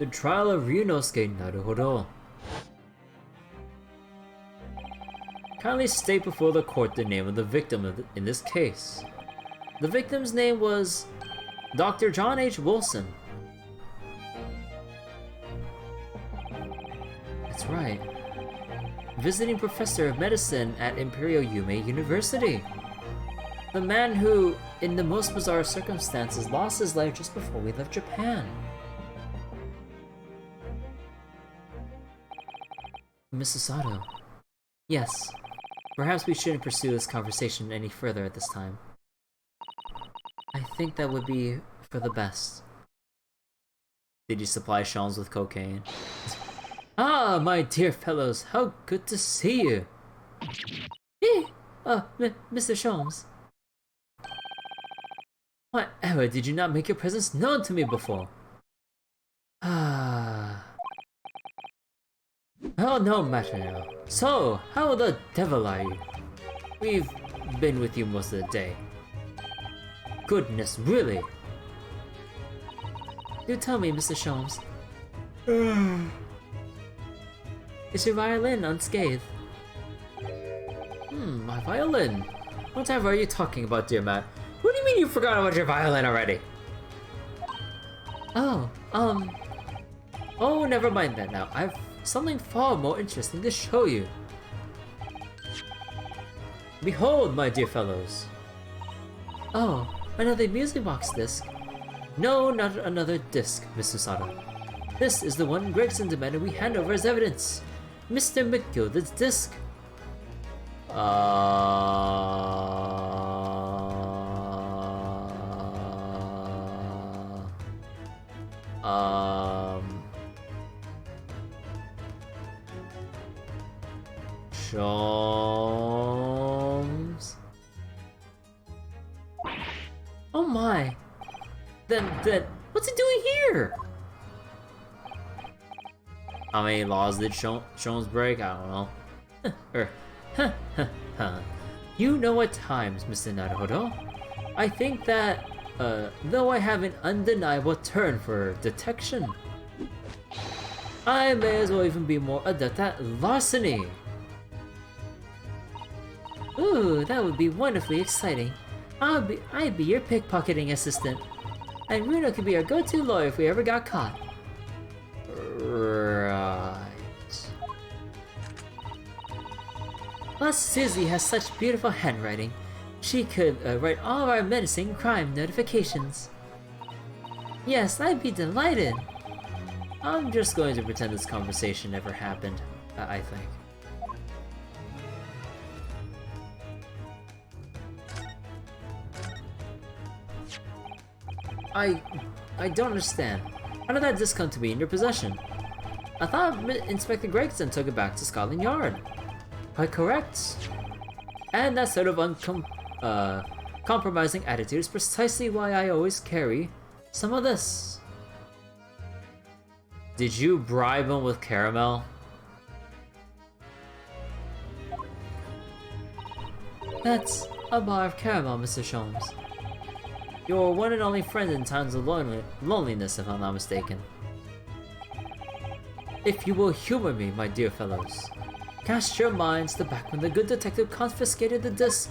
the trial of Ryunosuke Naruhodo. Kindly state before the court the name of the victim in this case. The victim's name was Dr. John H. Wilson. That's right. Visiting professor of medicine at Imperial Yume University. The man who, in the most bizarre circumstances, lost his life just before we left Japan. Mrs. Sato. Yes. Perhaps we shouldn't pursue this conversation any further at this time. I think that would be for the best. Did you supply Sholmes with cocaine? Ah, my dear fellows, how good to see you! Mr. Sholmes. Whatever, did you not make your presence known to me before? Ah. Oh, no matter now. So, how the devil are you? We've been with you most of the day. Goodness, really? Do tell me, Mr. Sholmes. Is your violin unscathed? My violin. Whatever are you talking about, dear Matt? What do you mean you forgot about your violin already? Oh, never mind that now. I've something far more interesting to show you. Behold, my dear fellows. Oh, another music box disc. No, not another disc, Miss Susada. This is the one Gregson demanded we hand over as evidence. Mr. McGilded's disc. Sholmes? Oh my. Then, what's he doing here? How many laws did Sholmes break? I don't know. You know at times, Mr. Naruhodo, I think that, though I have an undeniable turn for detection, I may as well even be more adept at larceny. Ooh, that would be wonderfully exciting. I'd be your pickpocketing assistant. And Runo could be our go-to lawyer if we ever got caught. Right. Plus, Susie has such beautiful handwriting. She could write all of our menacing crime notifications. Yes, I'd be delighted. I'm just going to pretend this conversation never happened, I think. I don't understand. How did that disc come to be in your possession? I thought Inspector Gregson took it back to Scotland Yard. Quite correct. And that sort of compromising attitude is precisely why I always carry some of this. Did you bribe him with caramel? That's a bar of caramel, Mr. Sholmes. Your one and only friend in times of loneliness, if I'm not mistaken. If you will humor me, my dear fellows, cast your minds to back when the good detective confiscated the disc.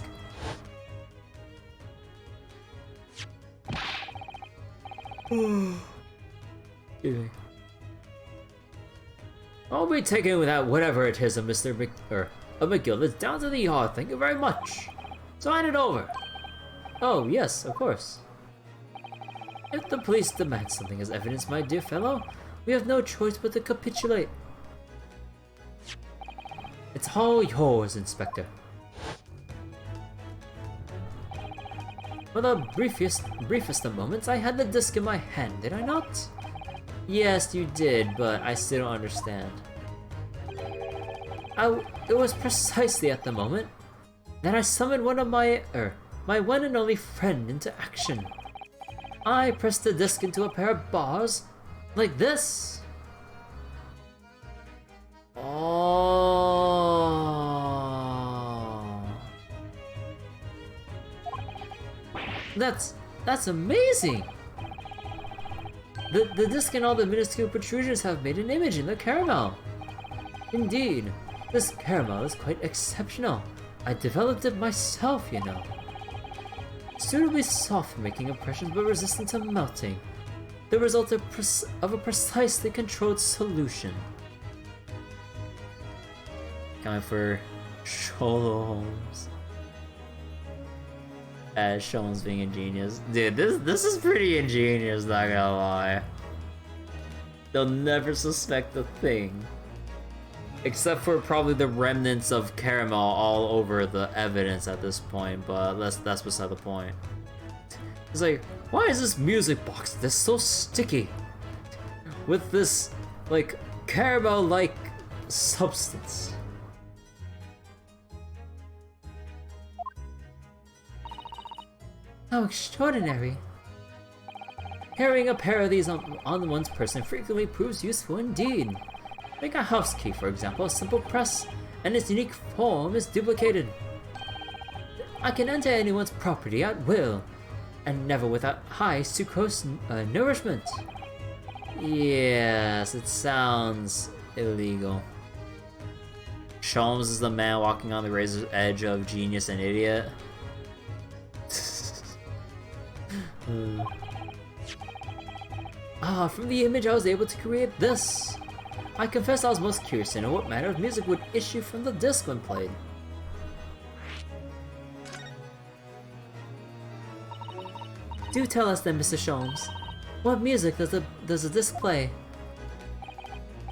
I'll be taking that whatever it is of Mr. McGill down to the yard, thank you very much. So hand it over. Oh, yes, of course. If the police demand something as evidence, my dear fellow, we have no choice but to capitulate. It's all yours, Inspector. For the briefest of moments, I had the disc in my hand, did I not? Yes, you did, but I still don't understand. It was precisely at the moment that I summoned one of my one and only friend into action. I pressed the disc into a pair of bars, like this. Oh. That's amazing! The disc and all the minuscule protrusions have made an image in the caramel. Indeed, this caramel is quite exceptional. I developed it myself, you know. Suitably soft for making impressions but resistant to melting. The result of a precisely controlled solution. Coming for Sholmes. As Sholmes being ingenious. Dude, this is pretty ingenious, not gonna lie. They'll never suspect a thing. Except for probably the remnants of caramel all over the evidence at this point, but that's beside the point. It's like, why is this music box this so sticky? With this, like, caramel-like substance. How extraordinary. Carrying a pair of these on one's person frequently proves useful indeed. Make a house key, for example, a simple press, and its unique form is duplicated. I can enter anyone's property at will, and never without high sucrose nourishment. Yes, it sounds illegal. Sholmes is the man walking on the razor's edge of genius and idiot. From the image I was able to create this. I confess I was most curious to know what manner of music would issue from the disc when played. Do tell us then, Mr. Sholmes. What music does the disc play?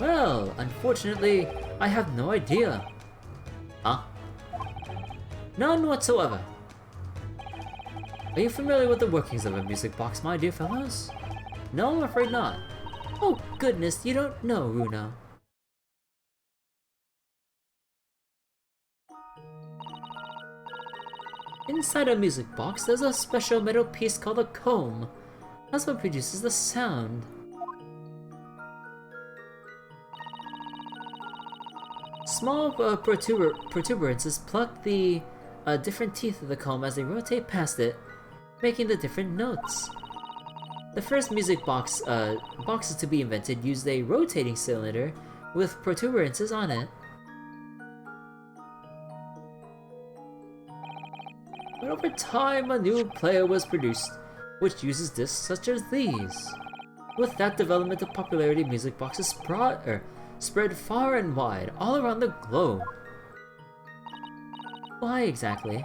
Well, unfortunately, I have no idea. Huh? None whatsoever. Are you familiar with the workings of a music box, my dear fellows? No, I'm afraid not. Oh goodness, you don't know, Runa. Inside a music box, there's a special metal piece called a comb. That's what produces the sound. Small protuberances pluck the different teeth of the comb as they rotate past it, making the different notes. The first music boxes to be invented used a rotating cylinder with protuberances on it. But over time, a new player was produced, which uses discs such as these. With that development of popularity, music boxes spread far and wide, all around the globe. Why exactly?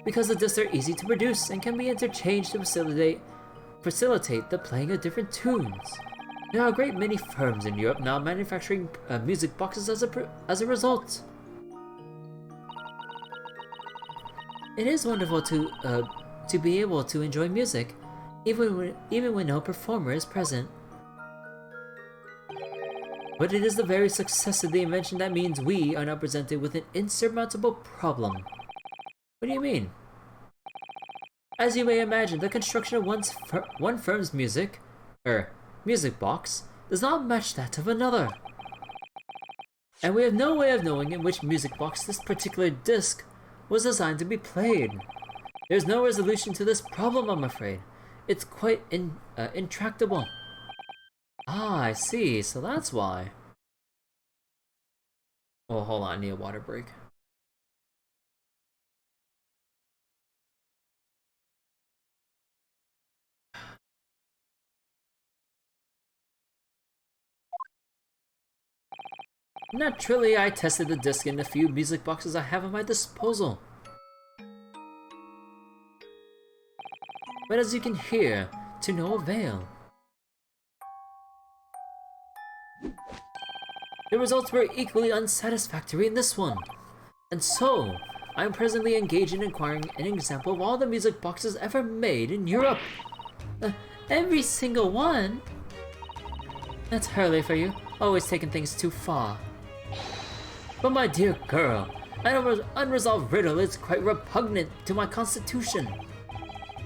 Because the discs are easy to produce and can be interchanged to facilitate the playing of different tunes. There are a great many firms in Europe now manufacturing music boxes as a result. It is wonderful to be able to enjoy music, even when no performer is present. But it is the very success of the invention that means we are now presented with an insurmountable problem. What do you mean? As you may imagine, the construction of one firm's music box does not match that of another. And we have no way of knowing in which music box this particular disc was designed to be played. There's no resolution to this problem, I'm afraid. It's quite intractable. Ah, I see, so that's why. Oh, hold on, I need a water break. Naturally, I tested the disc in a few music boxes I have at my disposal. But as you can hear, to no avail. The results were equally unsatisfactory in this one. And so, I am presently engaged in acquiring an example of all the music boxes ever made in Europe. Every single one? That's hurley for you, always taking things too far. But my dear girl, an unresolved riddle is quite repugnant to my constitution.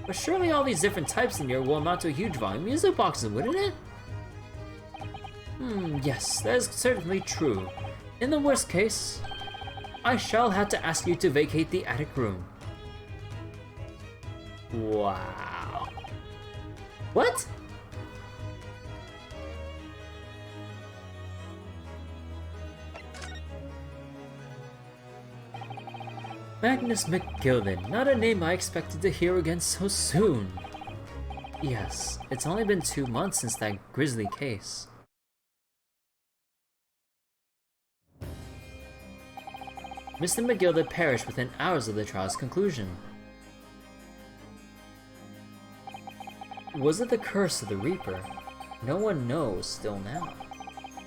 But surely all these different types in here will amount to a huge volume of music boxes, wouldn't it? Yes, that is certainly true. In the worst case, I shall have to ask you to vacate the attic room. Wow. What? Magnus McGilden, not a name I expected to hear again so soon. Yes, it's only been 2 months since that grisly case. Mr. McGilden perished within hours of the trial's conclusion. Was it the curse of the Reaper? No one knows still now.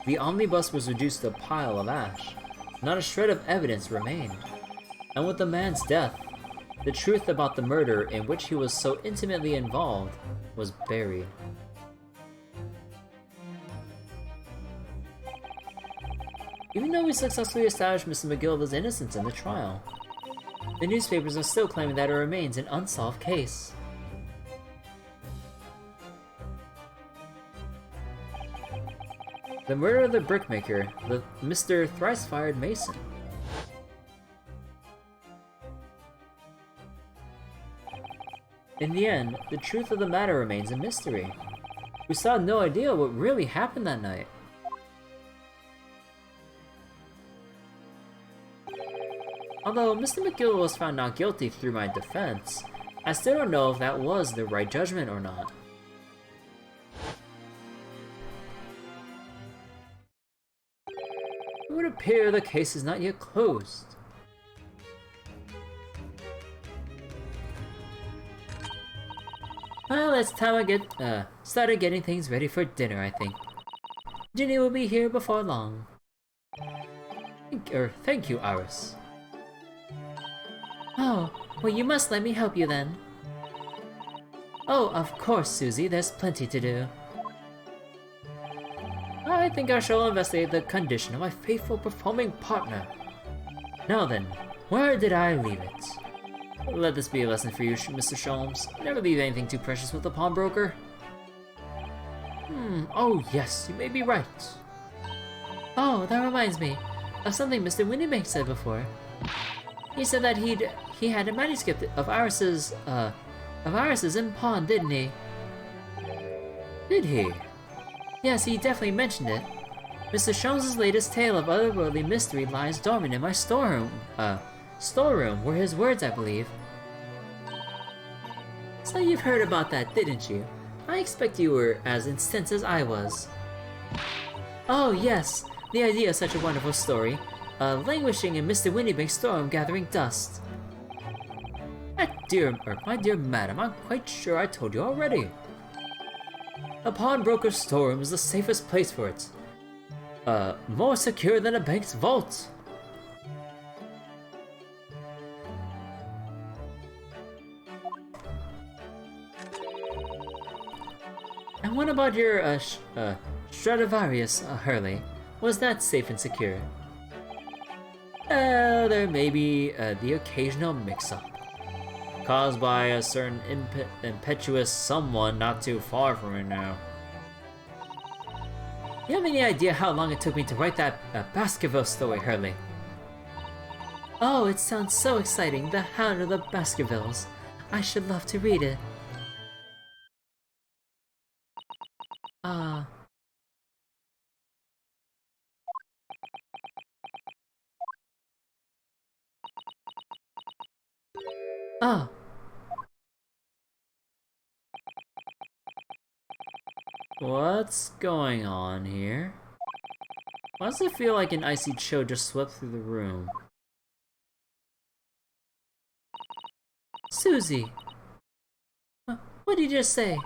The omnibus was reduced to a pile of ash. Not a shred of evidence remained. And with the man's death, the truth about the murder in which he was so intimately involved was buried. Even though we successfully established Mr. McGilda's innocence in the trial, the newspapers are still claiming that it remains an unsolved case. The murder of the brickmaker, the Mr. Thrice-Fired Mason. In the end, the truth of the matter remains a mystery. We still had no idea what really happened that night. Although Mr. McGill was found not guilty through my defense, I still don't know if that was the right judgment or not. It would appear the case is not yet closed. Well, it's time I started getting things ready for dinner, I think. Ginny will be here before long. Thank you, Iris. Oh, well, you must let me help you then. Oh, of course, Susie, there's plenty to do. I think I shall investigate the condition of my faithful performing partner. Now then, where did I leave it? Let this be a lesson for you, Mr. Sholmes. Never leave anything too precious with the pawnbroker. Oh yes, you may be right. Oh, that reminds me of something Mr. Windybank said before. He said that he had a manuscript of Iris's in pawn, didn't he? Did he? Yes, he definitely mentioned it. Mr. Sholmes' latest tale of otherworldly mystery lies dormant in my storeroom were his words, I believe. So you've heard about that, didn't you? I expect you were as incensed as I was. Oh yes, the idea of such a wonderful story, languishing in Mr. Windybank's storeroom gathering dust. My dear madam, I'm quite sure I told you already. A pawnbroker's storeroom is the safest place for it. More secure than a bank's vault. And what about your, Stradivarius, Hurley? Was that safe and secure? There may be, the occasional mix-up. Caused by a certain impetuous someone not too far from it now. You have any idea how long it took me to write that Baskerville story, Hurley? Oh, it sounds so exciting, The Hound of the Baskervilles. I should love to read it. Oh. What's going on here? Why does it feel like an icy chill just swept through the room? Susie! What did you just say?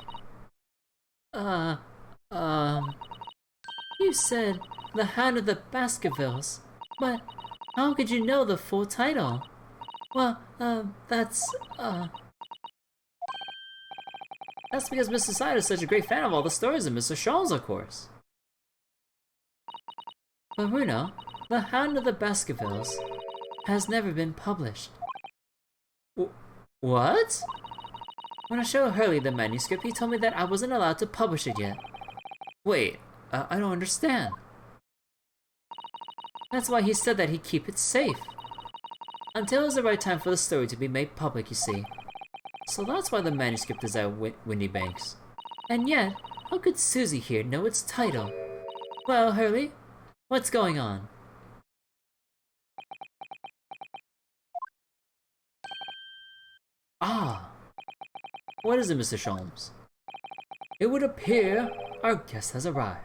You said The Hound of the Baskervilles, but how could you know the full title? Well, that's because Mr. Side is such a great fan of all the stories of Mr. Sholmes, of course. But Bruno, The Hound of the Baskervilles has never been published. What? When I showed Hurley the manuscript, he told me that I wasn't allowed to publish it yet. Wait, I don't understand. That's why he said that he'd keep it safe. Until it was the right time for the story to be made public, you see. So that's why the manuscript is at Windybank's. And yet, how could Susie here know its title? Well, Hurley, what's going on? Ah! What is it, Mr. Sholmes? It would appear our guest has arrived.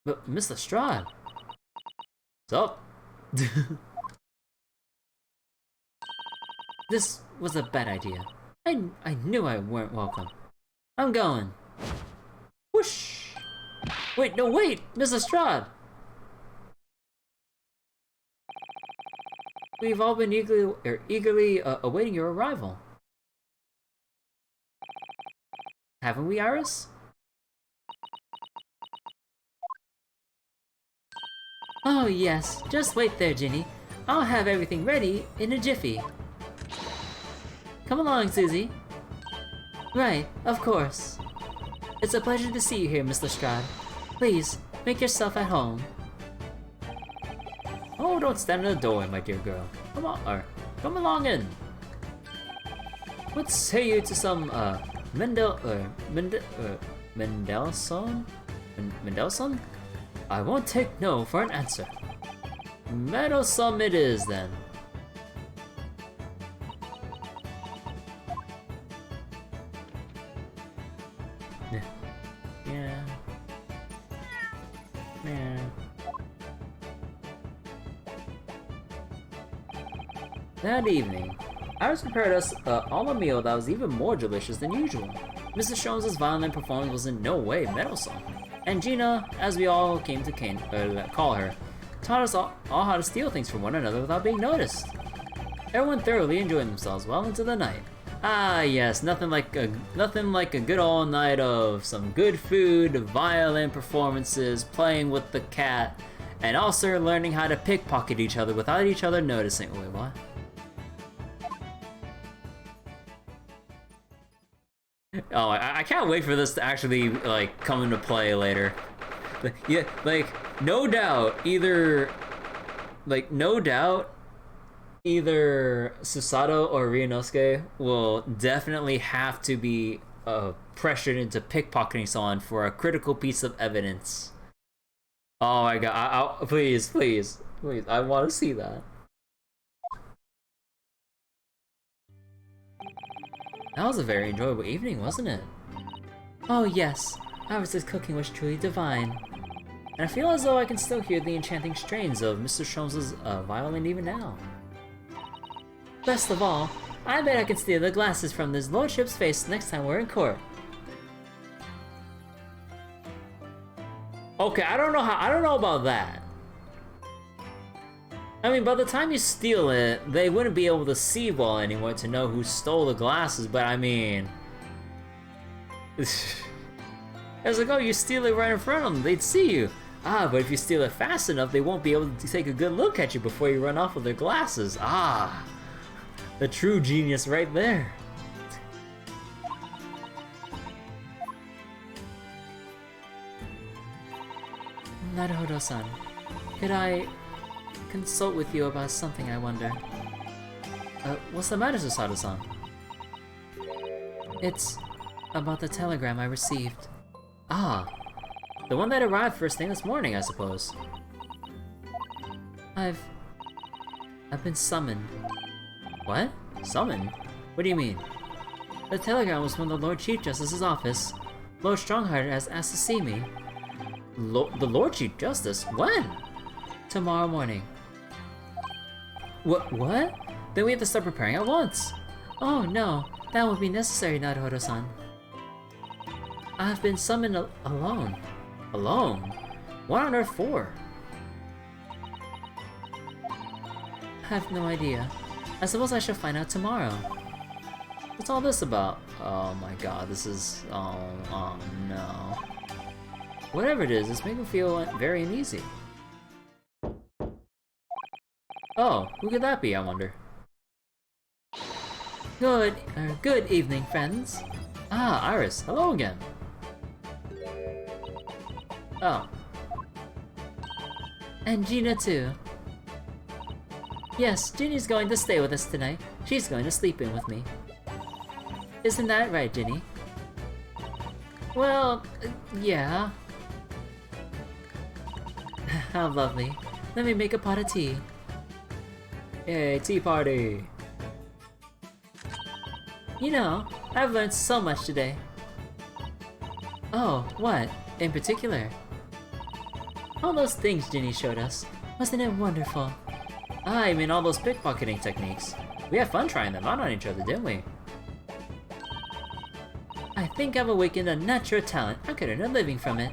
But, Mr. Strahd? What's up? This was a bad idea. I knew I weren't welcome. I'm going. Whoosh! Wait, no, wait! Mr. Strahd! We've all been eagerly awaiting your arrival. Haven't we, Iris? Oh yes, just wait there, Ginny. I'll have everything ready in a jiffy. Come along, Susie. Right, of course. It's a pleasure to see you here, Mr. Strahd. Please, make yourself at home. Oh, don't stand in the doorway, my dear girl. Come on, come along in. What say you to some, Mendelssohn? Mendelssohn? I won't take no for an answer. Mendelssohn it is, then. Yeah. Yeah. That evening, Iris prepared us all a meal that was even more delicious than usual. Mrs. Jones's violin performance was in no way meddlesome, and Gina, as we all came to call her, taught us all how to steal things from one another without being noticed. Everyone thoroughly enjoyed themselves well into the night. Ah yes, nothing like a good old night of some good food, violin performances, playing with the cat, and also learning how to pickpocket each other without each other noticing. Wait, what? Oh, I can't wait for this to actually, like, come into play later. Yeah, like, no doubt, either Susato or Ryunosuke will definitely have to be pressured into pickpocketing someone for a critical piece of evidence. Oh my god, please, I want to see that. That was a very enjoyable evening, wasn't it? Oh yes, Iris' cooking was truly divine. And I feel as though I can still hear the enchanting strains of Mr. Sholmes' violin even now. Best of all, I bet I can steal the glasses from this lordship's face next time we're in court. Okay, I don't know about that. I mean, by the time you steal it, they wouldn't be able to see well anymore to know who stole the glasses, but I mean... It's like, oh, you steal it right in front of them, they'd see you. Ah, but if you steal it fast enough, they won't be able to take a good look at you before you run off with their glasses. Ah, the true genius right there. Naruhodo-san, could I consult with you about something, I wonder? What's the matter, Susato-san? It's about the telegram I received. Ah, the one that arrived first thing this morning, I suppose. I've been summoned. What? Summoned? What do you mean? The telegram was from the Lord Chief Justice's office. Lord Stronghearted has asked to see me. The Lord Chief Justice? When? Tomorrow morning. What? Then we have to start preparing at once. Oh no, that won't be necessary, Naruhodo-san. I've been summoned alone. Alone? What on earth for? I have no idea. I suppose I shall find out tomorrow. What's all this about? Oh my god, this is... oh no. Whatever it is, it's making me feel very uneasy. Oh, who could that be, I wonder? Good evening, friends. Ah, Iris, hello again. Oh. And Gina too. Yes, Ginny's going to stay with us tonight. She's going to sleep in with me. Isn't that right, Ginny? Well, yeah. How lovely. Let me make a pot of tea. Yay, tea party! You know, I've learned so much today. Oh, what? In particular? All those things Ginny showed us. Wasn't it wonderful? I mean all those pickpocketing techniques. We had fun trying them out on each other, didn't we? I think I've awakened a natural talent. I could earn a living from it.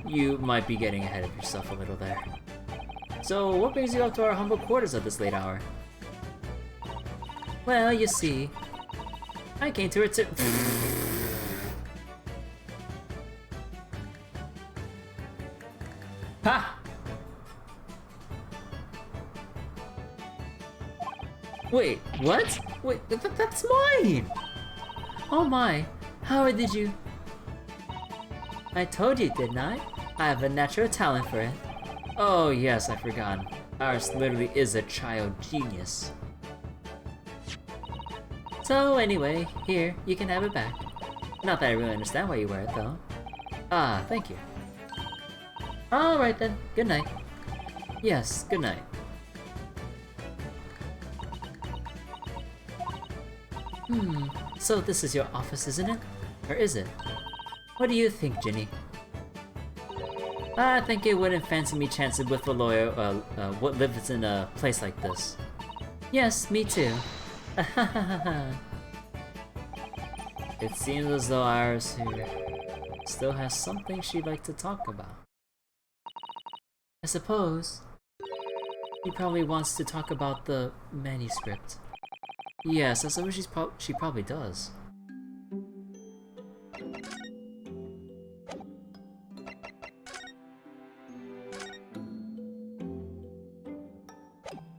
You might be getting ahead of yourself a little there. So, what brings you up to our humble quarters at this late hour? Well, you see, I came to return. Ha! Wait, what? Wait, that's mine! Oh my, how did you... I told you, didn't I? I have a natural talent for it. Oh yes, I forgot. Iris literally is a child genius. So anyway, here, you can have it back. Not that I really understand why you wear it, though. Ah, thank you. Alright then, good night. Yes, good night. So this is your office, isn't it? Or is it? What do you think, Ginny? I think it wouldn't fancy me chancing with a lawyer, what lives in a place like this. Yes, me too. It seems as though Iris here still has something she'd like to talk about. I suppose she probably wants to talk about the manuscript. Yes, I suppose she probably does.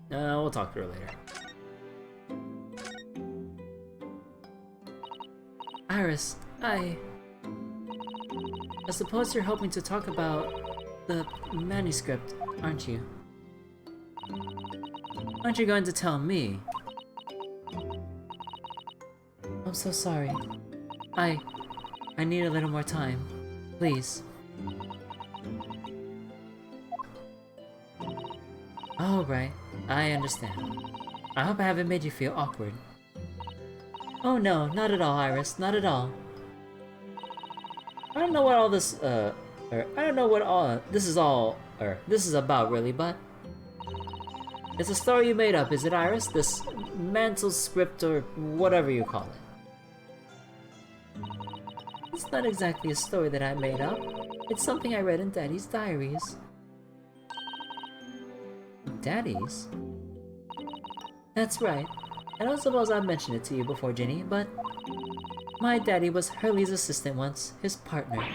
We'll talk to her later. Iris, I suppose you're hoping to talk about the manuscript, aren't you? Aren't you going to tell me? I'm so sorry. I need a little more time. Please. Alright, I understand. I hope I haven't made you feel awkward. Oh no, not at all, Iris, not at all. I don't know what all this, I don't know what all this is about really, but it's a story you made up, is it, Iris? This mantle script or whatever you call it. It's not exactly a story that I made up. It's something I read in Daddy's diaries. Daddy's? That's right. I don't suppose I've mentioned it to you before, Ginny, but my daddy was Hurley's assistant once, his partner.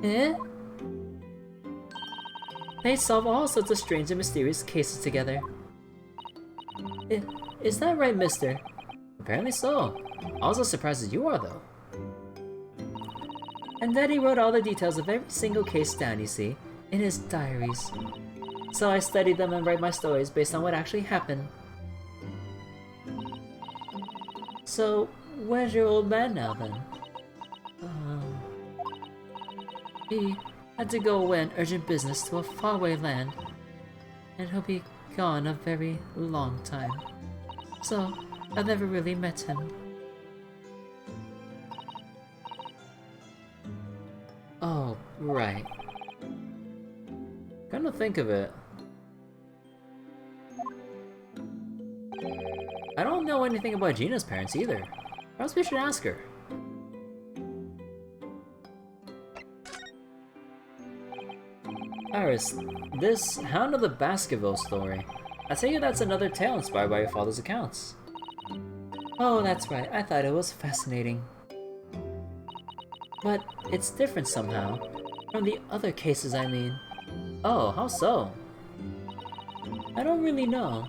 Eh? They solve all sorts of strange and mysterious cases together. Is that right, mister? Apparently so. Also surprised as you are, though. And Daddy wrote all the details of every single case down, you see, in his diaries. So I study them and write my stories based on what actually happened. So, where's your old man now, then? He had to go away on urgent business to a faraway land, and he'll be gone a very long time. So, I've never really met him. Oh, right. Come to think of it, I don't know anything about Gina's parents either. Perhaps we should ask her. Iris, this Hound of the Baskerville story. I take it that's another tale inspired by your father's accounts. Oh, that's right. I thought it was fascinating. But it's different somehow. From the other cases, I mean. Oh, how so? I don't really know.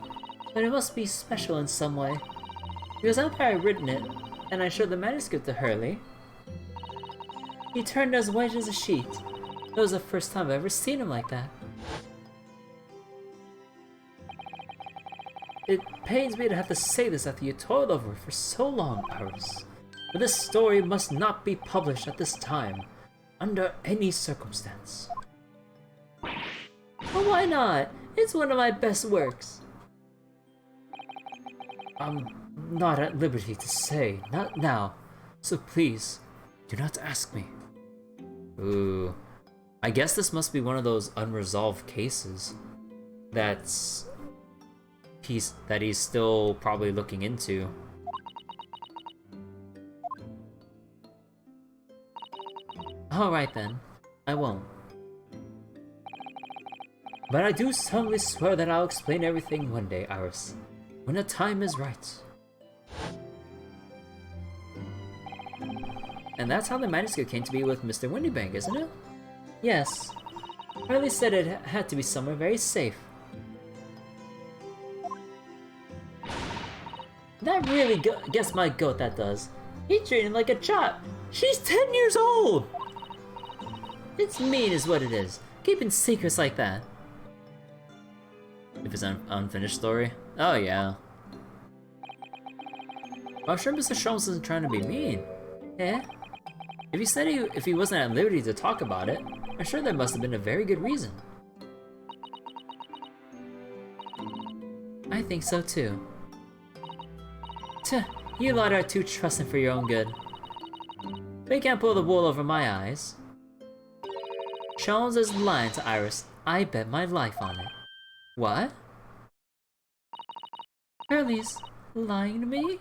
But it must be special in some way. Because after I'd written it, and I showed the manuscript to Hurley, he turned as white as a sheet. It was the first time I've ever seen him like that. It pains me to have to say this after you toiled over it for so long, Iris. But this story must not be published at this time, under any circumstance. But why not? It's one of my best works. I'm not at liberty to say, not now, so please, do not ask me. Ooh, I guess this must be one of those unresolved cases that he's still probably looking into. Alright then, I won't. But I do solemnly swear that I'll explain everything one day, Iris. When the time is right. And that's how the manuscript came to be with Mr. Windybank, isn't it? Yes. Hurley said it had to be somewhere very safe. That really gets my goat, that does. He treated him like a child. She's 10 years old! It's mean is what it is. Keeping secrets like that. If it's an unfinished story? Oh yeah. I'm sure Mr. Sholmes isn't trying to be mean. Eh? If he said if he wasn't at liberty to talk about it, I'm sure there must have been a very good reason. I think so too. Tuh, you lot are too trusting for your own good. They can't pull the wool over my eyes. Sholmes is lying to Iris. I bet my life on it. What? Hurley's lying to me?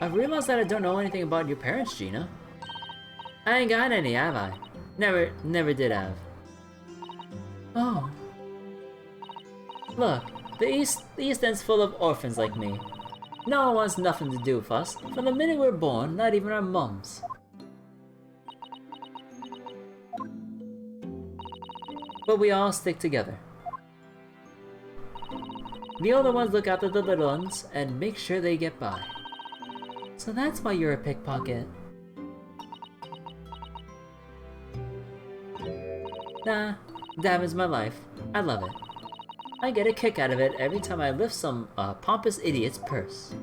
I realized that I don't know anything about your parents, Gina. I ain't got any, have I? Never did have. Oh. Look, the East End's full of orphans like me. No one wants nothing to do with us. From the minute we're born, not even our mums. But we all stick together. The older ones look after the little ones and make sure they get by. So that's why you're a pickpocket. Nah, davin's my life. I love it. I get a kick out of it every time I lift some pompous idiot's purse.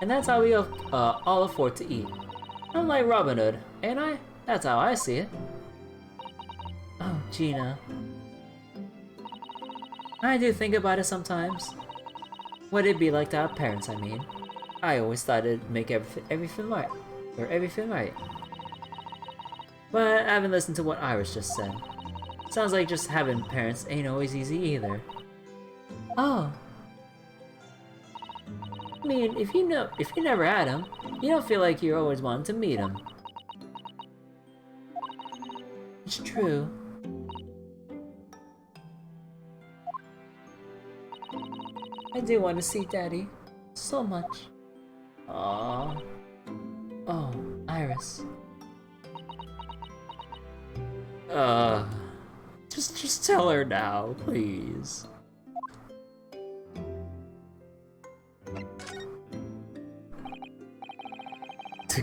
And that's how we all afford to eat. I'm like Robin Hood, ain't I? That's how I see it. Oh, Gina. I do think about it sometimes. What it'd be like to have parents, I mean. I always thought it'd make everything right. Or everything right. But I haven't listened to what Iris just said. Sounds like just having parents ain't always easy either. Oh. I mean, if you never had them, you don't feel like you always wanted to meet them. It's true. I do want to see Daddy. So much. Aww. Oh, Iris. Just tell her now, please.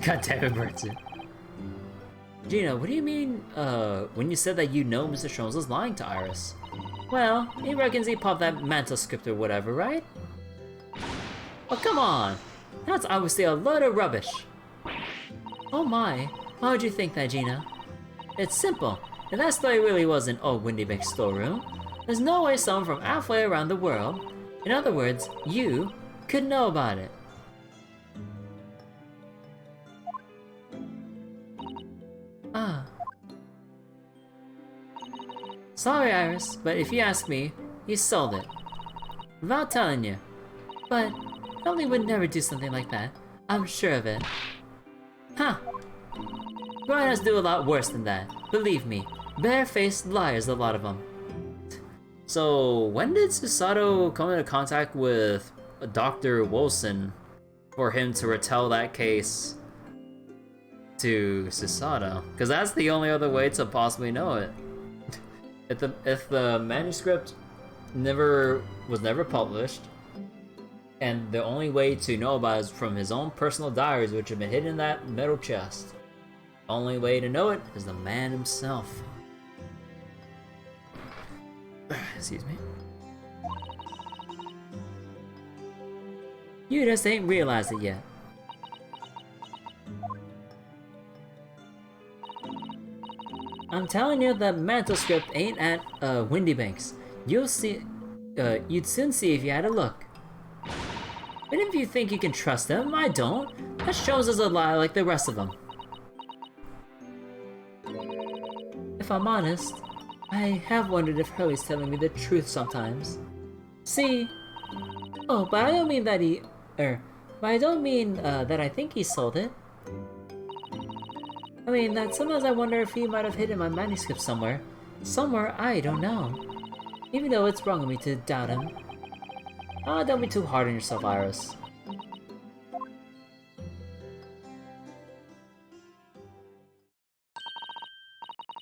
God damn it, Bertson. Gina, what do you mean, when you said that you know Mr. Sholmes was lying to Iris? Well, he reckons he popped that mantle script or whatever, right? Oh, come on! That's obviously a load of rubbish. Oh my, why would you think that, Gina? It's simple. If that story really was in old Windy Bank's storeroom, there's no way someone from halfway around the world, in other words, you, could know about it. Ah. Sorry, Iris, but if you ask me, he sold it. Without telling you. But Ellie would never do something like that. I'm sure of it. Huh. Grown-ups do a lot worse than that. Believe me. Bare-faced liars, a lot of them. So, when did Susato come into contact with Dr. Wilson for him to retell that case to Susato? Because that's the only other way to possibly know it. If the manuscript was never published, and the only way to know about it is from his own personal diaries, which have been hidden in that metal chest. The only way to know it is the man himself. Excuse me. You just ain't realized it yet. I'm telling you, the mantle script ain't at Windy Banks. You'll see. You'd soon see if you had a look. And if you think you can trust them, I don't. That shows us a lie like the rest of them. If I'm honest, I have wondered if Hurley's telling me the truth sometimes. See? Oh, but I don't mean that but I don't mean that I think he sold it. I mean that sometimes I wonder if he might have hidden my manuscript somewhere. Somewhere I don't know. Even though it's wrong of me to doubt him. Oh, don't be too hard on yourself, Iris.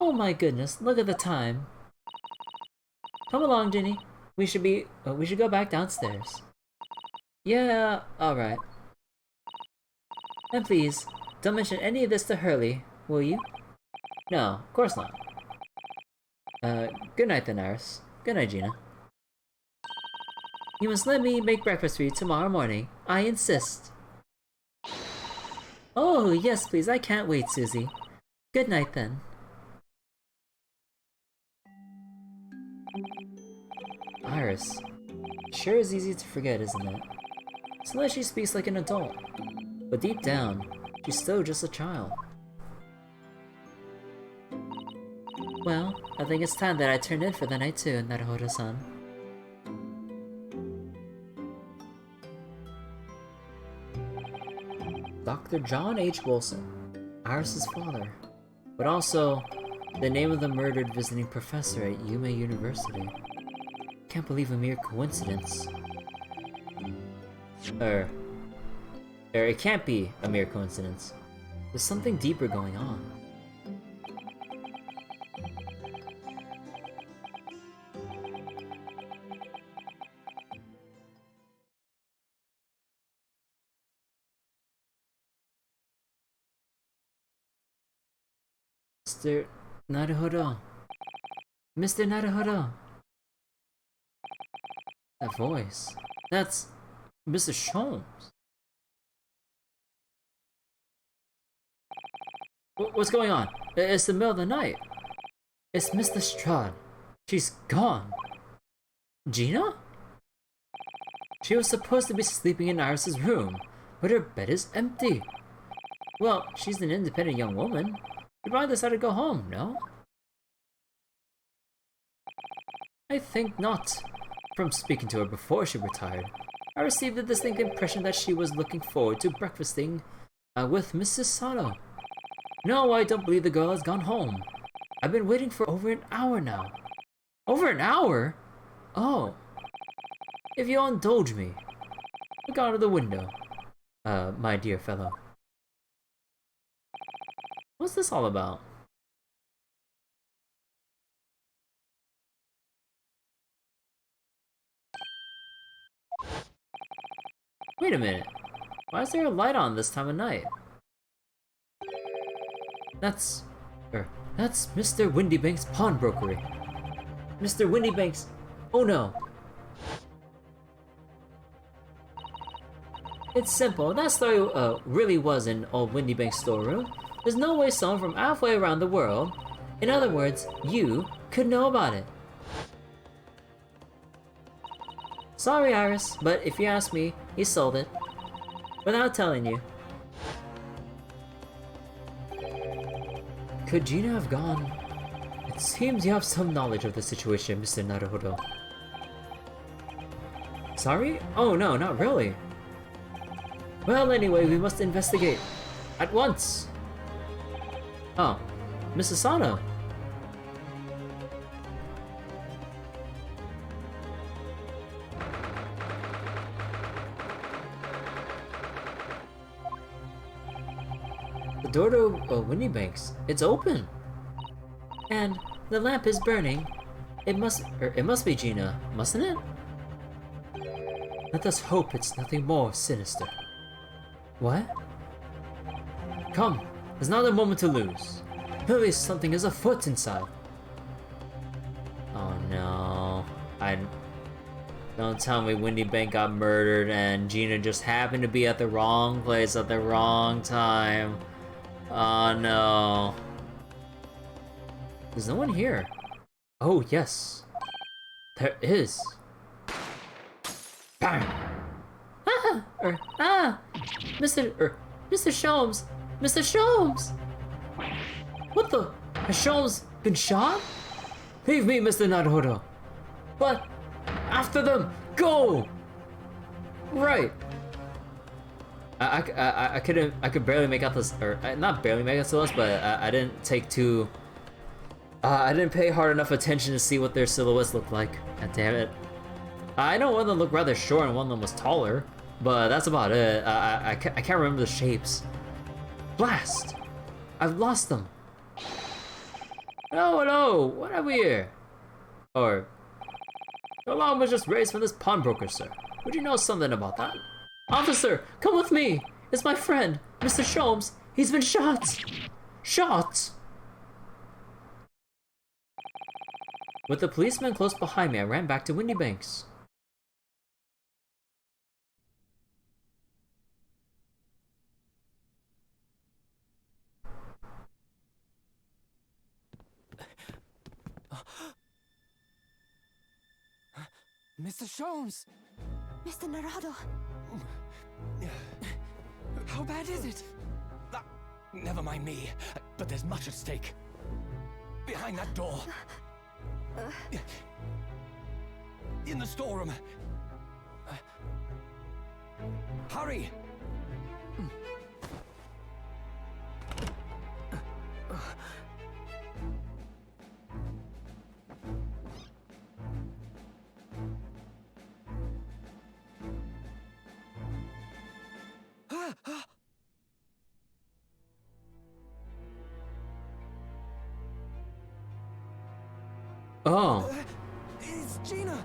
Oh my goodness, look at the time. Come along, Ginny. We should go back downstairs. Yeah, alright. And please, don't mention any of this to Hurley, will you? No, of course not. Good night then, Iris. Good night, Gina. You must let me make breakfast for you tomorrow morning. I insist. Oh, yes, please. I can't wait, Susie. Good night then. Iris. Sure is easy to forget, isn't it? So that she speaks like an adult. But deep down, she's still just a child. Well, I think it's time that I turned in for the night too, Naruhodo-san. Dr. John H. Wilson, Iris' father, but also the name of the murdered visiting professor at Yume University. Can't believe a mere coincidence. It can't be a mere coincidence. There's something deeper going on. Mr. Naruhodo. Mr. Naruhodo. That voice. That's Mr. Sholmes. What's going on? It's the middle of the night. It's Miss Lestrade. She's gone. Gina? She was supposed to be sleeping in Iris' room, but her bed is empty. Well, she's an independent young woman. She'd probably decided to go home, no? I think not. From speaking to her before she retired, I received the distinct impression that she was looking forward to breakfasting with Mrs. Sato. No, I don't believe the girl has gone home. I've been waiting for over an hour now. Over an hour? Oh. If you'll indulge me, look out of the window, my dear fellow. What's this all about? Wait a minute. Why is there a light on this time of night? That's Mr. Windybank's pawnbrokery. Mr. Windybank's... Oh no. It's simple. That story really was in old Windybank's storeroom. There's no way someone from halfway around the world, in other words, you, could know about it. Sorry, Iris, but if you ask me, he sold it. Without telling you. Could Gina have gone? It seems you have some knowledge of the situation, Mr. Naruhodo. Sorry? Oh no, not really. Well, anyway, we must investigate. At once! Oh, Mrs. Sato. The door to Windybank's. It's open. And the lamp is burning. It must be Gina, mustn't it? Let us hope it's nothing more sinister. What? Come, there's not a moment to lose. Clearly something is afoot inside. Oh no. Don't tell me Windybank got murdered and Gina just happened to be at the wrong place at the wrong time. Oh no. There's no one here. Oh yes. There is. Bang! Mr. Sholmes! Mr. Sholmes! What the? Has Sholmes been shot? Leave me, Mr. Naruhodo. But after them, go! Right. I could barely make out this, or not barely make out the silhouettes, but I didn't take too. I didn't pay hard enough attention to see what their silhouettes looked like. God damn it. I know one of them looked rather short and one of them was taller, but that's about it. I can't remember the shapes. Blast! I've lost them. Hello, what have we here? Or, the alarm was just raised from this pawnbroker, sir. Would you know something about that? Officer, come with me! It's my friend, Mr. Sholmes. He's been shot! Shot! With the policeman close behind me, I ran back to Windy Banks. Mr. Sholmes! Mr. Narado, How bad is it? Never mind me, but there's much at stake. Behind that door. In the storeroom. Hurry! Oh. It's Gina!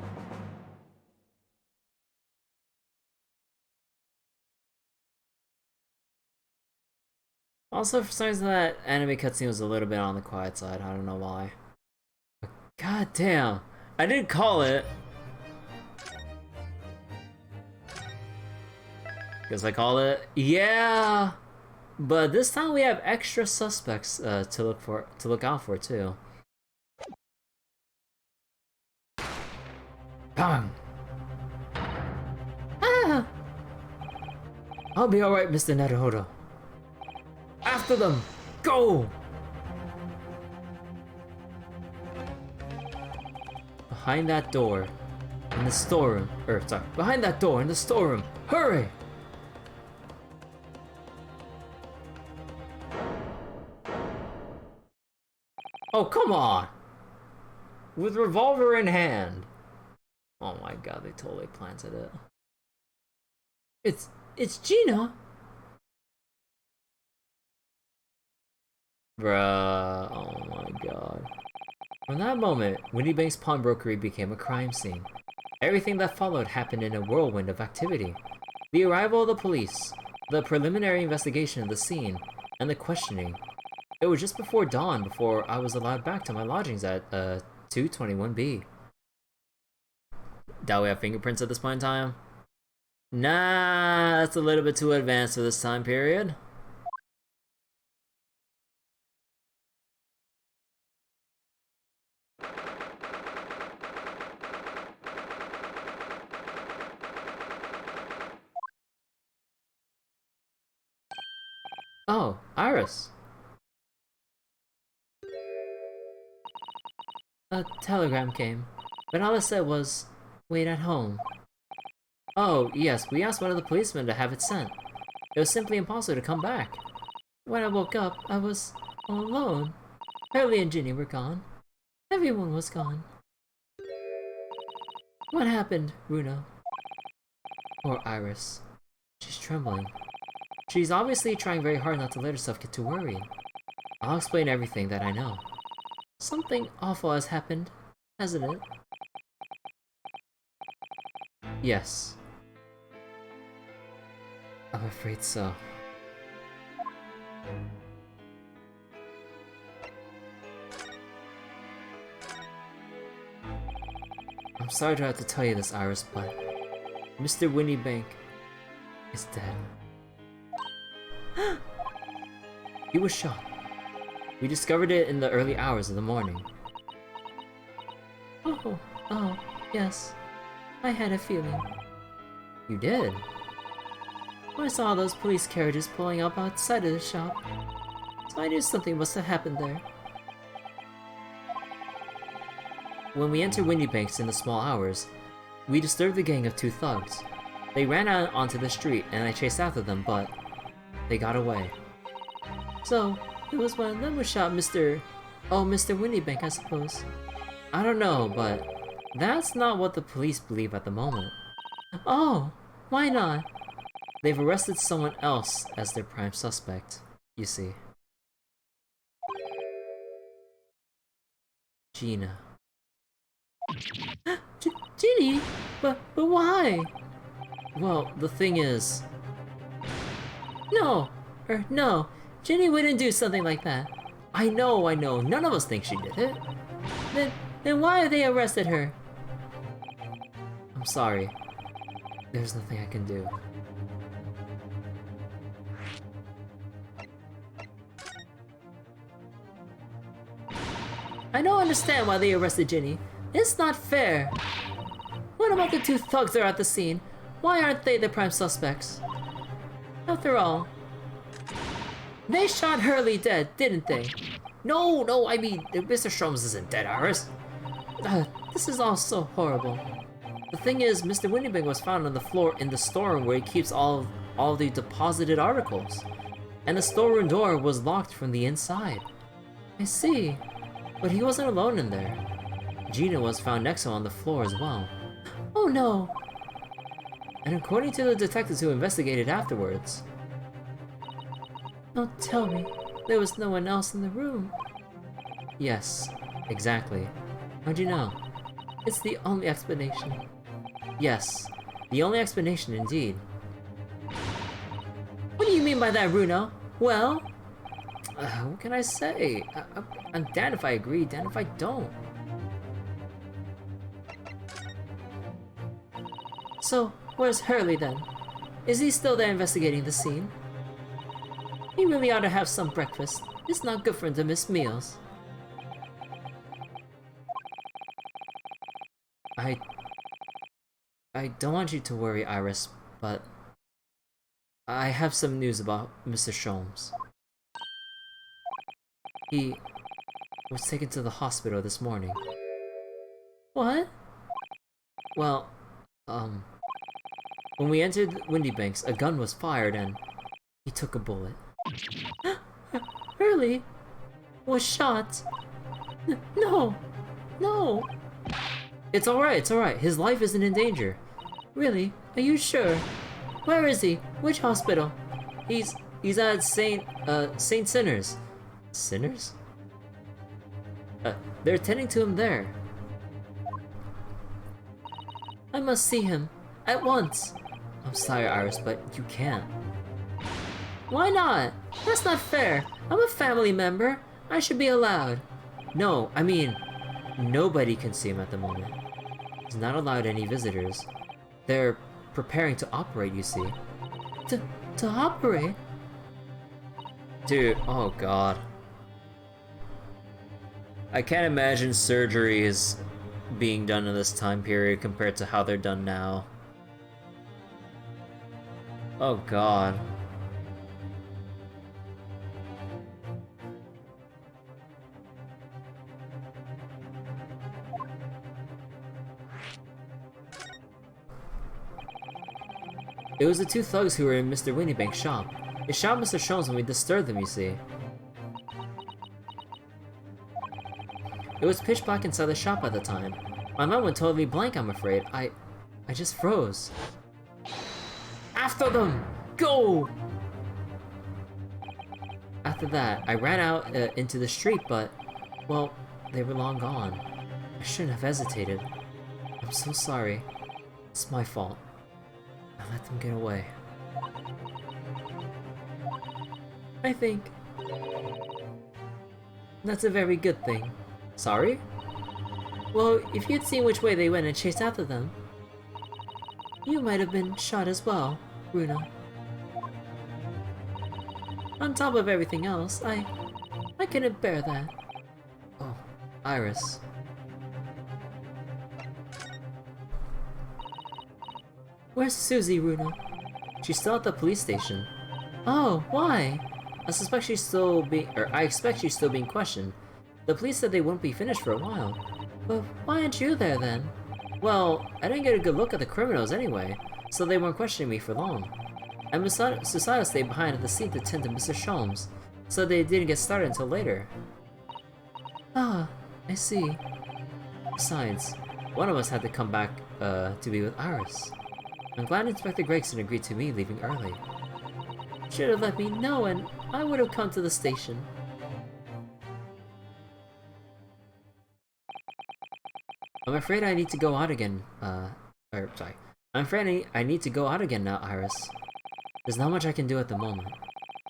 Also, for some reason, that anime cutscene was a little bit on the quiet side. I don't know why. But god damn. I didn't call it. Guess I call it. Yeah. But this time we have extra suspects to look out for too. Bang! Ah! I'll be alright, Mr. Naruhodo. After them! Go! Behind that door in the storeroom. Behind that door in the storeroom. Hurry! Oh, come on! With revolver in hand. Oh my god, they totally planted it. It's Gina! Bruh, oh my god. From that moment, Windy Bank's pawnbrokery became a crime scene. Everything that followed happened in a whirlwind of activity. The arrival of the police, the preliminary investigation of the scene, and the questioning. It was just before dawn before I was allowed back to my lodgings at 221B. Doubt we have fingerprints at this point in time? Nah, that's a little bit too advanced for this time period. Oh, Iris. A telegram came, but all it said was, wait at home. Oh, yes, we asked one of the policemen to have it sent. It was simply impossible to come back. When I woke up, I was all alone. Hurley and Ginny were gone. Everyone was gone. What happened, Bruno? Poor Iris. She's trembling. She's obviously trying very hard not to let herself get too worried. I'll explain everything that I know. Something awful has happened, hasn't it? Yes. I'm afraid so. I'm sorry to have to tell you this, Iris, but Mr. Windybank is dead. He was shot. We discovered it in the early hours of the morning. Oh, yes. I had a feeling. You did? I saw those police carriages pulling up outside of the shop, so I knew something must have happened there. When we entered Windybanks in the small hours, we disturbed the gang of two thugs. They ran out onto the street and I chased after them, but they got away. So, it was one of them who shot Mr. Windybank, I suppose. I don't know, but that's not what the police believe at the moment. Oh, why not? They've arrested someone else as their prime suspect, you see. Gina. Ginny? But why? Well, the thing is... No! Ginny wouldn't do something like that. I know, none of us think she did it. Then why have they arrested her? I'm sorry. There's nothing I can do. I don't understand why they arrested Ginny. It's not fair. What about the two thugs that are at the scene? Why aren't they the prime suspects? After all, they shot Hurley dead, didn't they? No, I mean, Mr. Sholmes isn't dead, Iris. This is all so horrible. The thing is, Mr. Windybank was found on the floor in the storeroom where he keeps all the deposited articles. And the storeroom door was locked from the inside. I see. But he wasn't alone in there. Gina was found next to him on the floor as well. Oh no! And according to the detectives who investigated afterwards... Don't tell me there was no one else in the room. Yes, exactly. How'd you know? It's the only explanation. Yes, the only explanation indeed. What do you mean by that, Bruno? Well... what can I say? I'm damned if I agree, damned if I don't. So, where's Hurley then? Is he still there investigating the scene? He really ought to have some breakfast. It's not good for him to miss meals. I don't want you to worry, Iris, but I have some news about Mr. Sholmes. He was taken to the hospital this morning. What? Well, when we entered Windybanks, a gun was fired and he took a bullet. Hurley was shot. No. It's alright. His life isn't in danger. Really? Are you sure? Where is he? Which hospital? He's at Saint Sinners. Sinners? They're attending to him there. I must see him. At once. I'm sorry, Iris, but you can't. Why not? That's not fair. I'm a family member. I should be allowed. No, I mean, nobody can see him at the moment. He's not allowed any visitors. They're preparing to operate, you see. To operate? Dude, oh god. I can't imagine surgeries being done in this time period compared to how they're done now. Oh god. It was the two thugs who were in Mr. Windybank's shop. They shot Mr. Sholmes when we disturbed them, you see. It was pitch black inside the shop at the time. My mind went totally blank, I'm afraid. I just froze. After them! Go! After that, I ran out into the street, but, well, they were long gone. I shouldn't have hesitated. I'm so sorry. It's my fault. I let them get away. I think that's a very good thing. Sorry? Well, if you'd seen which way they went and chased after them, you might have been shot as well, Bruno. On top of everything else, I couldn't bear that. Oh, Iris. Where's Susie, Bruno? She's still at the police station. Oh, why? I expect she's still being questioned. The police said they wouldn't be finished for a while. But why aren't you there then? Well, I didn't get a good look at the criminals anyway, so they weren't questioning me for long. And Susada stayed behind at the scene to tend to Mr. Sholmes, so they didn't get started until later. Ah, I see. Besides, one of us had to come back to be with Iris. I'm glad Inspector Gregson agreed to me leaving early. Should have let me know and I would have come to the station. I'm afraid I need to go out again, I'm afraid I need to go out again now, Iris. There's not much I can do at the moment.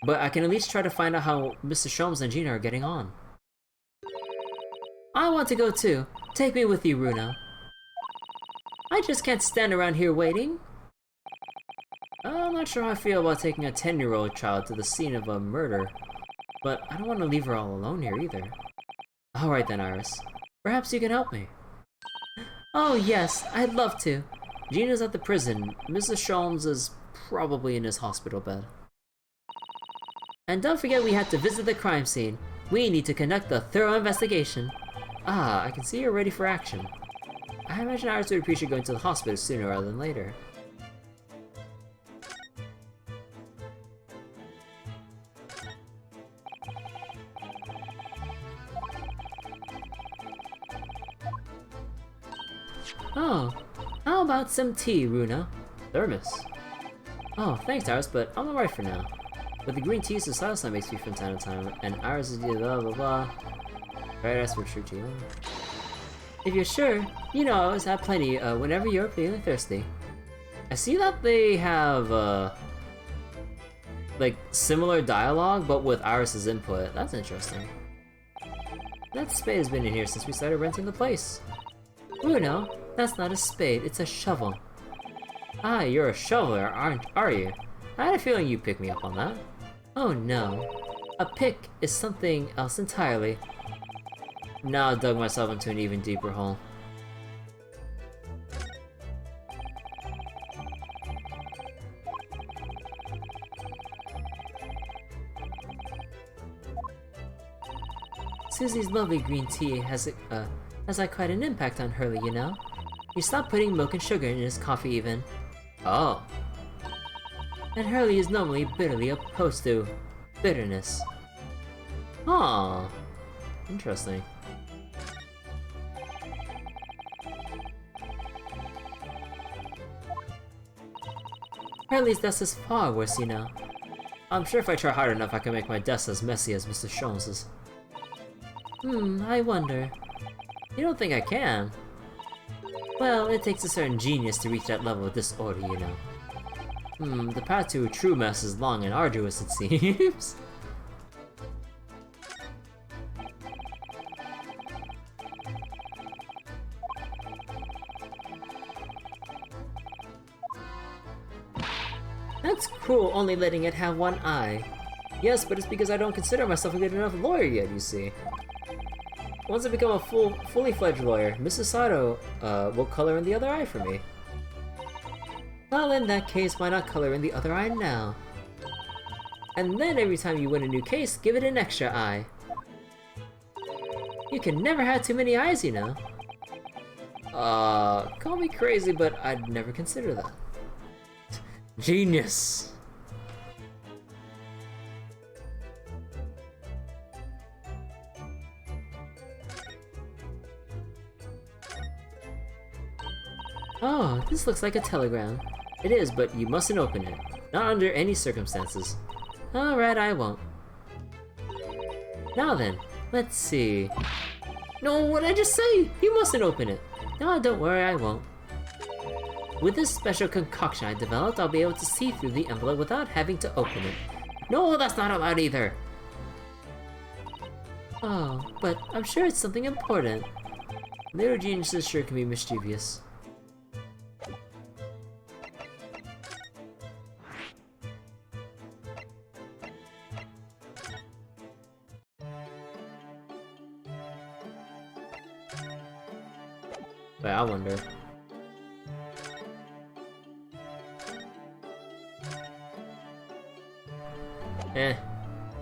but I can at least try to find out how Mr. Sholmes and Gina are getting on. I want to go too. Take me with you, Runa. I just can't stand around here waiting. I'm not sure how I feel about taking a 10-year-old child to the scene of a murder, but I don't want to leave her all alone here either. Alright then, Iris. Perhaps you can help me. Oh yes, I'd love to. Gina's at the prison. Mrs. Sholmes is probably in his hospital bed. And don't forget we have to visit the crime scene. We need to conduct a thorough investigation. Ah, I can see you're ready for action. I imagine Iris would appreciate going to the hospital sooner rather than later. Oh, how about some tea, Runa? Thermos. Oh, thanks, Iris, but I'm alright for now. But the green tea is the style that makes me from time to time, and Iris is blah blah blah. Right, that's for sure, too. If you're sure, you know I always have plenty whenever you're feeling thirsty. I see that they have, like, similar dialogue, but with Iris's input. That's interesting. That spade has been in here since we started renting the place. Bruno, that's not a spade, it's a shovel. Ah, you're a shoveler, are you? I had a feeling you'd pick me up on that. Oh no. A pick is something else entirely. Now I dug myself into an even deeper hole. Susie's lovely green tea has had quite an impact on Hurley, you know? He stopped putting milk and sugar in his coffee even. Oh. And Hurley is normally bitterly opposed to bitterness. Huh. Interesting. Hurley's desk is far worse, you know. I'm sure if I try hard enough I can make my desk as messy as Mr. Sholmes's. I wonder. You don't think I can? Well, it takes a certain genius to reach that level of disorder, you know. The path to a true mess is long and arduous, it seems. That's cruel, only letting it have one eye. Yes, but it's because I don't consider myself a good enough lawyer yet, you see. Once I become a fully fledged lawyer, Mrs. Sato will color in the other eye for me. Well, in that case, why not color in the other eye now? And then every time you win a new case, give it an extra eye. You can never have too many eyes, you know. Call me crazy, but I'd never consider that. Genius! Oh, this looks like a telegram. It is, but you mustn't open it. Not under any circumstances. Alright, I won't. Now then, let's see. No, what'd I just say? You mustn't open it. No, don't worry, I won't. With this special concoction I developed, I'll be able to see through the envelope without having to open it. No, that's not allowed either! Oh, but I'm sure it's something important. Little geniuses sure can be mischievous. Wait, I wonder.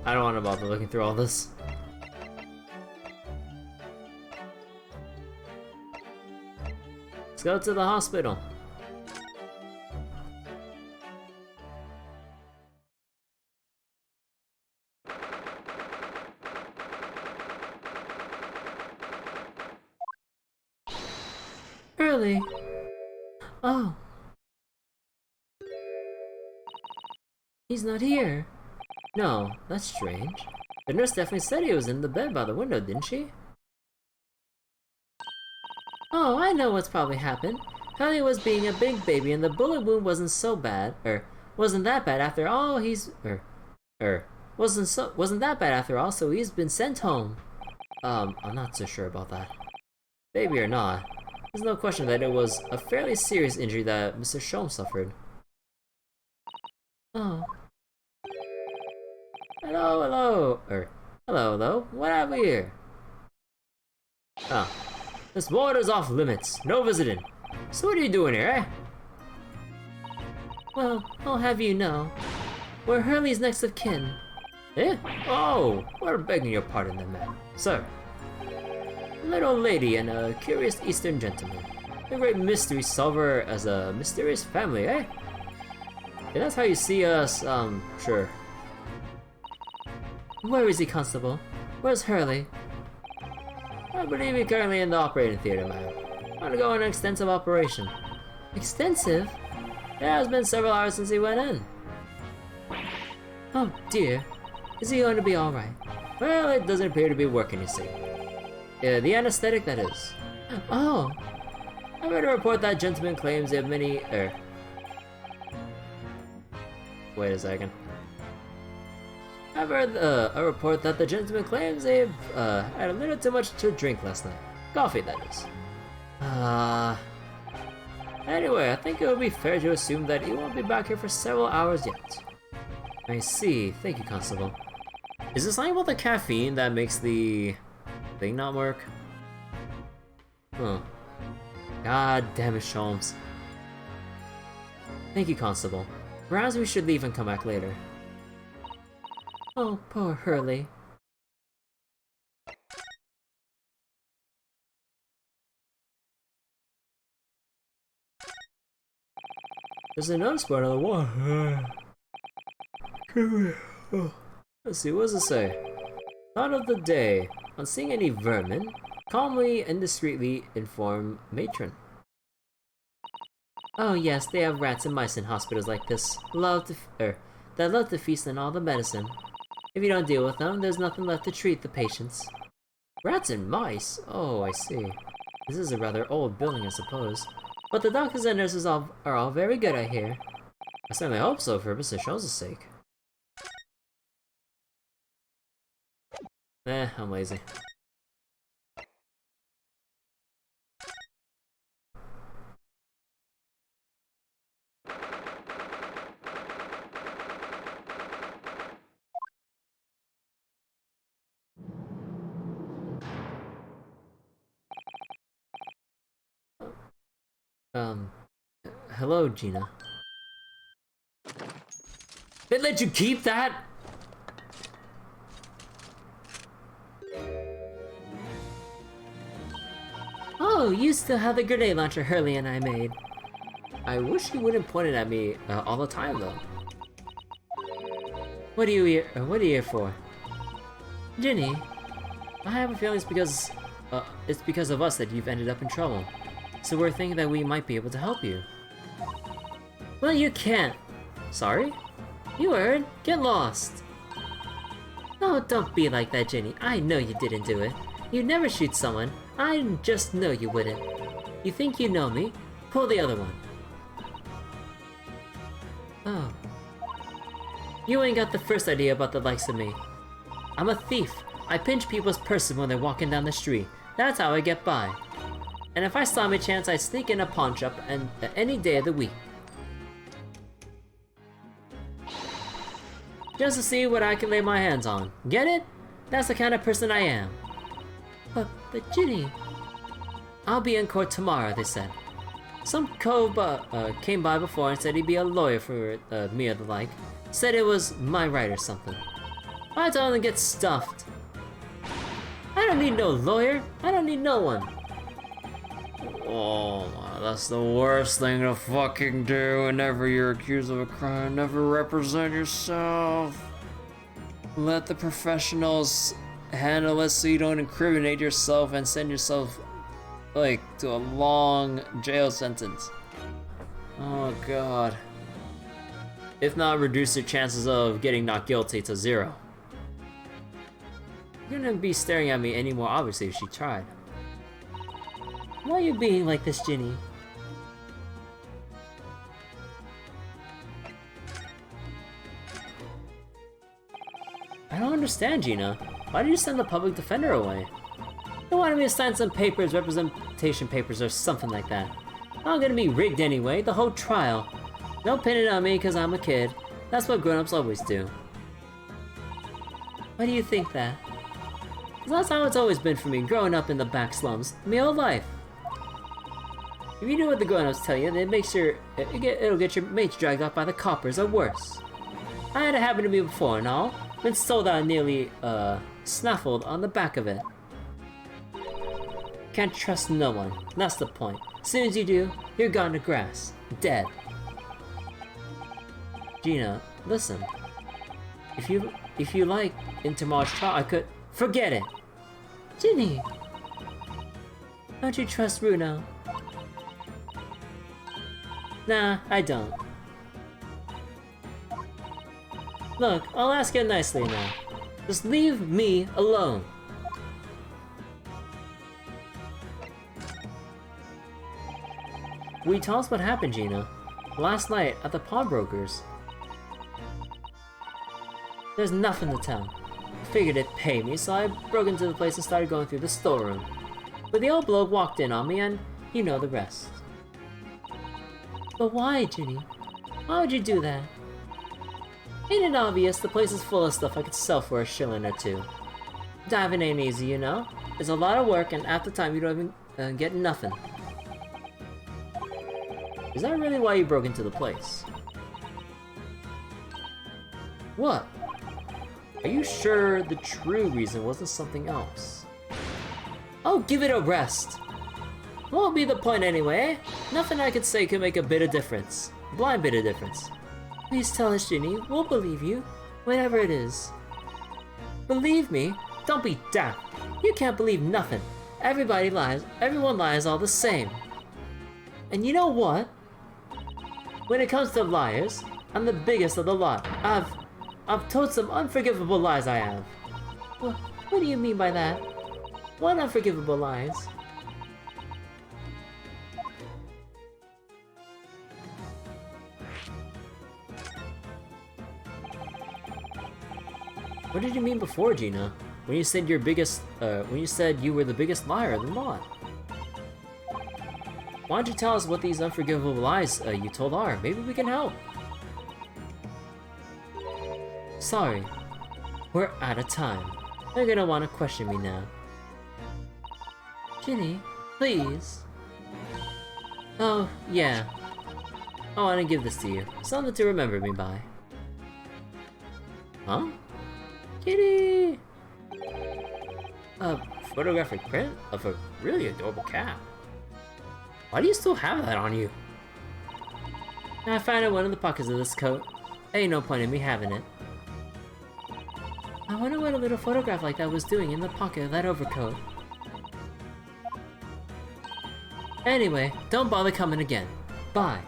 I don't want to bother looking through all this. Let's go to the hospital. Early. Oh. He's not here. No, that's strange. The nurse definitely said he was in the bed by the window, didn't she? Oh, I know what's probably happened. Ellie was being a big baby and the bullet wound wasn't so bad, wasn't that bad after all. wasn't that bad after all, so he's been sent home. I'm not so sure about that. Baby or not, there's no question that it was a fairly serious injury that Mr. Sholmes suffered. Oh. Hello, hello, what have we here? Ah, this water's off limits, no visiting. So what are you doing here, eh? Well, I'll have you know, we're Hurley's next of kin. Eh? Oh, we're begging your pardon then, ma'am. Sir. A little lady and a curious Eastern gentleman. A great mystery solver as a mysterious family, eh? Yeah, that's how you see us, sure. Where is he, Constable? Where's Hurley? I believe he's currently in the operating theater, ma'am. Undergoing an extensive operation. Extensive? It has been several hours since he went in. Oh dear. Is he going to be alright? Well, it doesn't appear to be working, you see. The anesthetic, that is. Oh! I read a report that gentleman claims they have many, wait a second. I've heard a report that the gentleman claims they've had a little too much to drink last night. Coffee, that is. Anyway, I think it would be fair to assume that he won't be back here for several hours yet. I see. Thank you, Constable. Is it something about the caffeine that makes the thing not work? Huh. God damn it, Sholmes. Thank you, Constable. Perhaps we should leave and come back later. Oh, poor Hurley. There's a notice board on the wall. Let's see, what does it say? Thought of the day. On seeing any vermin, calmly and discreetly inform matron. Oh yes, they have rats and mice in hospitals like this. That love to feast on all the medicine. If you don't deal with them, there's nothing left to treat the patients. Rats and mice? Oh, I see. This is a rather old building, I suppose. But the doctors and nurses are all very good, I hear. I certainly hope so, for Mr. Sholmes' sake. I'm lazy. Hello, Gina. They let you keep that? Oh, you still have the grenade launcher Hurley and I made. I wish you wouldn't point it at me all the time, though. What are you here for? Ginny, I have a feeling it's because of us that you've ended up in trouble. So we're thinking that we might be able to help you. Well, you can't. Sorry? You heard. Get lost. Oh, don't be like that, Ginny. I know you didn't do it. You'd never shoot someone. I just know you wouldn't. You think you know me? Pull the other one. Oh. You ain't got the first idea about the likes of me. I'm a thief. I pinch people's purses when they're walking down the street. That's how I get by. And if I saw my chance, I'd sneak in a pawn shop and any day of the week. Just to see what I can lay my hands on. Get it? That's the kind of person I am. But Ginny... I'll be in court tomorrow, they said. Some cove came by before and said he'd be a lawyer for me or the like. Said it was my right or something. I told him to get stuffed. I don't need no lawyer. I don't need no one. Oh, that's the worst thing to fucking do whenever you're accused of a crime. Never represent yourself. Let the professionals handle it so you don't incriminate yourself and send yourself, like, to a long jail sentence. Oh god. If not, reduce your chances of getting not guilty to 0. You wouldn't be staring at me anymore, obviously, if she tried. Why are you being like this, Ginny? don't understand, Gina. Why did you send the public defender away? They wanted me to sign some papers, representation papers or something like that. Not gonna be rigged anyway, the whole trial. Don't pin it on me because I'm a kid. That's what grown-ups always do. Why do you think that? 'Cause that's how it's always been for me, growing up in the back slums, my whole life. If you do what the grown-ups tell you, then make sure it'll get your mates dragged off by the coppers or worse. I had it happen to me before and all. Been sold out nearly, snaffled on the back of it. Can't trust no one, that's the point. As soon as you do, you're gone to grass. Dead. Gina, listen. If you like Intermar's trial, I could... Forget it! Ginny! Don't you trust Runo? Nah, I don't. Look, I'll ask it nicely now. Just leave me alone. Will you tell us what happened, Gina? Last night at the pawnbroker's. There's nothing to tell. I figured it'd pay me, so I broke into the place and started going through the storeroom. But the old bloke walked in on me, and you know the rest. But why, Ginny? Why would you do that? Ain't it obvious the place is full of stuff I could sell for a shilling or two? Diving ain't easy, you know? It's a lot of work, and half the time you don't even get nothing. Is that really why you broke into the place? What? Are you sure the true reason wasn't something else? Oh, give it a rest! What will be the point anyway? Nothing I could say could make a bit of difference. A blind bit of difference. Please tell us, Ginny. We'll believe you. Whatever it is. Believe me? Don't be daft. You can't believe nothing. Everybody lies. Everyone lies all the same. And you know what? When it comes to liars, I'm the biggest of the lot. I've told some unforgivable lies, I have. What do you mean by that? What unforgivable lies? What did you mean before, Gina? When you said when you said you were the biggest liar of the lot? Why don't you tell us what these unforgivable lies you told are? Maybe we can help. Sorry, we're out of time. They're gonna want to question me now. Ginny, please. Oh, yeah. I want to give this to you. Something to remember me by. Huh? Kitty! A photographic print of a really adorable cat. Why do you still have that on you? I found it in one of the pockets of this coat. Ain't no point in me having it. I wonder what a little photograph like that was doing in the pocket of that overcoat. Anyway, don't bother coming again. Bye.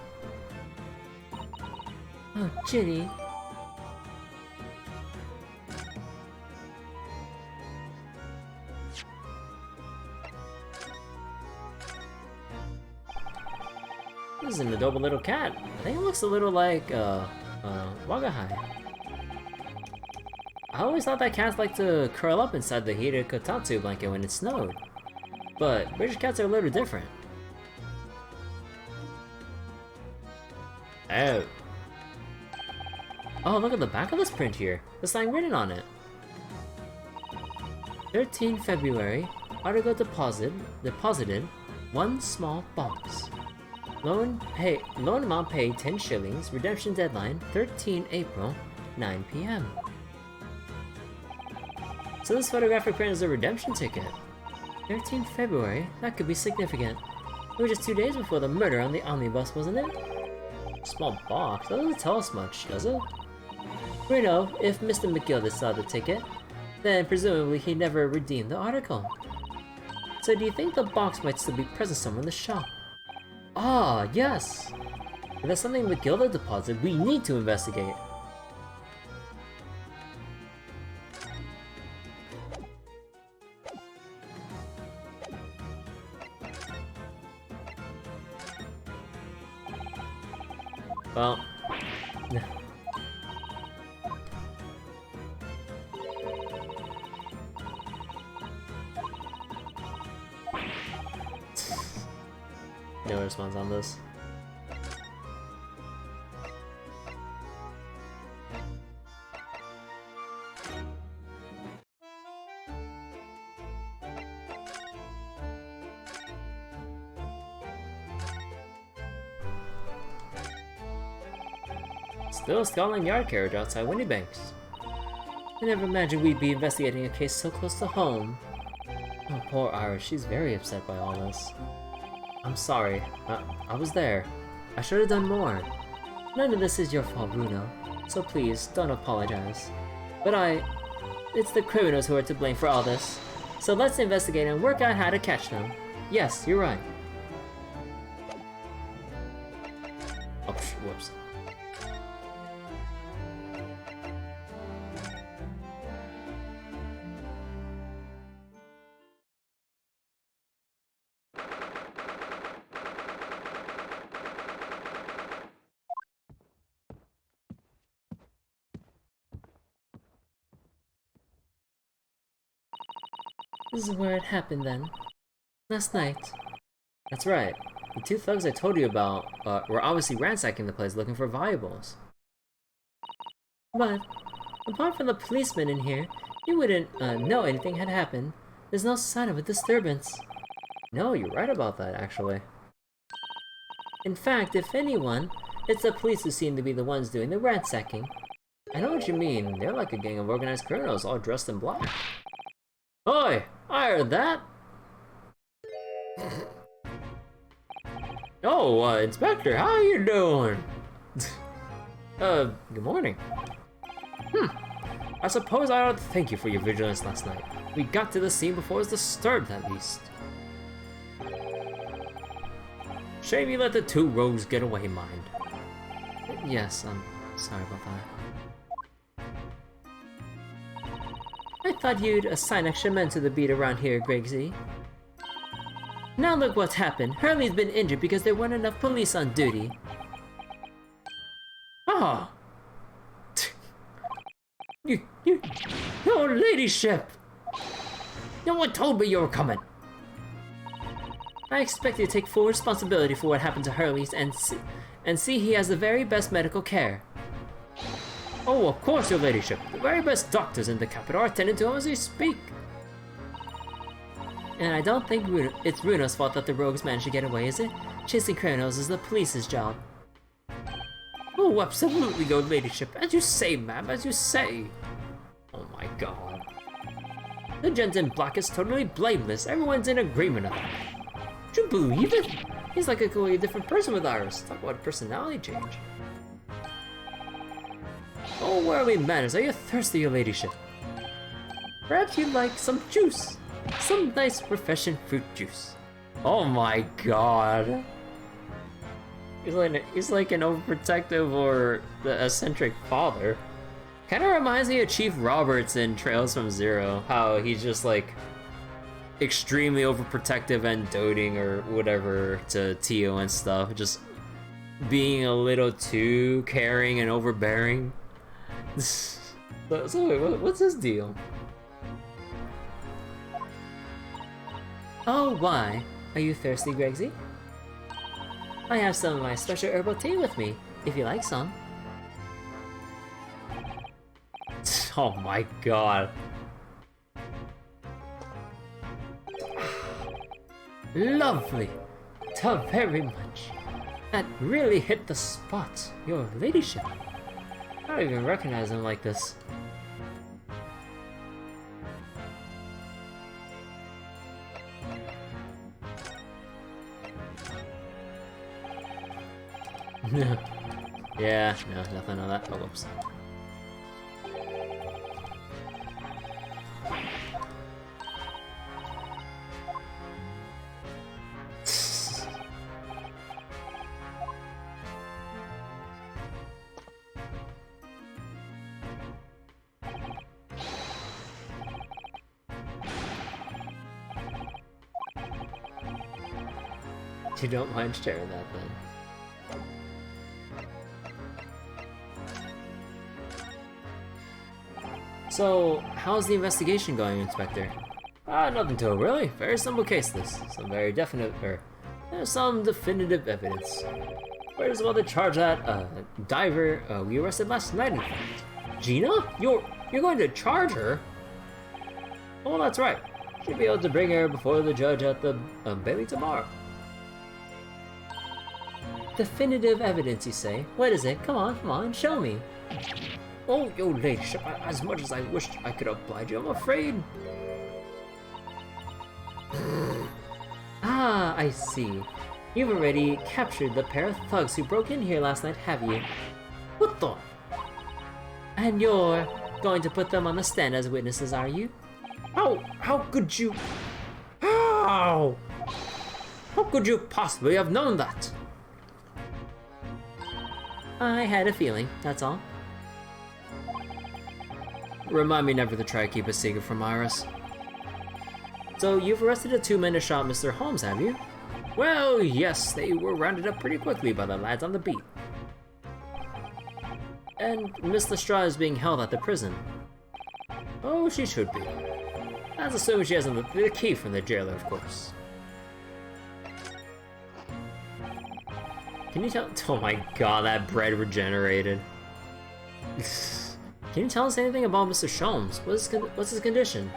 Oh, Ginny. This is an adorable little cat. I think it looks a little like, Wagahai. I always thought that cats like to curl up inside the heated kotatsu blanket when it snowed. But British cats are a little different. Oh. Oh, look at the back of this print here. There's something written on it. 13 February, article deposited, one small box. Loan amount paid 10 shillings, redemption deadline 13 April, 9 PM. So this photographic print is a redemption ticket. 13 February, that could be significant. It was just 2 days before the murder on the omnibus, wasn't it? Small box, that doesn't tell us much, does it? We know, if Mr. McGillis saw the ticket, then presumably he never redeemed the article. So do you think the box might still be present somewhere in the shop? Ah, yes! If there's something McGilda deposited, we need to investigate. Well... response on this. Still a Scotland Yard carriage outside Windybanks. I never imagined we'd be investigating a case so close to home. Oh, poor Iris, she's very upset by all this. I'm sorry, I was there. I should have done more. None of this is your fault, Bruno, so please, don't apologize. But it's the criminals who are to blame for all this. So let's investigate and work out how to catch them. Yes, you're right. Oh, whoops. This is where it happened then. Last night. That's right. The two thugs I told you about were obviously ransacking the place looking for valuables. But, apart from the policeman in here, you wouldn't know anything had happened. There's no sign of a disturbance. No, you're right about that, actually. In fact, if anyone, it's the police who seem to be the ones doing the ransacking. I know what you mean. They're like a gang of organized criminals all dressed in black. Oi! I heard that! Oh, Inspector, how you doing? Good morning. I suppose I ought to thank you for your vigilance last night. We got to the scene before it was disturbed, at least. Shame you let the two rogues get away, mind. Yes, I'm sorry about that. I thought you'd assign extra men to the beat around here, Greggsy. Now look what's happened. Hurley's been injured because there weren't enough police on duty. Oh! Your ladyship! No one told me you were coming! I expect you to take full responsibility for what happened to Hurley's and see he has the very best medical care. Oh, of course, your ladyship. The very best doctors in the capital are attending to him as we speak. And I don't think it's Runo's fault that the rogues managed to get away, is it? Chasing criminals is the police's job. Oh, absolutely, your ladyship. As you say, ma'am, as you say. Oh my god. The gent in black is totally blameless. Everyone's in agreement on that. Would you believe it? He's like a completely different person with Iris. Talk about a personality change. Oh, worldly manners, are you thirsty, your ladyship? Perhaps you'd like some juice. Some nice, refreshing fruit juice. Oh my god. He's like an overprotective or the eccentric father. Kinda reminds me of Chief Roberts in Trails from Zero. How he's just like extremely overprotective and doting or whatever to Tio and stuff. Just being a little too caring and overbearing. So wait, what's his deal? Oh, why? Are you thirsty, Greggsy? I have some of my special herbal tea with me, if you like some. Oh my god. Lovely! Thank very much. That really hit the spot, your ladyship. I don't even recognize him like this. Yeah, no, nothing on that. Oh, whoops. You don't mind sharing that then? So, how's the investigation going, Inspector? Nothing to it, really. Very simple case, this. Some very definite, There's some definitive evidence. Where's well the charge that diver we arrested last night, in fact. Gina? You're going to charge her? Oh, that's right. Should be able to bring her before the judge at the Bailey tomorrow. Definitive evidence, you say? What is it? Come on, show me. Oh, your ladyship, as much as I wished I could oblige you, I'm afraid. Ah, I see. You've already captured the pair of thugs who broke in here last night, have you? What the? And you're going to put them on the stand as witnesses, are you? How could you? How could you possibly have known that? I had a feeling, that's all. Remind me never to try to keep a secret from Iris. So you've arrested the two men who shot Mr. Holmes, have you? Well, yes, they were rounded up pretty quickly by the lads on the beat. And Miss Lestrade is being held at the prison. Oh, she should be. That's assuming she has the key from the jailer, of course. Can you tell? Oh my god, that bread regenerated. Can you tell us anything about Mr. Sholmes? What's his condition?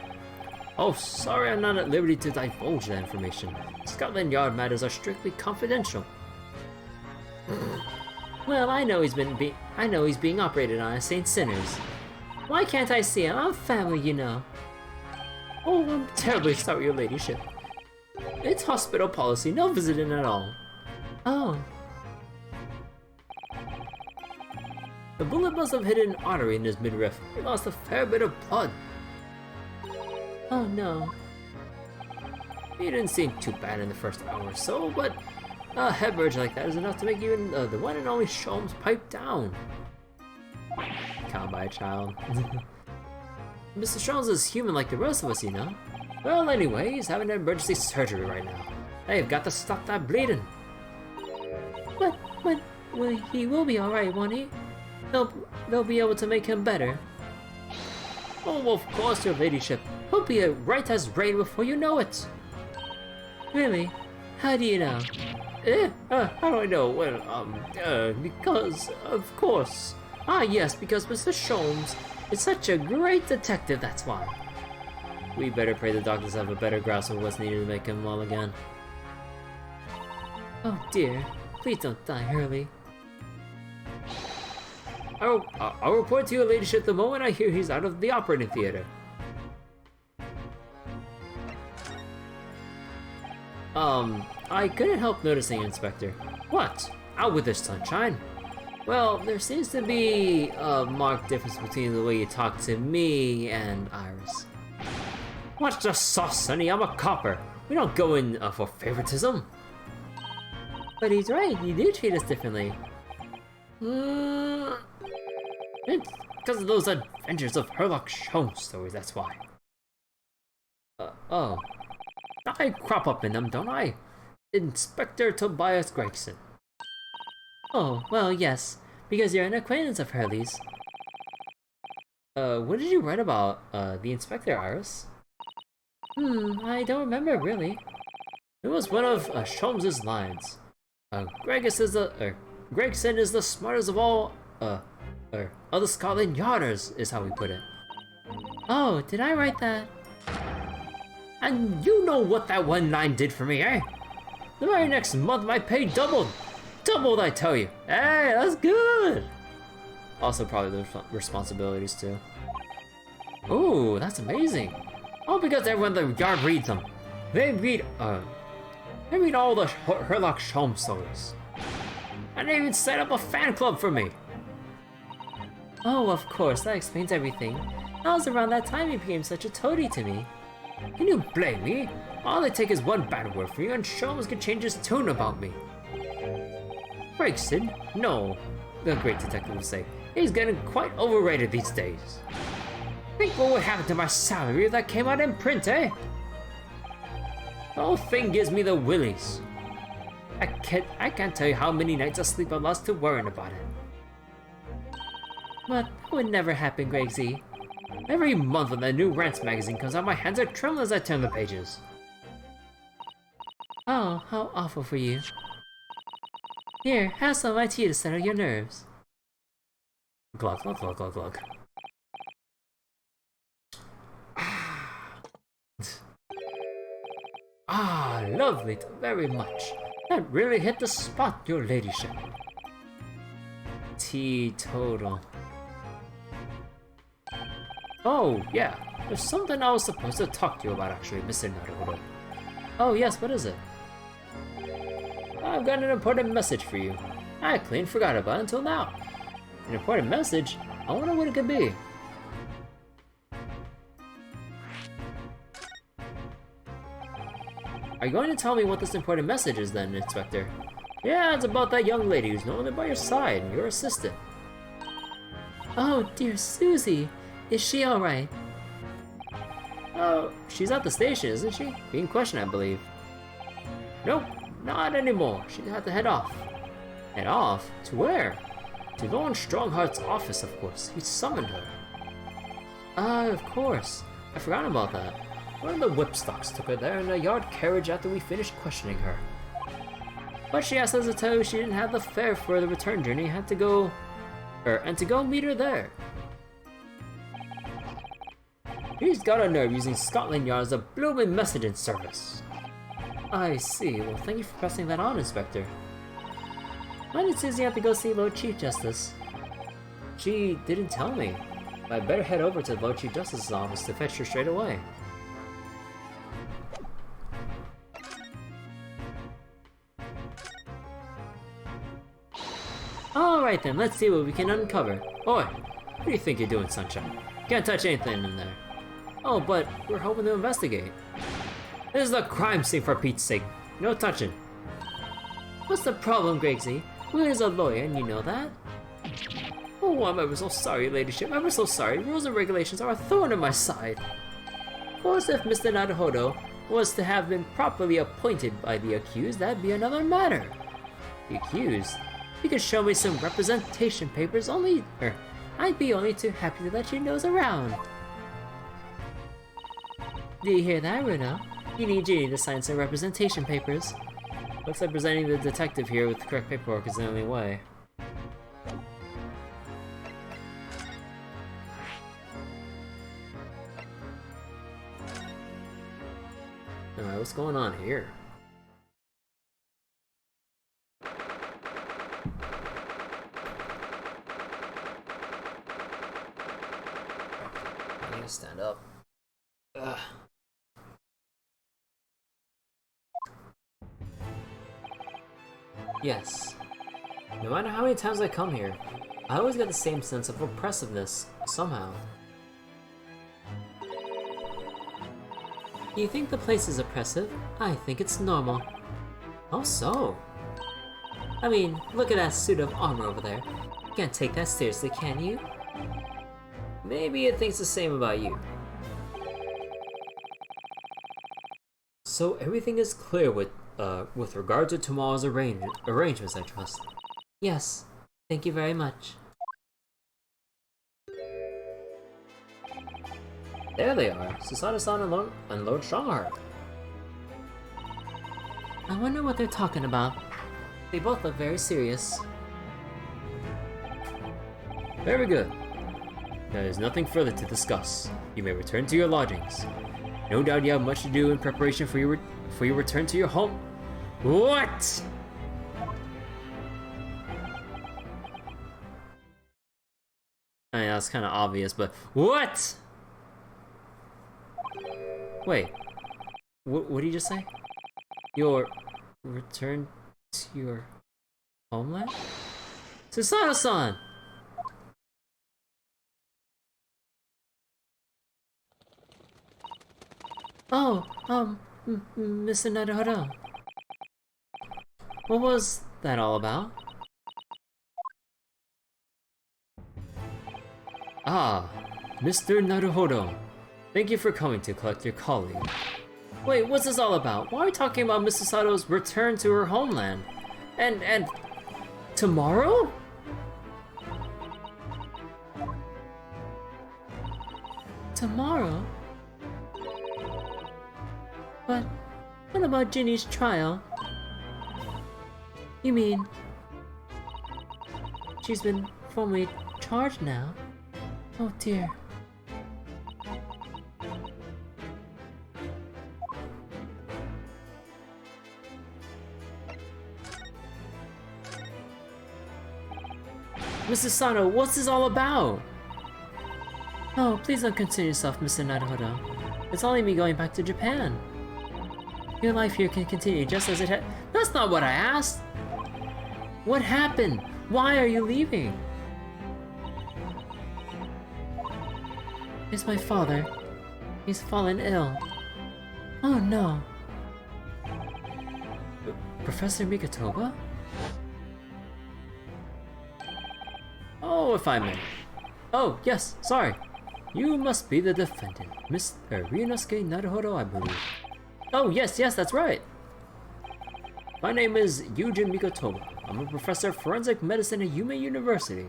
Oh, sorry, I'm not at liberty to divulge that information. Scotland Yard matters are strictly confidential. Well, I know he's being operated on as St. Sinners. Why can't I see him? I'm family, you know. Oh, I'm terribly sorry, your ladyship. It's hospital policy, no visiting at all. Oh. The bullet must have hit an artery in his midriff. He lost a fair bit of blood. Oh no. He didn't seem too bad in the first hour or so, but a hemorrhage like that is enough to make even the one and only Sholmes pipe down. Calm by, child. Mr. Sholmes is human like the rest of us, you know. Well, anyway, he's having an emergency surgery right now. They've got to stop that bleeding. But well, he will be alright, won't he? They'll be able to make him better. Oh, of course, your ladyship. He'll be right as rain before you know it. Really? How do you know? How do I know? Well, because, of course. Ah, yes, because Mr. Sholmes is such a great detective, that's why. We better pray the doctors have a better grasp of what's needed to make him well again. Oh dear, please don't die, Hurley. I'll report to your ladyship the moment I hear he's out of the operating theater. I couldn't help noticing, Inspector. What? Out with this sunshine? Well, there seems to be a marked difference between the way you talk to me and Iris. Watch the sauce, Sonny, I'm a copper. We don't go in for favoritism. But he's right, you do treat us differently. It's because of those adventures of Sherlock Holmes stories, that's why. Oh. I crop up in them, don't I? Inspector Tobias Gregson. Oh, well, yes, because you're an acquaintance of Hurley's. What did you write about, the Inspector, Iris? I don't remember, really. It was one of Sholmes's lines. Gregson is the smartest of all, other Scotland Yarders, is how we put it. Oh, did I write that? And you know what that one line did for me, eh? The very next month my pay doubled. Doubled, I tell you. Hey, that's good. Also probably the responsibilities too. Ooh, that's amazing. All because everyone in the yard reads them. They read all the Sherlock Holmes stories. And they even set up a fan club for me. Oh, of course, that explains everything. That was around that time he became such a toady to me. Can you blame me? All they take is one bad word from you and Sholmes can change his tune about me. Gregson? No, the great detective would say. He's getting quite overrated these days. Think what would happen to my salary if that came out in print, eh? The whole thing gives me the willies. I can't tell you how many nights of sleep I've lost to worrying about it. But that would never happen, Gregsy. Every month when the new Rants magazine comes out, my hands are trembling as I turn the pages. Oh, how awful for you. Here, have some of my tea to settle your nerves. Glug, glug, glug, glug, glug. Ah, lovely, very much. That really hit the spot, your ladyship. Teetotal. Oh, yeah. There's something I was supposed to talk to you about, actually, Mr. Naruhodo. Oh, yes, what is it? I've got an important message for you. I clean forgot about it until now. An important message? I wonder what it could be. Are you going to tell me what this important message is then, Inspector? Yeah, it's about that young lady who's no longer by your side, your assistant. Oh, dear Susie. Is she alright? Oh, she's at the station, isn't she? Being questioned, I believe. Nope, not anymore. She had to head off. Head off? To where? To Lord Strongheart's office, of course. He summoned her. Ah, of course. I forgot about that. One of the whipstocks took her there in a yard carriage after we finished questioning her. But she asked us to tell you she didn't have the fare for the return journey, and to go meet her there. He's got a nerve using Scotland Yard as a blooming messaging service. I see. Well, thank you for passing that on, Inspector. Why did Susie have to go see Lord Chief Justice? She didn't tell me. I better head over to the Lord Chief Justice's office to fetch her straight away. Alright then, let's see what we can uncover. Oi, what do you think you're doing, Sunshine? Can't touch anything in there. Oh, but we're hoping to investigate. This is a crime scene for Pete's sake. No touching. What's the problem, Gregsy? Weir's a lawyer and you know that. Oh, I'm ever so sorry, ladyship. I'm ever so sorry. Rules and regulations are a thorn in my side. Of course, if Mr. Naruhodo was to have been properly appointed by the accused, that'd be another matter. The accused? You could show me some representation papers I'd be only too happy to let your nose around. Do you hear that, Runo? You need Ginny to sign some representation papers. Looks like presenting the detective here with the correct paperwork is the only way. Alright, what's going on here? I need to stand up. Ugh. Yes. No matter how many times I come here, I always get the same sense of oppressiveness, somehow. You think the place is oppressive? I think it's normal. How so? I mean, look at that suit of armor over there. You can't take that seriously, can you? Maybe it thinks the same about you. So everything is clear with regard to tomorrow's arrangements, I trust. Yes, thank you very much. There they are, Susato-san and Lord Strongheart. I wonder what they're talking about. They both look very serious. Very good. There is nothing further to discuss. You may return to your lodgings. No doubt you have much to do in preparation for your return to your home. What? I mean, that's kind of obvious, but what? Wait, what did you just say? Your return to your homeland? Susato-san! Oh, Mr. Naruhodo. What was that all about? Ah, Mr. Naruhodo. Thank you for coming to collect your colleague. Wait, what's this all about? Why are we talking about Miss Susato's return to her homeland? And tomorrow? Tomorrow? But What about Ginny's trial? You mean... she's been formally charged now? Oh dear. Mrs. Sano, what's this all about? Oh, please don't concern yourself, Mr. Naruhodo. It's only me going back to Japan. Your life here can continue just as it had— That's not what I asked! What happened? Why are you leaving? It's my father. He's fallen ill. Oh no. Professor Mikotoba? Oh, if I may. Oh, yes, sorry. You must be the defendant, Miss Ryunosuke Naruhodo, I believe. Oh, yes, that's right. My name is Yujin Mikotoba. I'm a professor of forensic medicine at Yume University.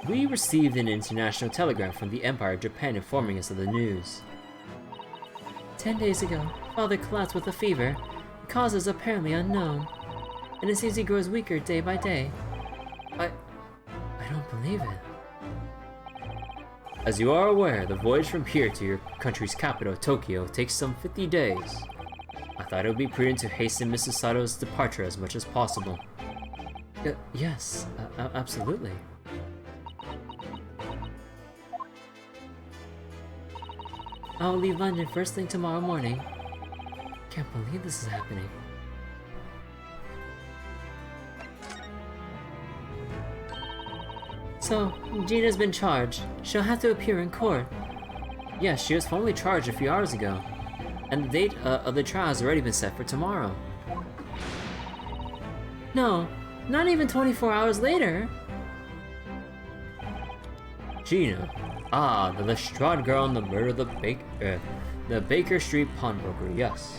We received an international telegram from the Empire of Japan informing us of the news. 10 days ago, Father collapsed with a fever. The cause is apparently unknown, and it seems he grows weaker day by day. I don't believe it. As you are aware, the voyage from here to your country's capital, Tokyo, takes some 50 days. I thought it would be prudent to hasten Mrs. Sato's departure as much as possible. Yes, absolutely. I'll leave London first thing tomorrow morning. Can't believe this is happening. So, Gina's been charged. She'll have to appear in court. Yes, she was formally charged a few hours ago. And the date of the trial has already been set for tomorrow. No, not even 24 hours later. Gina. Ah, the Lestrade girl and the murder of the Baker Street pawnbroker, yes.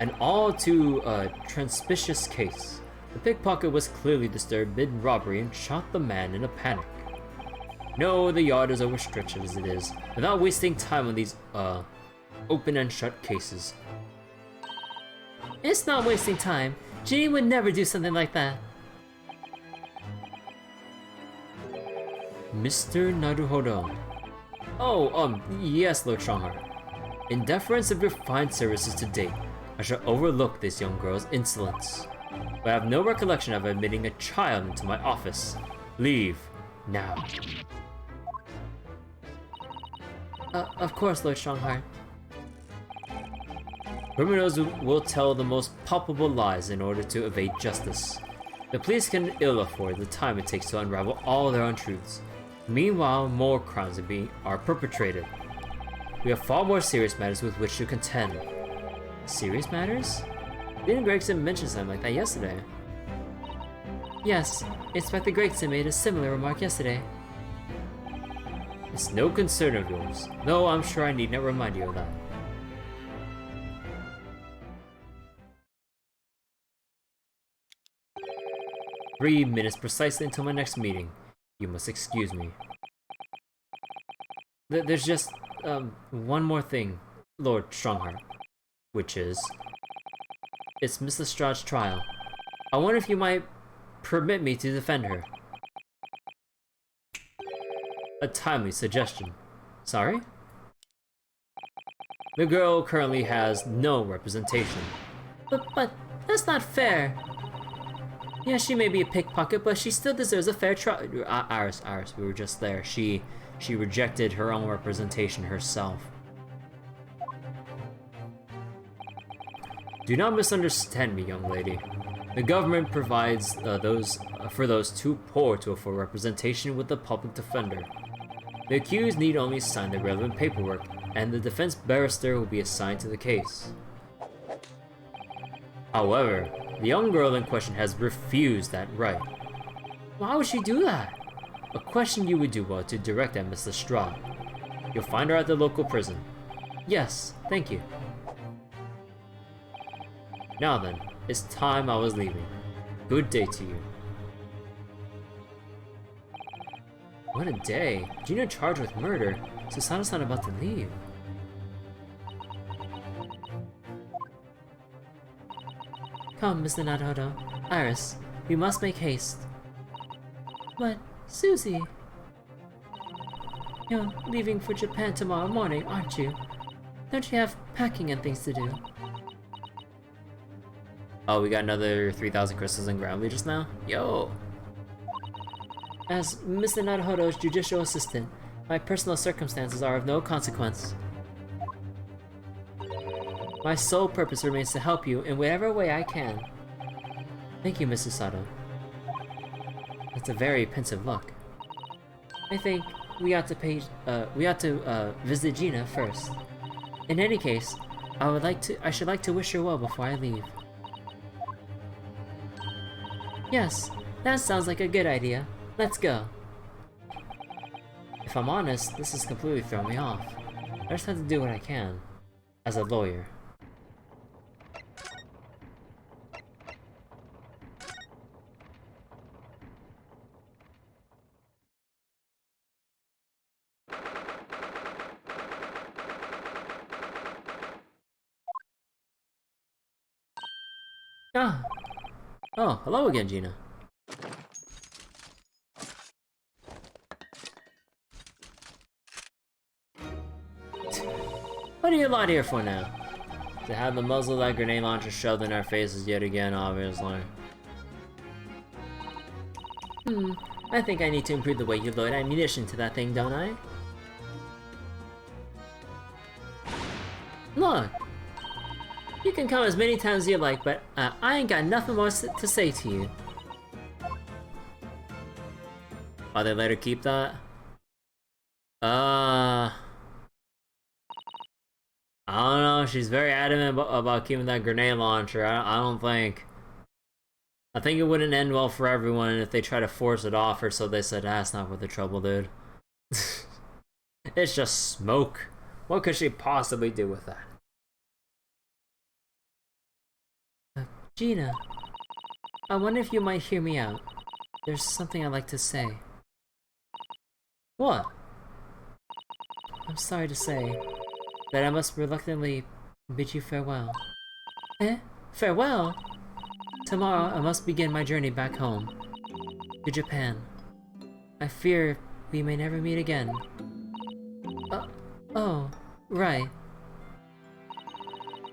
An all too transpicious case. The pickpocket was clearly disturbed mid-robbery and shot the man in a panic. No, the yard is overstretched as it is, without wasting time on these open and shut cases. It's not wasting time. Ginny would never do something like that. Mr. Naruhodo. Oh, yes, Lord Strongheart. In deference of your fine services to date, I shall overlook this young girl's insolence. But I have no recollection of admitting a child into my office. Leave, now. Of course, Lord Strongheart. Criminals will tell the most palpable lies in order to evade justice. The police can ill afford the time it takes to unravel all their untruths. Meanwhile, more crimes are perpetrated. We have far more serious matters with which to contend. Serious matters? Didn't Gregson mention something like that yesterday? Yes, Inspector Gregson made a similar remark yesterday. It's no concern of yours, though I'm sure I need not remind you of that. "3 minutes precisely until my next meeting. You must excuse me." There's just, one more thing, Lord Strongheart. Which is... it's Miss Lestrade's trial. I wonder if you might permit me to defend her. A timely suggestion. Sorry? The girl currently has no representation. But that's not fair. Yeah, she may be a pickpocket, but she still deserves a fair trial. Iris, we were just there. She rejected her own representation herself. Do not misunderstand me, young lady. The government provides for those too poor to afford representation with the public defender. The accused need only sign the relevant paperwork, and the defense barrister will be assigned to the case. However, the young girl in question has refused that right. Why would she do that? A question you would do well to direct at Miss Lestrade. You'll find her at the local prison. Yes, thank you. Now then, it's time I was leaving. Good day to you. What a day. Gina charged with murder. Susano's not about to leave. Come, Mr. Naruto. Iris, we must make haste. But, Susie... You're leaving for Japan tomorrow morning, aren't you? Don't you have packing and things to do? Oh, we got another 3,000 crystals in ground just now? Yo! As Mr. Naruto's judicial assistant, my personal circumstances are of no consequence. My sole purpose remains to help you in whatever way I can. Thank you, Mrs. Sato. That's a very pensive look. I think we ought to visit Gina first. In any case, I should like to wish her well before I leave. Yes, that sounds like a good idea. Let's go. If I'm honest, this has completely thrown me off. I just have to do what I can, as a lawyer. Ah! Oh, hello again, Gina. What are you lot here for now? To have the muzzle of that grenade launcher shoved in our faces yet again, obviously. I think I need to improve the way you load ammunition to that thing, don't I? Look! You can come as many times as you like, but I ain't got nothing more to say to you. Oh, they let her keep that? I don't know, she's very adamant about keeping that grenade launcher. I don't think... I think it wouldn't end well for everyone if they try to force it off her, so they said, it's not worth the trouble, dude. It's just smoke. What could she possibly do with that? Gina, I wonder if you might hear me out. There's something I'd like to say. What? I'm sorry to say that I must reluctantly bid you farewell. Eh? Farewell? Tomorrow I must begin my journey back home, to Japan. I fear we may never meet again. Oh, right.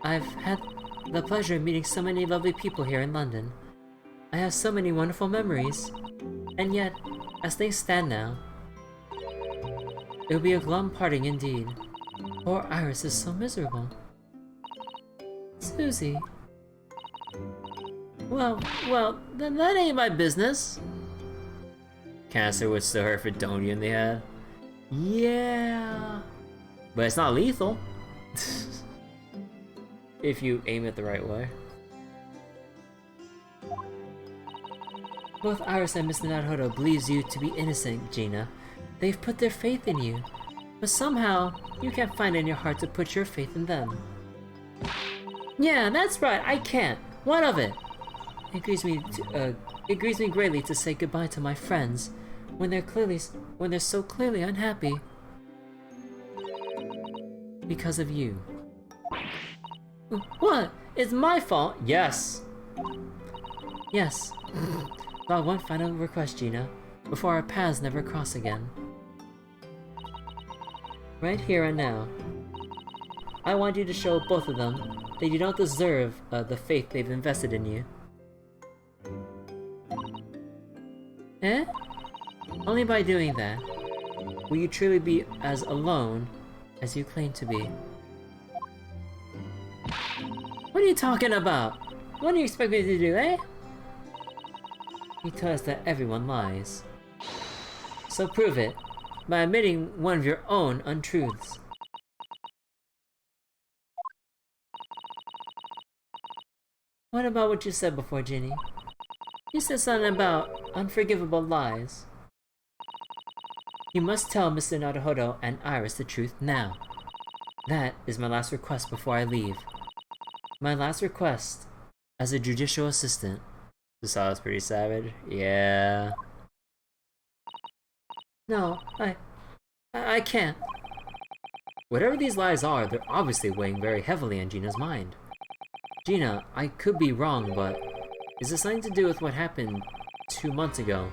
I've had the pleasure of meeting so many lovely people here in London. I have so many wonderful memories. And yet, as things stand now, it will be a glum parting indeed. Poor Iris is so miserable. Susie. Well, then that ain't my business. Cancer would still hurt Fredonia in the head. Yeah. But it's not lethal. If you aim it the right way. Both Iris and Mr. Naruto believes you to be innocent, Gina. They've put their faith in you. But somehow, you can't find it in your heart to put your faith in them. Yeah, that's right, I can't. What of it? It grieves me greatly to say goodbye to my friends when they're so clearly unhappy because of you. What? It's my fault? Yes. Yes. But one final request, Gina, before our paths never cross again. Right here and now, I want you to show both of them that you don't deserve the faith they've invested in you. Eh? Only by doing that will you truly be as alone as you claim to be. What are you talking about? What do you expect me to do, eh? You tell us that everyone lies. So prove it by admitting one of your own untruths. What about what you said before, Ginny? You said something about unforgivable lies. You must tell Mr. Naruto and Iris the truth now. That is my last request before I leave. My last request as a judicial assistant. Susano's pretty savage. Yeah. No, I can't. Whatever these lies are, they're obviously weighing very heavily on Gina's mind. Gina, I could be wrong, but is this something to do with what happened 2 months ago?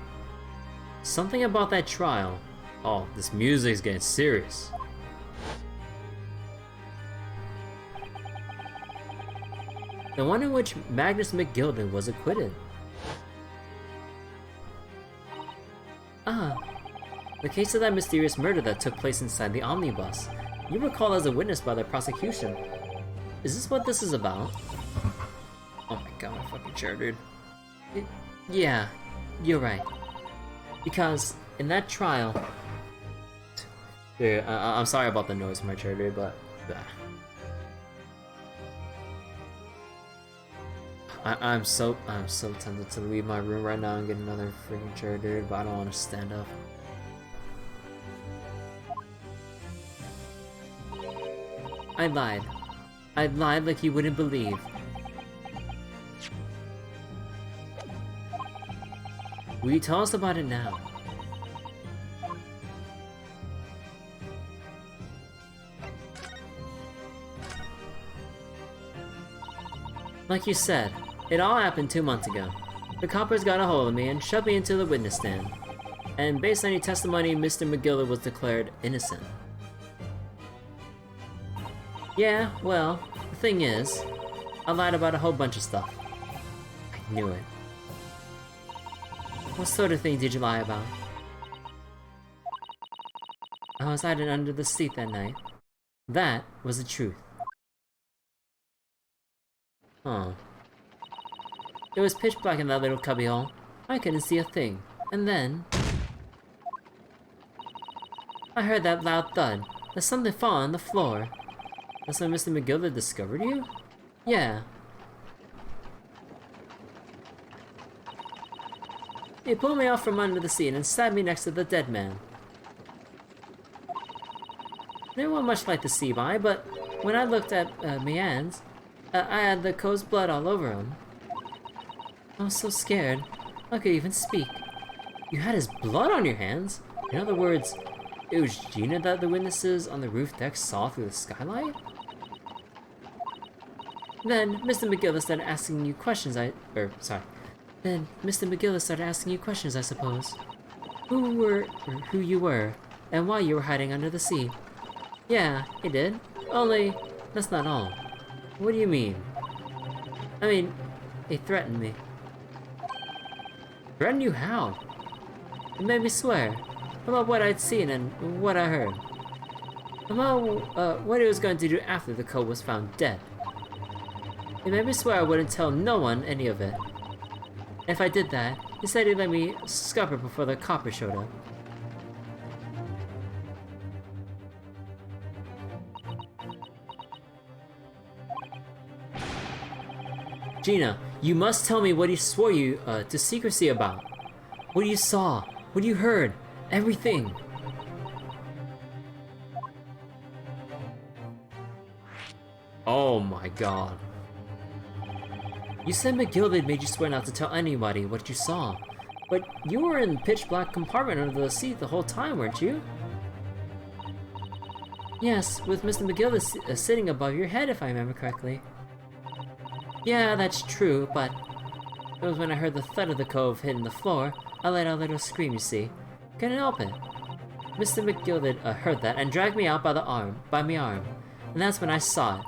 Something about that trial. Oh, this music's getting serious. The one in which Magnus McGilden was acquitted. Ah, the case of that mysterious murder that took place inside the omnibus. You were called as a witness by the prosecution. Is this what this is about? Oh my god, my fucking chair, dude. Yeah, you're right. Because in that trial... Dude, I'm sorry about the noise from my chair, dude, but... I'm so tempted to leave my room right now and get another freaking chair, dude, but I don't want to stand up. I lied. I lied like you wouldn't believe. Will you tell us about it now? Like you said, it all happened 2 months ago. The coppers got a hold of me and shoved me into the witness stand. And based on your testimony, Mr. McGilder was declared innocent. Yeah, well, the thing is, I lied about a whole bunch of stuff. I knew it. What sort of thing did you lie about? I was hiding under the seat that night. That was the truth. Oh. It was pitch black in that little cubbyhole. I couldn't see a thing. And then... I heard that loud thud. There's something fall on the floor. That's when Mr. McGilder discovered you? Yeah. He pulled me off from under the seat and sat me next to the dead man. They weren't much like to see by, but when I looked at my hands, I had the co's blood all over them. I was so scared, I could even speak. You had his blood on your hands? In other words, it was Gina that the witnesses on the roof deck saw through the skylight? Then Mr. McGillis started asking you questions, Then Mr. McGillis started asking you questions, I suppose. Who you were, and why you were hiding under the seat. Yeah, he did. Only, that's not all. What do you mean? I mean, he threatened me. Threatened you how? It made me swear about what I'd seen and what I heard. About what he was going to do after the co was found dead. He made me swear I wouldn't tell no one any of it. If I did that, he said he'd let me scupper before the copper showed up. Gina, you must tell me what he swore you to secrecy about. What you saw, what you heard, everything. Oh my god. You said McGilda made you swear not to tell anybody what you saw. But you were in pitch black compartment under the seat the whole time, weren't you? Yes, with Mr. McGilda sitting above your head, if I remember correctly. Yeah, that's true, but it was when I heard the thud of the cove hitting the floor, I let out a little scream, you see. Couldn't help it. Mr. McGilda heard that and dragged me out by my arm, and that's when I saw it.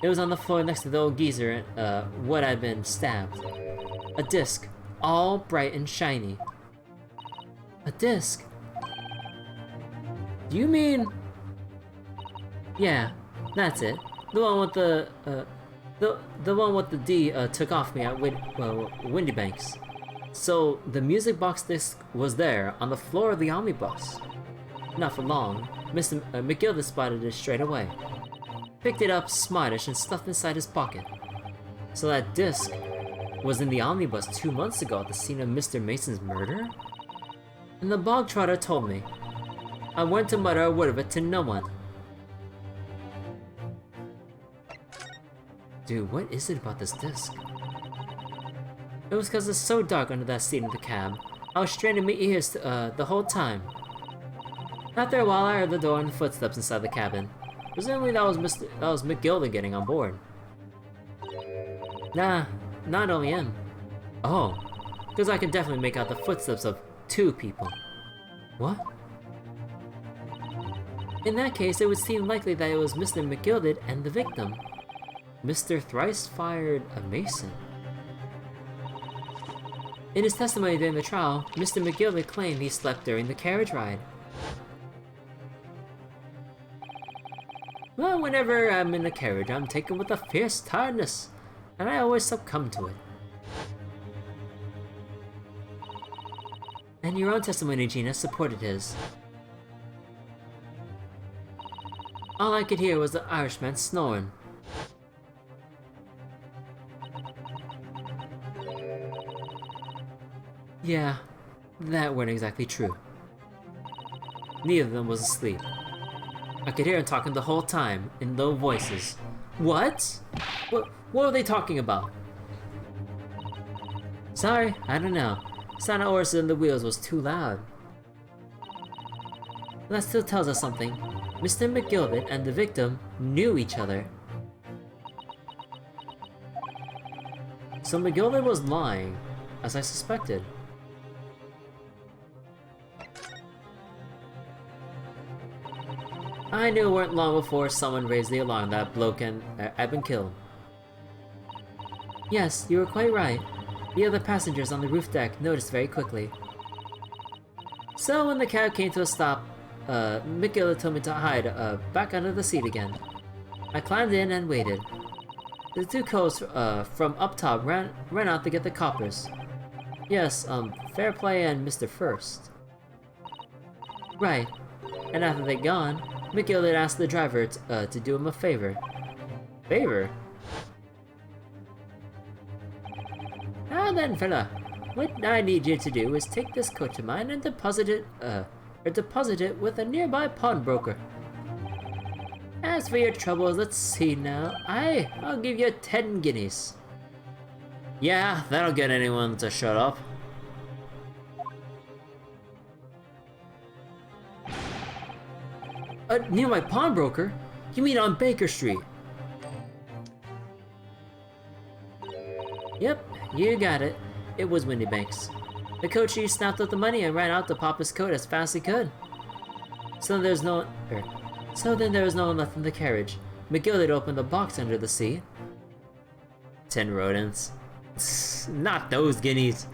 It was on the floor next to the old geezer, what I'd been stabbed. A disc, all bright and shiny. A disc? Do you mean... Yeah, that's it. The one with the one with the D took off me at Windy Banks. So the music box disc was there on the floor of the omnibus. Not for long, Mr. McGilda spotted it straight away. Picked it up smartish and stuffed inside his pocket. So that disc was in the omnibus 2 months ago at the scene of Mr. Mason's murder? And the bog trotter told me. I went to mutter a word of it to no one. Dude, what is it about this disc? It was because it's so dark under that seat in the cab. I was straining my ears the whole time. After a while, I heard the door and footsteps inside the cabin. Presumably that was McGilda getting on board. Nah, not only him. Oh, because I can definitely make out the footsteps of 2 people. What? In that case, it would seem likely that it was Mr. McGilded and the victim. Mr. Thrice fired a Mason. In his testimony during the trial, Mr. McGilded claimed he slept during the carriage ride. Well, whenever I'm in a carriage, I'm taken with a fierce tiredness, and I always succumb to it. And your own testimony, Gina, supported his. All I could hear was the Irishman snoring. Yeah, that weren't exactly true. Neither of them was asleep. I could hear him talking the whole time, in low voices. What? What were they talking about? Sorry, I don't know. Sound of horses in the wheels was too loud. That still tells us something. Mr. McGilbert and the victim knew each other. So McGilbert was lying, as I suspected. I knew it weren't long before someone raised the alarm that bloke had been killed. Yes, you were quite right. The other passengers on the roof deck noticed very quickly. So when the cab came to a stop, McGilbert told me to hide back under the seat again. I climbed in and waited. The 2 cops from up top ran out to get the coppers. Yes, Fairplay and Mr. First. Right. And after they'd gone, McGilbert asked the driver to do him a favor. Favor? Now then, fella, what I need you to do is take this coat of mine and deposit it with a nearby pawnbroker. As for your troubles, let's see now. I'll give you 10 guineas. Yeah, that'll get anyone to shut up. Near my pawnbroker? You mean on Baker Street? Yep, you got it. It was Windybanks. The coachee snapped up the money and ran out to pop his coat as fast as he could. So then there was no one left in the carriage. McGilbert opened the box under the seat. 10 rodents. Not those guineas.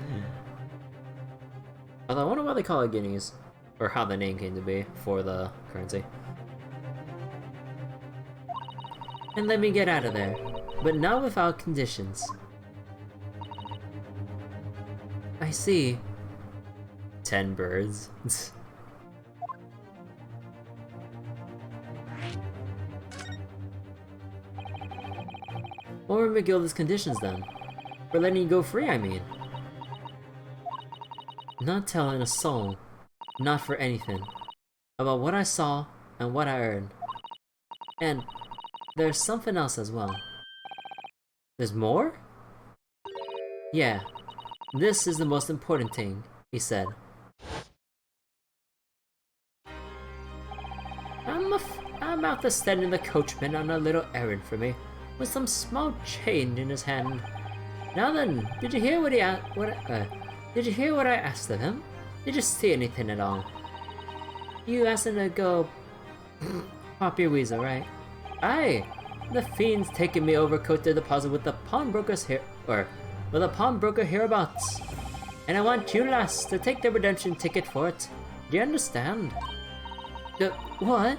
Although I wonder why they call it guineas. Or how the name came to be for the currency. And let me get out of there. But not without conditions. I see. 10 birds. What were McGilda's conditions then? For letting you go free, I mean. Not telling a soul, not for anything, about what I saw and what I heard. And there's something else as well. There's more? Yeah, this is the most important thing, he said. I'm out to sending the coachman on a little errand for me, with some small change in his hand. Now then, did you hear what I asked of him? Did you see anything at all? You asked him to go pop your weasel, right? Aye, the fiend's taking me overcoat to deposit with the pawnbroker's with a pawnbroker hereabouts. And I want you lass to take the redemption ticket for it. Do you understand? What?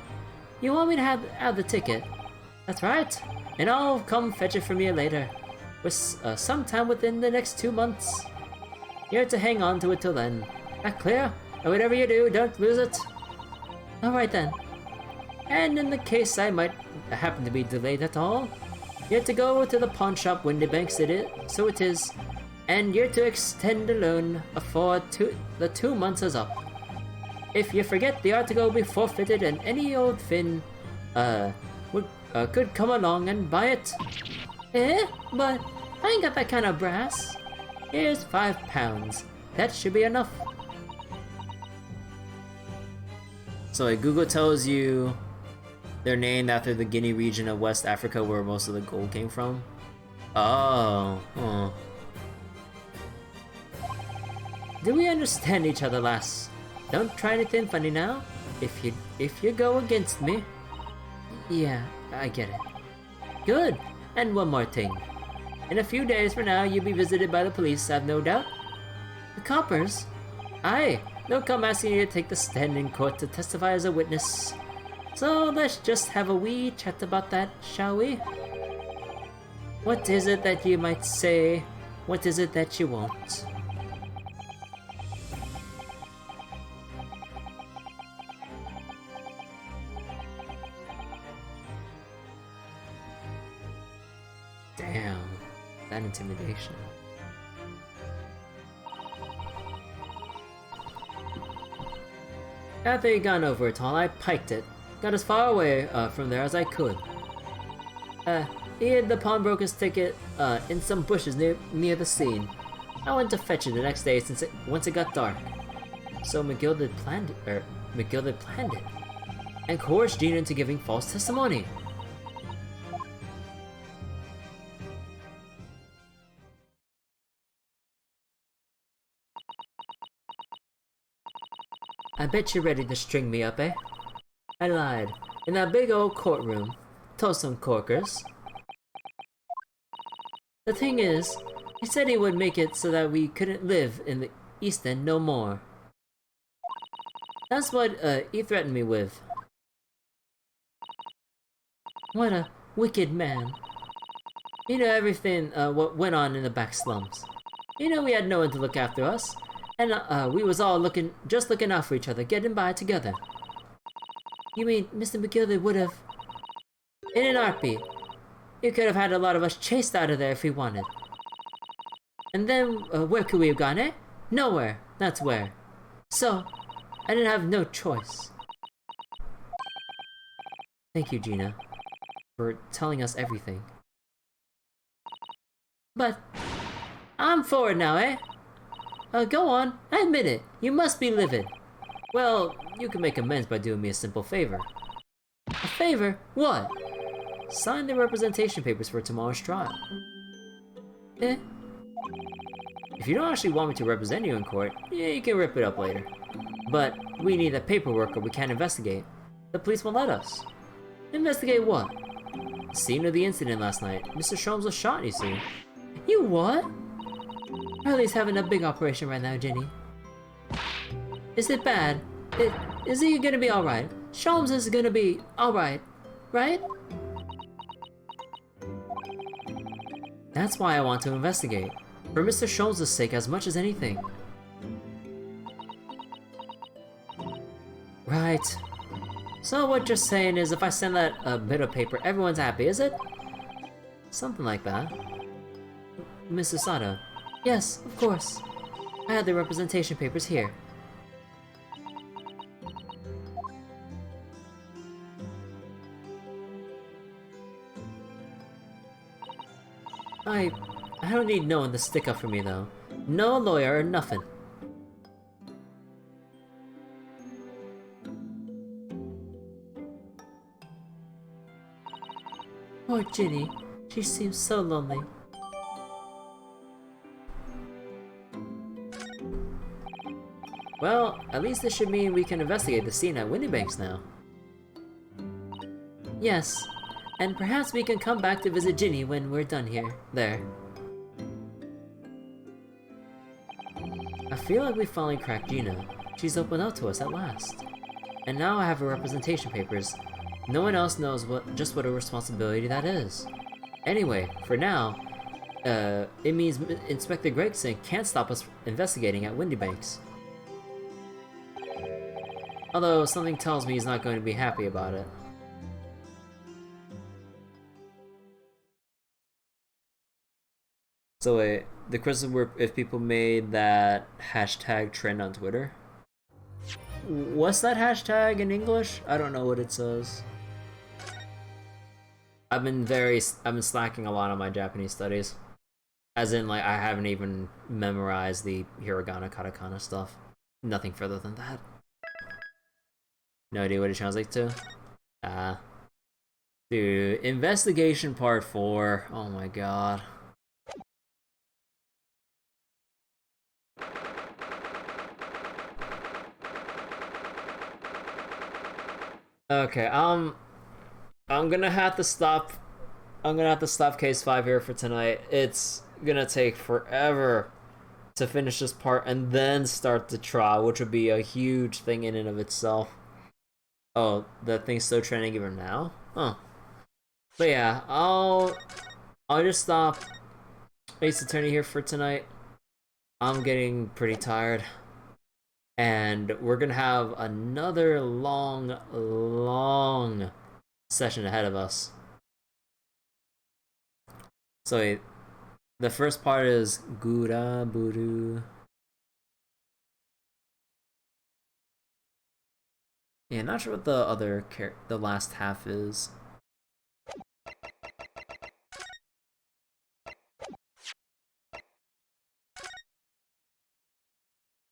You want me to have the ticket? That's right. And I'll come fetch it from you later. With sometime within the next 2 months. You're to hang on to it till then. That clear? And whatever you do, don't lose it. Alright then. And in the case I might happen to be delayed at all, you're to go to the pawn shop Windybanks so it is, and you're to extend the loan before the 2 months is up. If you forget, the article will be forfeited and any old fin could come along and buy it. Eh? But I ain't got that kind of brass. Here's £5. That should be enough. So Google tells you They're named after the Guinea region of West Africa where most of the gold came from. Oh. Oh. Do we understand each other, lass? Don't try anything funny now. If you go against me. Yeah, I get it. Good. And one more thing. In a few days from now, you'll be visited by the police, I've no doubt. The coppers? Aye, they'll come asking you to take the stand in court to testify as a witness. So let's just have a wee chat about that, shall we? What is it that you might say? What is it that you won't? Damn, that intimidation. After he'd gone over it all, I piked it. Got as far away from there as I could. He hid the pawnbroker's ticket in some bushes near the scene. I went to fetch it the next day once it got dark. So McGilded planned it, and coerced Gina into giving false testimony. I bet you're ready to string me up, eh? I lied. In that big old courtroom. Told some corkers. The thing is, he said he would make it so that we couldn't live in the East End no more. That's what he threatened me with. What a wicked man. You know everything what went on in the back slums. You know we had no one to look after us. And we was all just looking out for each other, getting by together. You mean Mr. McGilded would have... In an heartbeat. He could have had a lot of us chased out of there if he wanted. And then, where could we have gone, eh? Nowhere, that's where. So, I didn't have no choice. Thank you, Gina, for telling us everything. But, I'm forward now, eh? Go on, admit it. You must be livid. Well, you can make amends by doing me a simple favor. A favor? What? Sign the representation papers for tomorrow's trial. Eh? If you don't actually want me to represent you in court, yeah, you can rip it up later. But we need the paperwork or we can't investigate. The police won't let us. Investigate what? The scene of the incident last night. Mr. Sholmes was shot, you see. You what? Riley's having a big operation right now, Ginny. Is it bad? Is he gonna be alright? Sholmes is gonna be alright, right? That's why I want to investigate. For Mr. Sholmes' sake as much as anything. Right. So what you're saying is if I send that bit of paper, everyone's happy, is it? Something like that. Mrs. Sato. Yes, of course. I have the representation papers here. I don't need no one to stick up for me though. No lawyer or nothing. Poor Ginny. She seems so lonely. Well, at least this should mean we can investigate the scene at Windybanks now. Yes, and perhaps we can come back to visit Ginny when we're done there. I feel like we finally cracked Gina. She's opened up to us at last. And now I have her representation papers. No one else knows just what a responsibility that is. Anyway, for now, it means Inspector Gregson can't stop us investigating at Windybanks. Although something tells me he's not going to be happy about it. So wait, the question were if people made that hashtag trend on Twitter. What's that hashtag in English? I don't know what it says. I've been slacking a lot on my Japanese studies. As in, like, I haven't even memorized the hiragana, katakana stuff. Nothing further than that. No idea what it translates to? Dude, investigation part 4. Oh my god. Okay, I'm gonna have to stop. I'm gonna have to stop case 5 here for tonight. It's gonna take forever to finish this part and then start the trial, which would be a huge thing in and of itself. Oh, that thing's still trending even now? Huh. But yeah, I'll just stop Ace Attorney here for tonight. I'm getting pretty tired. And we're gonna have another long session ahead of us. So the first part is Gura Buru. Yeah, not sure what the last half is.